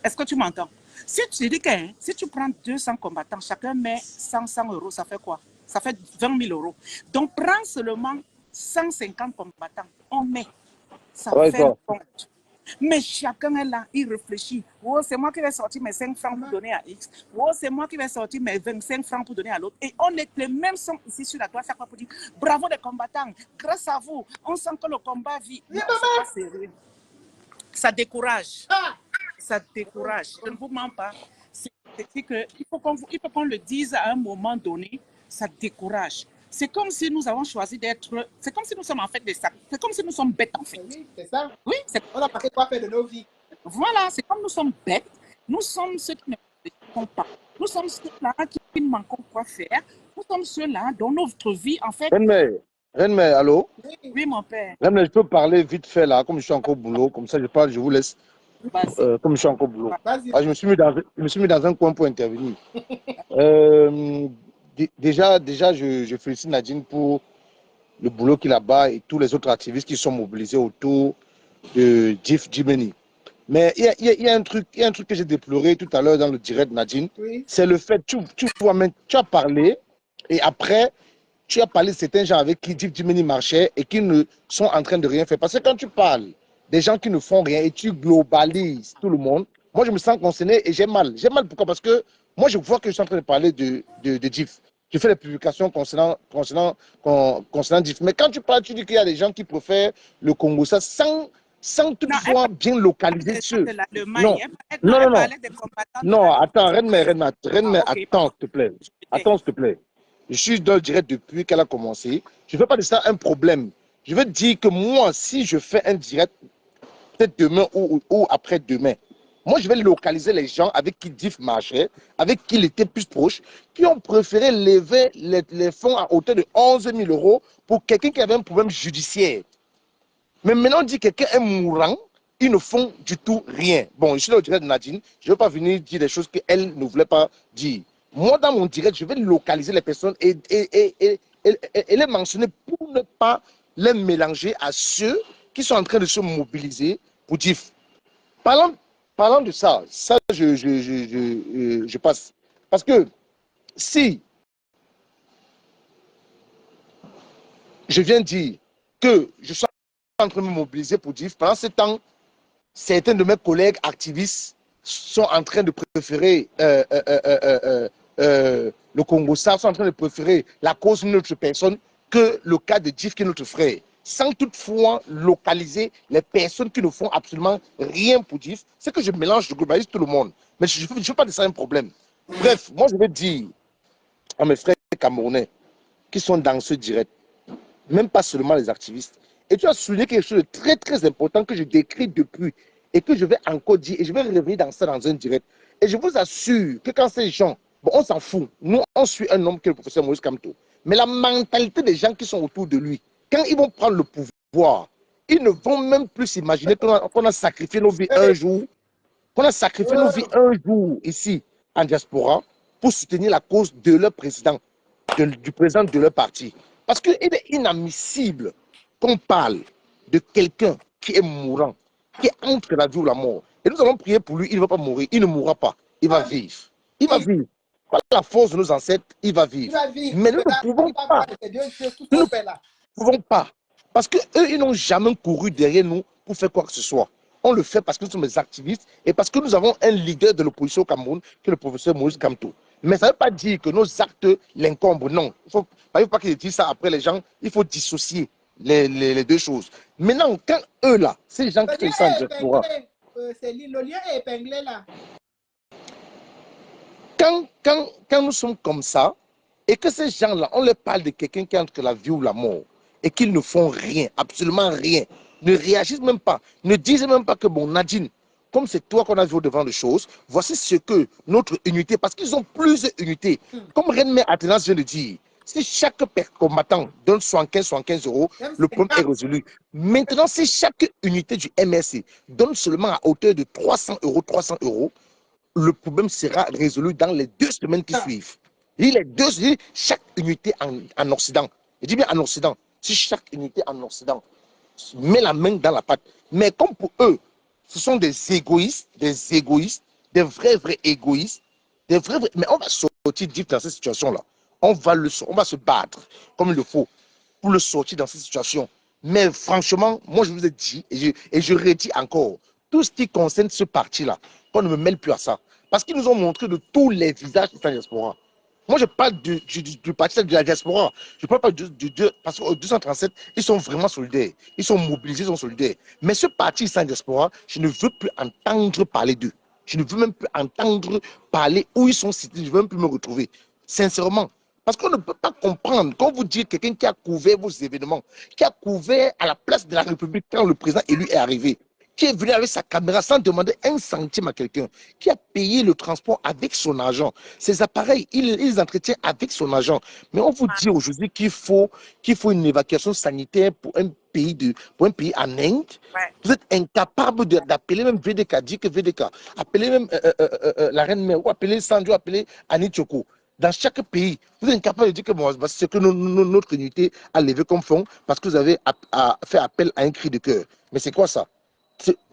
Est-ce que tu m'entends? Si tu dis que si tu prends 200 combattants, chacun met 100 euros, ça fait quoi? Ça fait 20 000 euros. Donc, prends seulement 150 combattants. On met. Ça fait le compte. Mais chacun est là, il réfléchit. Oh, c'est moi qui vais sortir mes 5 francs pour donner à X. Oh, c'est moi qui vais sortir mes 25 francs pour donner à l'autre. Et on est les mêmes sont ici sur la toile chaque fois pour dire bravo les combattants. Grâce à vous, on sent que le combat vit. Non, c'est pas sérieux. Ça décourage. Ça décourage. Je ne vous mens pas. C'est que il faut qu'on le dise à un moment donné. Ça décourage. C'est comme si nous avons choisi d'être... C'est comme si nous sommes en fait des sacs. C'est comme si nous sommes bêtes en fait. Oui, c'est ça. Oui, on n'a pas quoi faire de nos vies. Voilà, c'est comme nous sommes bêtes. Nous sommes ceux qui ne réfléchissons pas. Nous sommes ceux-là qui ne manquons quoi faire. Nous sommes ceux-là dont notre vie, en fait... Renme, allô? Oui, mon père. Renme, je peux parler vite fait là, comme je suis encore au boulot. Comme ça, je parle, je vous laisse. Comme je suis encore au boulot. Je me suis mis dans un coin pour intervenir. Déjà, je félicite Nadine pour le boulot qu'il a là-bas et tous les autres activistes qui sont mobilisés autour de Djif Djimeni. Mais il y a un truc que j'ai déploré tout à l'heure dans le direct, Nadine. Oui. C'est le fait, tu as parlé et après, tu as parlé de certains gens avec qui Djif Djimeni marchait et qui ne sont en train de rien faire. Parce que quand tu parles des gens qui ne font rien et tu globalises tout le monde, moi je me sens concerné et j'ai mal. J'ai mal pourquoi? Parce que moi je vois que je suis en train de parler de Djif. Tu fais des publications concernant Djif. Mais quand tu parles, tu dis qu'il y a des gens qui préfèrent le Congo, ça sans toutefois bien localiser ceux. Non, attends, Renme, attends, s'il te plaît. Attends, s'il te plaît. Je suis dans le direct depuis qu'elle a commencé. Je ne fais pas de ça un problème. Je veux dire que moi, si je fais un direct, peut-être demain ou après-demain, moi, je vais localiser les gens avec qui Djif marchait, avec qui il était plus proche, qui ont préféré lever les fonds à hauteur de 11 000 euros pour quelqu'un qui avait un problème judiciaire. Mais maintenant, on dit que quelqu'un est mourant, ils ne font du tout rien. Bon, je suis dans le direct de Nadine, je ne veux pas venir dire des choses qu'elle ne voulait pas dire. Moi, dans mon direct, je vais localiser les personnes et les mentionner pour ne pas les mélanger à ceux qui sont en train de se mobiliser pour Djif. Parlant de ça, je passe. Parce que si je viens dire que je suis en train de me mobiliser pour Djif, pendant ce temps, certains de mes collègues activistes sont en train de préférer le Congo, sont en train de préférer la cause d'une autre personne que le cas de Djif qui est notre frère, sans toutefois localiser les personnes qui ne font absolument rien pour Djif. C'est que je mélange, je globalise tout le monde. Mais je ne veux pas de ça un problème. Bref, moi je vais dire à mes frères camerounais qui sont dans ce direct, même pas seulement les activistes, et tu as souligné quelque chose de très très important que je décris depuis et que je vais encore dire, et je vais revenir dans ça dans un direct. Et je vous assure que quand ces gens, bon, on s'en fout, nous on suit un homme qui est le professeur Maurice Kamto, mais la mentalité des gens qui sont autour de lui, quand ils vont prendre le pouvoir, ils ne vont même plus s'imaginer qu'on a sacrifié nos vies un jour qu'on a sacrifié nos vies un jour ici en diaspora pour soutenir la cause de leur président, du président de leur parti. Parce qu'il est inadmissible qu'on parle de quelqu'un qui est mourant, qui est entre la vie ou la mort. Et nous allons prier pour lui, il ne va pas mourir, il ne mourra pas, il va vivre. Il va vivre. Par la force de nos ancêtres, il va vivre. Mais nous ne pouvons pas. Nous ne pouvons pas. Parce qu'eux, ils n'ont jamais couru derrière nous pour faire quoi que ce soit. On le fait parce que nous sommes des activistes et parce que nous avons un leader de l'opposition au Cameroun, qui est le professeur Moïse Kamto. Mais ça ne veut pas dire que nos actes l'incombent. Non. Il ne faut pas qu'ils disent ça après les gens. Il faut dissocier les deux choses. Maintenant, quand eux là, ces gens qui sont en diaspora, le lien est épinglé là. Quand nous sommes comme ça, et que ces gens-là, on leur parle de quelqu'un qui est entre la vie ou la mort, et qu'ils ne font rien, absolument rien, ne réagissent même pas, ne disent même pas que bon, Nadine, comme c'est toi qu'on a vu au devant des choses, voici ce que notre unité, parce qu'ils ont plusieurs unités, comme Reine Athénas vient de dire, si chaque combattant donne 75 euros, le problème est résolu. Maintenant, si chaque unité du MRC donne seulement à hauteur de 300 euros, le problème sera résolu dans les 2 semaines qui suivent. Chaque unité en Occident, je dis bien en Occident, si chaque unité en Occident met la main dans la pâte, mais comme pour eux, ce sont des égoïstes, des vrais égoïstes, mais on va sortir dans cette situation-là. On va se battre comme il le faut pour le sortir dans cette situation. Mais franchement, moi je vous ai dit, et je redis encore, tout ce qui concerne ce parti-là, qu'on ne me mêle plus à ça. Parce qu'ils nous ont montré de tous les visages de la diaspora. Moi, je parle du parti de la diaspora. Je ne parle pas parce qu'au 237, ils sont vraiment solidaires. Ils sont mobilisés, ils sont solidaires. Mais ce parti sans diaspora, je ne veux plus entendre parler d'eux. Je ne veux même plus entendre parler où ils sont cités. Je ne veux même plus me retrouver. Sincèrement. Parce qu'on ne peut pas comprendre. Quand vous dites quelqu'un qui a couvert vos événements, qui a couvert à la place de la République quand le président élu est arrivé, qui est venu avec sa caméra sans demander un centime à quelqu'un, qui a payé le transport avec son argent. Ces appareils, il les entretient avec son argent. Mais on vous dit aujourd'hui qu'il faut une évacuation sanitaire pour un pays en Inde. Ouais. Vous êtes incapable d'appeler même VDK, dire que VDK, appeler même la reine mère, ou appeler Sandro, appeler Annie Tchoko. Dans chaque pays, vous êtes incapable de dire que bon, c'est ce que notre unité a levé comme fonds parce que vous avez fait appel à un cri de cœur. Mais c'est quoi ça?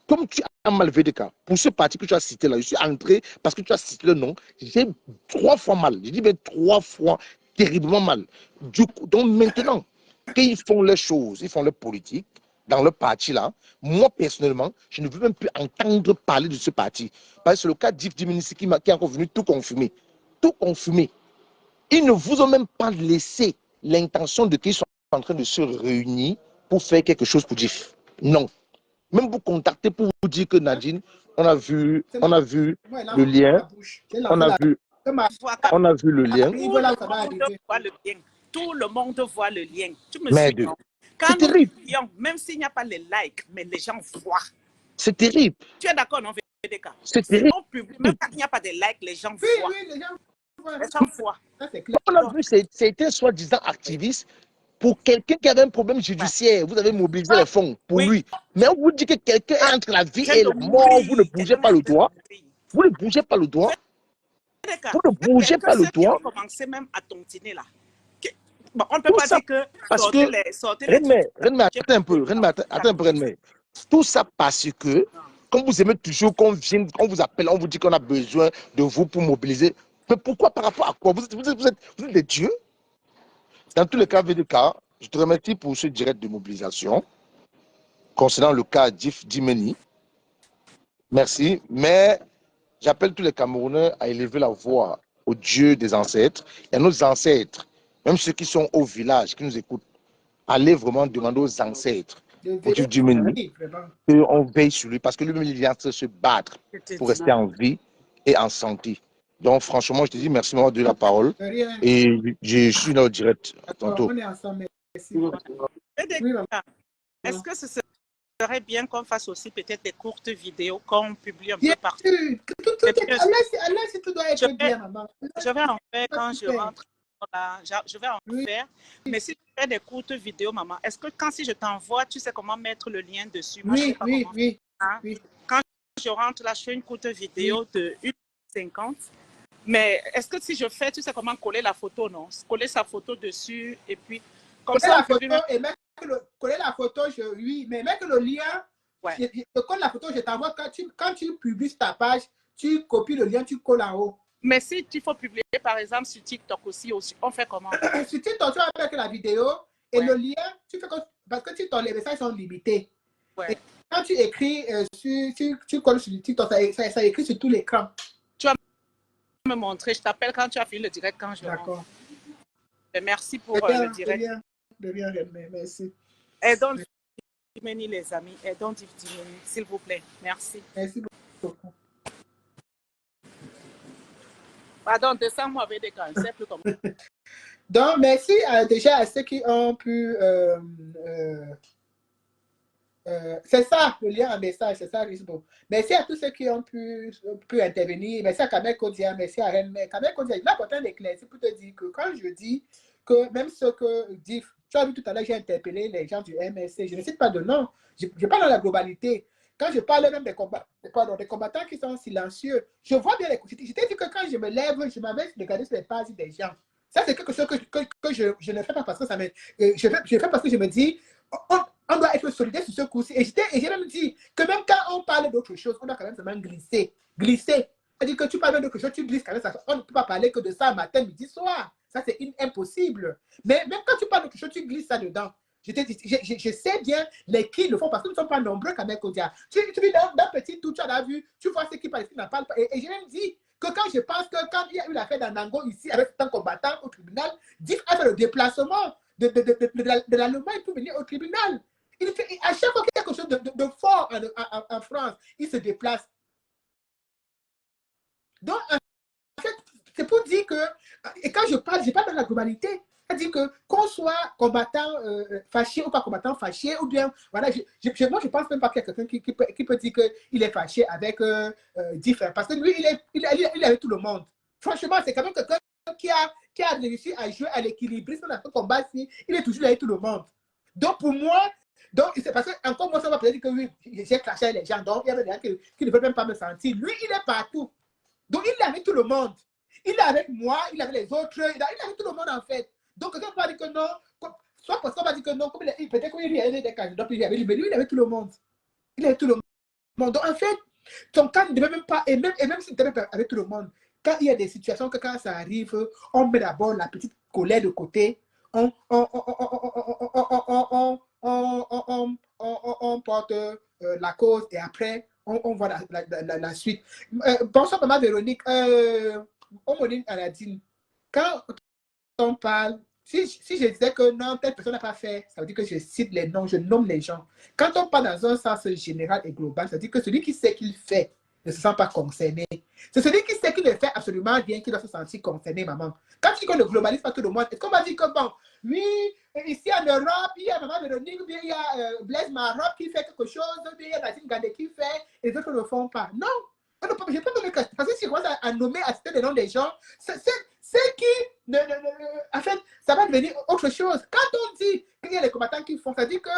Comme tu as mal VDK, pour ce parti que tu as cité là, je suis entré parce que tu as cité le nom, j'ai 3 fois mal. Je dis bien 3 fois terriblement mal. Du coup, donc maintenant, qu'ils font les choses, ils font leur politique dans leur parti là, moi personnellement, je ne veux même plus entendre parler de ce parti. Parce que c'est le cas d'Yves Diminissi qui est encore venu tout confumer. Tout confumer. Ils ne vous ont même pas laissé l'intention de qu'ils sont en train de se réunir pour faire quelque chose pour DIF. Non. Même vous contacter pour vous dire que Nadine, on a vu le lien, on a vu le lien. Tout le monde voit le lien. Tu me Mais suis. c'est terrible. Même s'il n'y a pas les likes, mais les gens voient. C'est terrible. Tu es d'accord, non, VDK? C'est terrible. Même quand il n'y a pas de likes, les gens voient. Oui, les gens voient. Les gens voient. On a vu, c'était soi-disant activiste pour quelqu'un qui avait un problème judiciaire. Vous avez mobilisé les fonds pour lui. Mais on vous dit que quelqu'un est entre la vie et la mort, vous ne bougez pas le doigt. Vous ne bougez pas le doigt. Vous ne bougez pas le doigt. On commençait même à tontiner là. Bon, on ne peut pas dire que parce que Renme, attends un peu, Renme. Tout ça parce que, comme vous aimez toujours qu'on vienne, on vous appelle, on vous dit qu'on a besoin de vous pour mobiliser. Mais pourquoi, par rapport à quoi? Vous êtes des dieux? Dans tous les cas, VDK, je te remercie pour ce direct de mobilisation concernant le cas d'Yves Dimeni. Merci, mais j'appelle tous les Camerounais à élever la voix au Dieu des ancêtres et à nos ancêtres. Même ceux qui sont au village, qui nous écoutent, allez vraiment demander aux ancêtres, au Dieu Dimeni, qu'on veille sur lui, parce que lui-même, il vient de se battre pour rester en vie et en santé. Donc, franchement, je te dis merci de m'avoir donné la parole. Et je suis là au direct. À tantôt. On est ensemble, merci. Est-ce que ce serait bien qu'on fasse aussi peut-être des courtes vidéos qu'on publie un peu partout? Tout doit être bien là-bas. Je vais en faire quand je rentre. Je vais en faire. Mais si tu fais des courtes vidéos, maman, est-ce que si je t'envoie, tu sais comment mettre le lien dessus? Oui. Quand je rentre là, je fais une courte vidéo de 1h50. Mais est-ce que si je fais, tu sais comment coller la photo, non? Coller sa photo dessus et puis comme Coller ça. la photo et mettre coller la photo, oui, mais mettre le lien. Ouais. Je colle la photo, je t'envoie quand tu publies ta page, tu copies le lien, tu colles en haut. Mais si tu faut publier, par exemple, sur TikTok aussi, on fait comment? Sur TikTok, tu vas avec la vidéo et le lien, tu fais parce que TikTok, les messages sont limités. Ouais. Et quand tu écris, tu colles sur TikTok, ça écrit sur tout l'écran. Tu vas me montrer, je t'appelle quand tu as fini le direct, quand je rentre. D'accord. Merci pour le direct. De rien, merci. Et donc, Dimeni, les amis, et donc, Dimeni, s'il vous plaît. Merci. Merci beaucoup. Pardon, descends-moi avec des gants, c'est plus comme Donc, merci déjà à ceux qui ont pu... c'est ça, le lien en message, c'est ça, Risbo. Merci à tous ceux qui ont pu intervenir. Merci à Kamel Kodia, merci à Rennes. Kamel Kodia, il m'a apporté un éclair. C'est pour te dire que quand je dis que même ce que dit, tu as vu tout à l'heure, j'ai interpellé les gens du MSC. Je ne cite pas de nom. Je parle dans la globalité. Quand je parle même des combattants qui sont silencieux, je vois bien les coups. Je t'ai dit que quand je me lève, je m'avais regardé sur les pages des gens. Ça, c'est quelque chose que je ne fais pas parce que ça me... je fais parce que je me dis, on doit être solidaire sur ce coup-ci. Et j'ai même dit que même quand on parle d'autre chose, on doit quand même seulement glisser. Glisser. C'est-à-dire que tu parles d'autre chose, tu glisses quand même. On ne peut pas parler que de ça matin, midi, soir. Ça, c'est impossible. Mais même quand tu parles d'autre chose, tu glisses ça dedans. Je sais bien les qui le font parce que nous ne sommes pas nombreux quand même. Tu vis dans petit tout, tu as vu, tu vois ceux qui parlent, qui n'en parlent pas. Et j'ai même dit que quand je pense que quand il y a eu l'affaire d'Anango ici avec certains combattants au tribunal, Diff a fait le déplacement de l'Allemagne pour venir au tribunal. À chaque fois qu'il y a quelque chose de fort en France, il se déplace. Donc, en fait, c'est pour dire que, et quand je parle dans la globalité. C'est-à-dire qu'on soit combattant fâché ou pas combattant fâché, ou bien, voilà, moi je pense même pas qu'il y a quelqu'un qui peut dire qu'il est fâché avec Diff, parce que lui, il est avec tout le monde. Franchement, c'est quand même quelqu'un qui a réussi à jouer à l'équilibrisme dans ce combat-ci, il est toujours avec tout le monde. Donc pour moi, c'est parce que, encore moi, ça va peut-être dire que oui, j'ai clashé avec les gens, donc il y avait des gens qui ne veulent même pas me sentir. Lui, il est partout. Donc il est avec tout le monde. Il est avec moi, il est avec les autres, il est avec tout le monde en fait. Donc, quelqu'un va dire que non, soit parce qu'on va dire que non, peut-être qu'il y a des cas, donc il est avec tout le monde. Il est avec tout le monde. Donc, en fait, ton cas ne devait même pas, et même si tu es avec tout le monde, quand il y a des situations que quand ça arrive, on met d'abord la petite colère de côté, on porte la cause et après, on voit la suite. Bonsoir, maman Véronique. Omonine Aladine, quand on parle, si je disais que non, telle personne n'a pas fait, ça veut dire que je cite les noms, je nomme les gens. Quand on parle dans un sens général et global, ça veut dire que celui qui sait qu'il fait ne se sent pas concerné. C'est celui qui sait qu'il le fait absolument bien qui doit se sentir concerné, maman. Quand tu dis qu'on ne globalise pas tout le monde, est-ce qu'on va dire que bon, oui, ici en Europe, il y a Maman Véronique, ou bien il y a Blaise Maroc qui fait quelque chose, ou bien il y a Nadine Gandé qui fait, et les autres ne le font pas. Non, je ne peux pas donner parce que si je commence à nommer, à citer les noms des gens, c'est qui, en fait, ça va devenir autre chose. Quand on dit qu'il y a les combattants qui font, ça dit que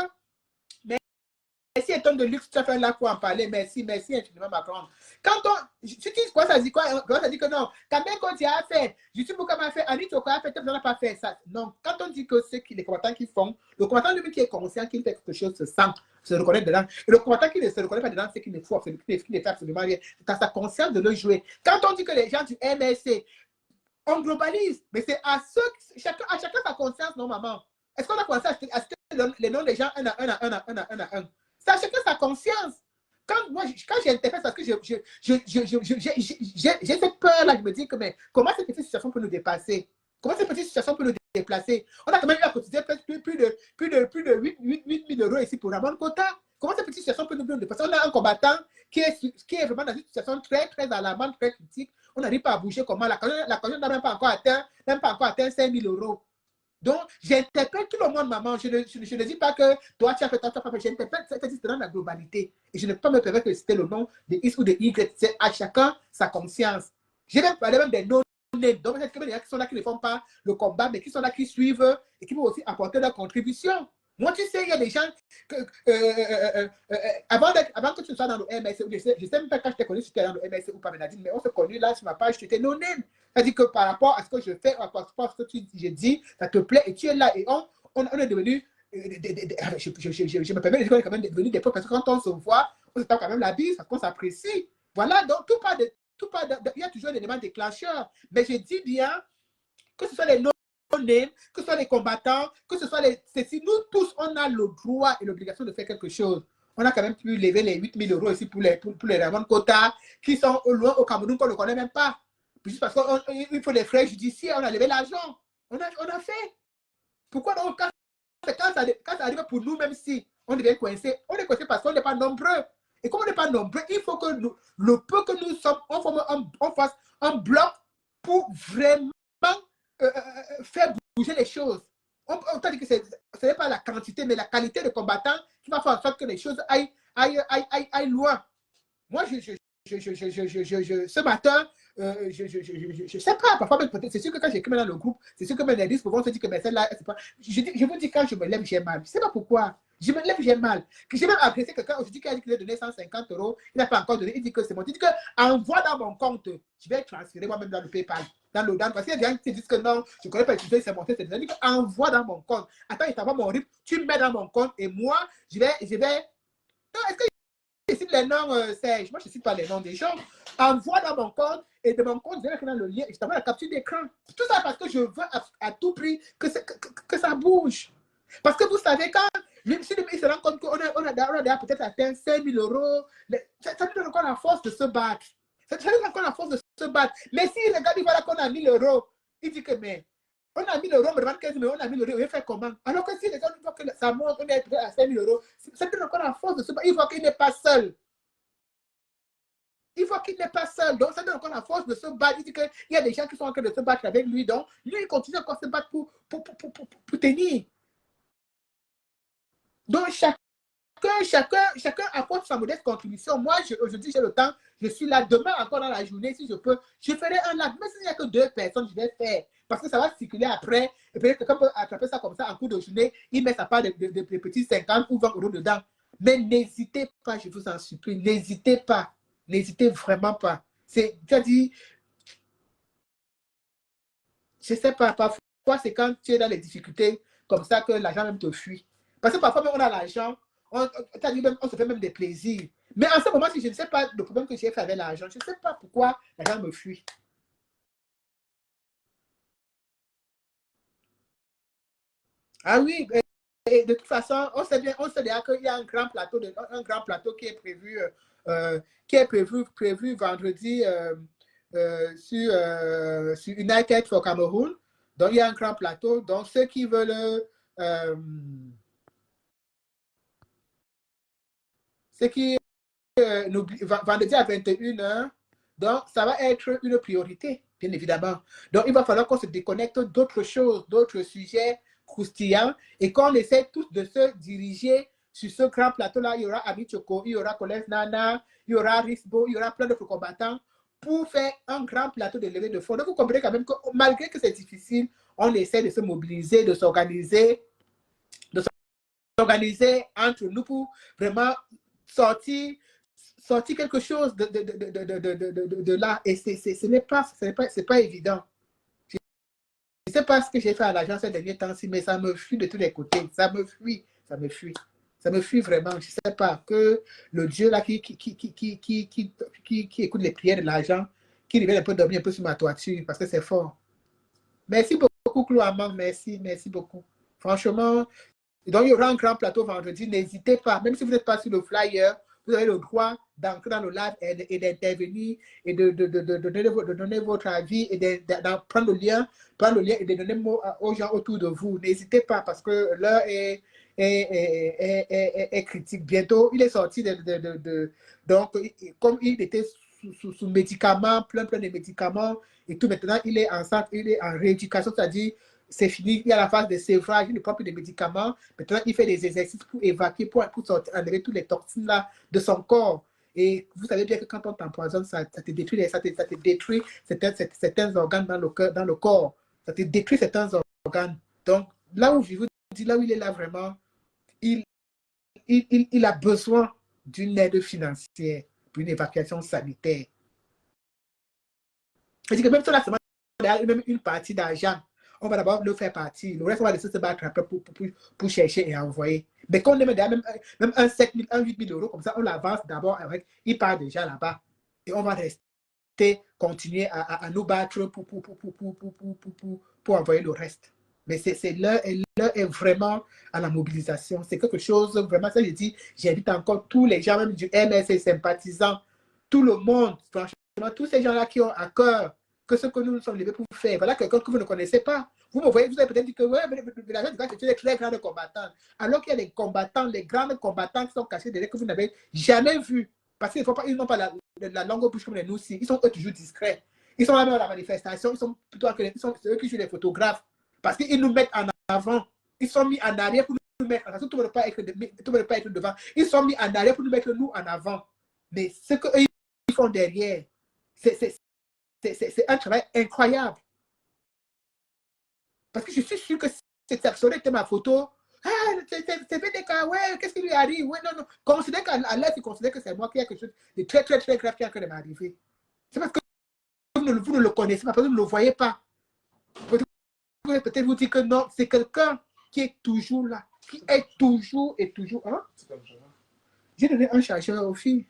merci, étant de luxe, tu as fait là pour en parler. Merci infiniment, ma grande. Quand tu dis quoi, ça dit quoi? Ça dit que non. Quand même, quand tu as fait, Justin Boukama a fait, Annie Toko a fait, tu n'a pas fait ça. Non. Quand on dit que c'est les combattants qui font, le combattant lui qui est conscient qu'il fait quelque chose se sent, se reconnaît dedans. Et le combattant qui ne se reconnaît pas dedans, c'est qu'il ne faut absolument, qu'il ne fait absolument rien. Tu as sa conscience de le jouer. Quand on dit que les gens du MSC, on globalise, mais c'est à chacun sa conscience, non, maman. Est-ce qu'on a commencé à citer les noms des gens un à un? C'est à chacun sa conscience. Quand j'interprète, parce que j'ai cette peur-là, je me dis que mais comment cette petite situation peut nous dépasser? Comment cette petite situation peut nous déplacer? On a quand même eu à cotiser plus de 8 000 euros ici pour Ramon Kota. Comment cette petite situation peut nous dépasser? On a un combattant qui est vraiment dans une situation très, très alarmante, très critique. On n'arrive pas à bouger comment. La caution n'a même pas encore atteint 5 000 euros. Donc, j'interpelle tout le monde, maman. Je ne dis pas que toi, tu as fait, toi, tu as fait. J'interpelle cette histoire dans la globalité. Et je ne peux pas me permettre de citer le nom de X ou de Y. C'est à chacun sa conscience. J'ai même parlé même des non-nés. Donc, il y a des gens qui sont là, qui ne font pas le combat, mais qui sont là, qui suivent et qui vont aussi apporter leur contribution. Moi, tu sais, il y a des gens que, avant que tu sois dans le MSC, je sais même pas quand je t'ai connu si tu étais dans le MSC ou pas, Nadine, mais on s'est connu là sur ma page, tu étais non-name. C'est-à-dire que par rapport à ce que je fais, par rapport à ce que je dis, ça te plaît et tu es là. Et on est devenu, je me permets de dire qu'on est quand même devenu des potes parce que quand on se voit, on se tape quand même la bise parce qu'on s'apprécie. Voilà, donc il y a toujours un élément déclencheur. Mais je dis bien que ce soit les non-name, que ce soit les combattants, que ce soit les ceci, nous tous, on a le droit et l'obligation de faire quelque chose. On a quand même pu lever les 8 000 € ici pour les Ramon Kota, qui sont loin au Cameroun, qu'on ne connaît même pas. Juste parce qu'il faut des frais judiciaires, on a levé l'argent. On a fait. Pourquoi donc, quand ça arrive pour nous, même si on devient coincé, on est coincé parce qu'on n'est pas nombreux. Et comme on n'est pas nombreux, il faut que le peu que nous sommes, on fasse un bloc pour vraiment faire bouger les choses. On dit que ce n'est pas la quantité, mais la qualité de combattants qui va faire en sorte que les choses aillent loin. Moi, ce matin, je sais pas, parfois, c'est sûr que quand j'écris dans le groupe, c'est sûr que mes disques vont se dire que celle-là, c'est pas. Je vous dis, quand je me lève, j'ai mal. Je sais pas pourquoi. Je me lève, j'ai mal. Que j'ai même agressé quelqu'un aujourd'hui qui a dit qu'il a donné 150 €. Il n'a pas encore donné. Il dit que c'est bon. Il dit que envoie dans mon compte. Je vais transférer moi-même dans le PayPal. Parce qu'il y a des gens qui disent que non, je ne connais pas utiliser, c'est monté. Il dit envoie dans mon compte. Attends, il t'envoie mon RIP. Tu me mets dans mon compte et moi, je vais. Non, est-ce que je cite les noms, Serge? Moi, je ne cite pas les noms des gens. Envoie dans mon compte et de mon compte, je vais dans le lien et je t'envoie la capture d'écran. Tout ça parce que je veux à tout prix que ça bouge. Parce que vous savez, quand même si il se rend compte qu'on a peut-être atteint 5 000 €, ça nous donne encore la force de se battre. Ça nous donne encore la force de se battre. Mais s'il regarde, il voit qu'on a 1 000 €, il dit que mais on a 1 000 €, on me demande 15 000 €, on a 1 000 €, il va faire comment? Alors que si les gens voient que ça monte, on est à 5 000 €, ça nous donne encore la force de se battre. Il voit qu'il n'est pas seul. Il voit qu'il n'est pas seul. Donc, ça donne encore la force de se battre. Il dit qu'il y a des gens qui sont en train de se battre avec lui. Donc, lui, il continue encore à se battre pour tenir. Donc, chacun apporte sa modeste contribution. Moi, aujourd'hui, j'ai le temps. Je suis là demain encore dans la journée. Si je peux, je ferai un live. Même s'il n'y a que 2 personnes, je vais faire. Parce que ça va circuler après. Et peut-être quelqu'un peut attraper ça comme ça en cours de journée. Il met sa part de petits 50 ou 20 € dedans. Mais n'hésitez pas, je vous en supplie. N'hésitez pas. N'hésitez vraiment pas. C'est-à-dire, je ne sais pas, parfois c'est quand tu es dans les difficultés comme ça que l'argent même te fuit. Parce que parfois même on a l'argent, on se fait même des plaisirs. Mais en ce moment, si je ne sais pas le problème que j'ai fait avec l'argent, je ne sais pas pourquoi l'argent me fuit. Ah oui, et de toute façon, on sait déjà qu'il y a un grand plateau qui est prévu vendredi sur United for Cameroon. Donc, il y a un grand plateau. Donc, ceux qui veulent vendredi à 21 h, donc ça va être une priorité, bien évidemment. Donc, il va falloir qu'on se déconnecte d'autres choses, d'autres sujets croustillants et qu'on essaie tous de se diriger sur ce grand plateau-là. Il y aura Ami Choko, il y aura Colette Nana, il y aura Risbo, il y aura plein d'autres combattants pour faire un grand plateau de levée de fonds. Donc, vous comprenez quand même que malgré que c'est difficile, on essaie de se mobiliser, de s'organiser entre nous pour vraiment sortir quelque chose de là. Et c'est pas évident. Je ne sais pas ce que j'ai fait à l'agence ces derniers temps-ci, mais ça me fuit de tous les côtés. Ça me fuit vraiment. Je ne sais pas que le Dieu là qui écoute les prières de l'argent, qui revienne un peu dormir un peu sur ma toiture, parce que c'est fort. Merci beaucoup, Clouamant. Merci beaucoup. Franchement, donc il y aura un grand plateau vendredi. N'hésitez pas, même si vous n'êtes pas sur le flyer, vous avez le droit d'entrer dans le live et d'intervenir et de donner votre avis et de prendre le lien et de donner aux gens autour de vous. N'hésitez pas parce que l'heure est critique. Bientôt, il est sorti donc, comme il était sous médicaments, plein de médicaments et tout, maintenant, il est en rééducation, c'est-à-dire c'est fini, il y a la phase de sévrage, il ne prend plus de médicaments. Maintenant, il fait des exercices pour évacuer, pour enlever toutes les toxines là de son corps. Et vous savez bien que quand on t'empoisonne, ça te détruit certains organes dans le corps. Ça te détruit certains organes. Donc, là où je vous dis, là où il est là vraiment, il a besoin d'une aide financière pour une évacuation sanitaire. Je dis que même si on a seulement même une partie d'argent, on va d'abord le faire partir. Le reste, on va laisser se battre après pour chercher et envoyer. Mais quand on met même un 7 000, un 8 000 euros, comme ça, on l'avance d'abord avec, il part déjà là-bas. Et on va rester, continuer à nous battre pour envoyer le reste. Mais l'heure est vraiment à la mobilisation. C'est quelque chose, vraiment, ça je dis, j'invite encore tous les gens, même du MS et sympathisants, tout le monde, franchement, tous ces gens-là qui ont à cœur que ce que nous nous sommes levés pour faire. Voilà quelqu'un que vous ne connaissez pas. Vous me voyez, vous avez peut-être dit que ouais, la gente c'est des très grands combattants. Alors qu'il y a des combattants, les grands combattants qui sont cachés derrière que vous n'avez jamais vus. Parce qu'ils n'ont pas la langue bouche comme les nous aussi. Ils sont eux toujours discrets. Ils sont là dans la manifestation. Ils sont plutôt c'est eux qui jouent les photographes. Parce qu'ils nous mettent en avant. Ils sont mis en arrière pour nous mettre en avant. Tout ne peut pas être devant. Ils sont mis en arrière pour nous mettre nous en avant. Mais ce qu'eux ils font derrière, c'est un travail incroyable. Parce que je suis sûr que cette action était ma photo. Ah, c'est VDK, ouais, qu'est-ce qui lui arrive? Ouais, non. Considère qu'à l'aise, il considère que c'est moi qui ai quelque chose de très, très, très grave qui est en train de m'arriver. C'est parce que vous ne le connaissez pas, parce que vous ne le voyez pas. Peut-être vous dire que non, c'est quelqu'un qui est toujours là, qui est toujours et toujours. Hein? J'ai donné un chargeur aux filles.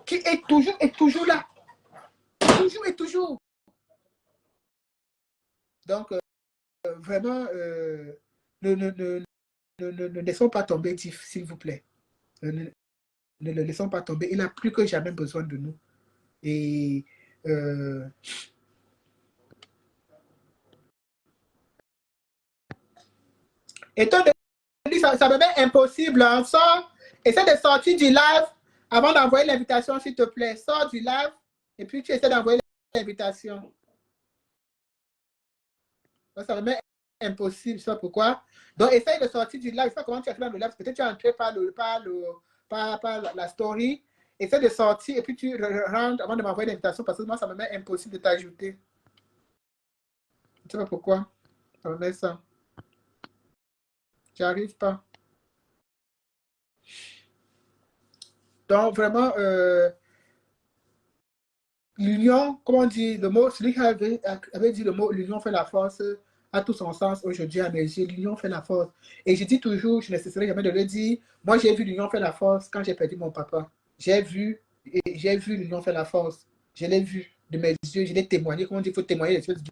Qui est toujours et toujours là. Toujours et toujours. Donc, vraiment, ne laissons pas tomber, s'il vous plaît. Ne le laissons pas tomber. Il a plus que jamais besoin de nous. Et étant donné ça me met impossible. Hein. Essaie de sortir du live avant d'envoyer l'invitation, s'il te plaît. Sors du live et puis tu essaies d'envoyer l'invitation. Ça me met impossible, je sais pas pourquoi. Donc, essaye de sortir du live. Je sais pas comment tu as fait dans le live. Peut-être tu es entré par la story. Essaye de sortir et puis tu rentres avant de m'envoyer l'invitation parce que moi, ça me met impossible de t'ajouter. Je sais pas pourquoi. Ça me met ça. J'arrive pas. Donc, vraiment, l'union, comment on dit le mot, celui qui avait dit le mot, l'union fait la force, a tout son sens aujourd'hui à mes yeux. L'union fait la force. Et je dis toujours, je ne cesserai jamais de le dire, moi j'ai vu l'union faire la force quand j'ai perdu mon papa. J'ai vu l'union faire la force. Je l'ai vu de mes yeux, je l'ai témoigné. Comment on dit, il faut témoigner les choses.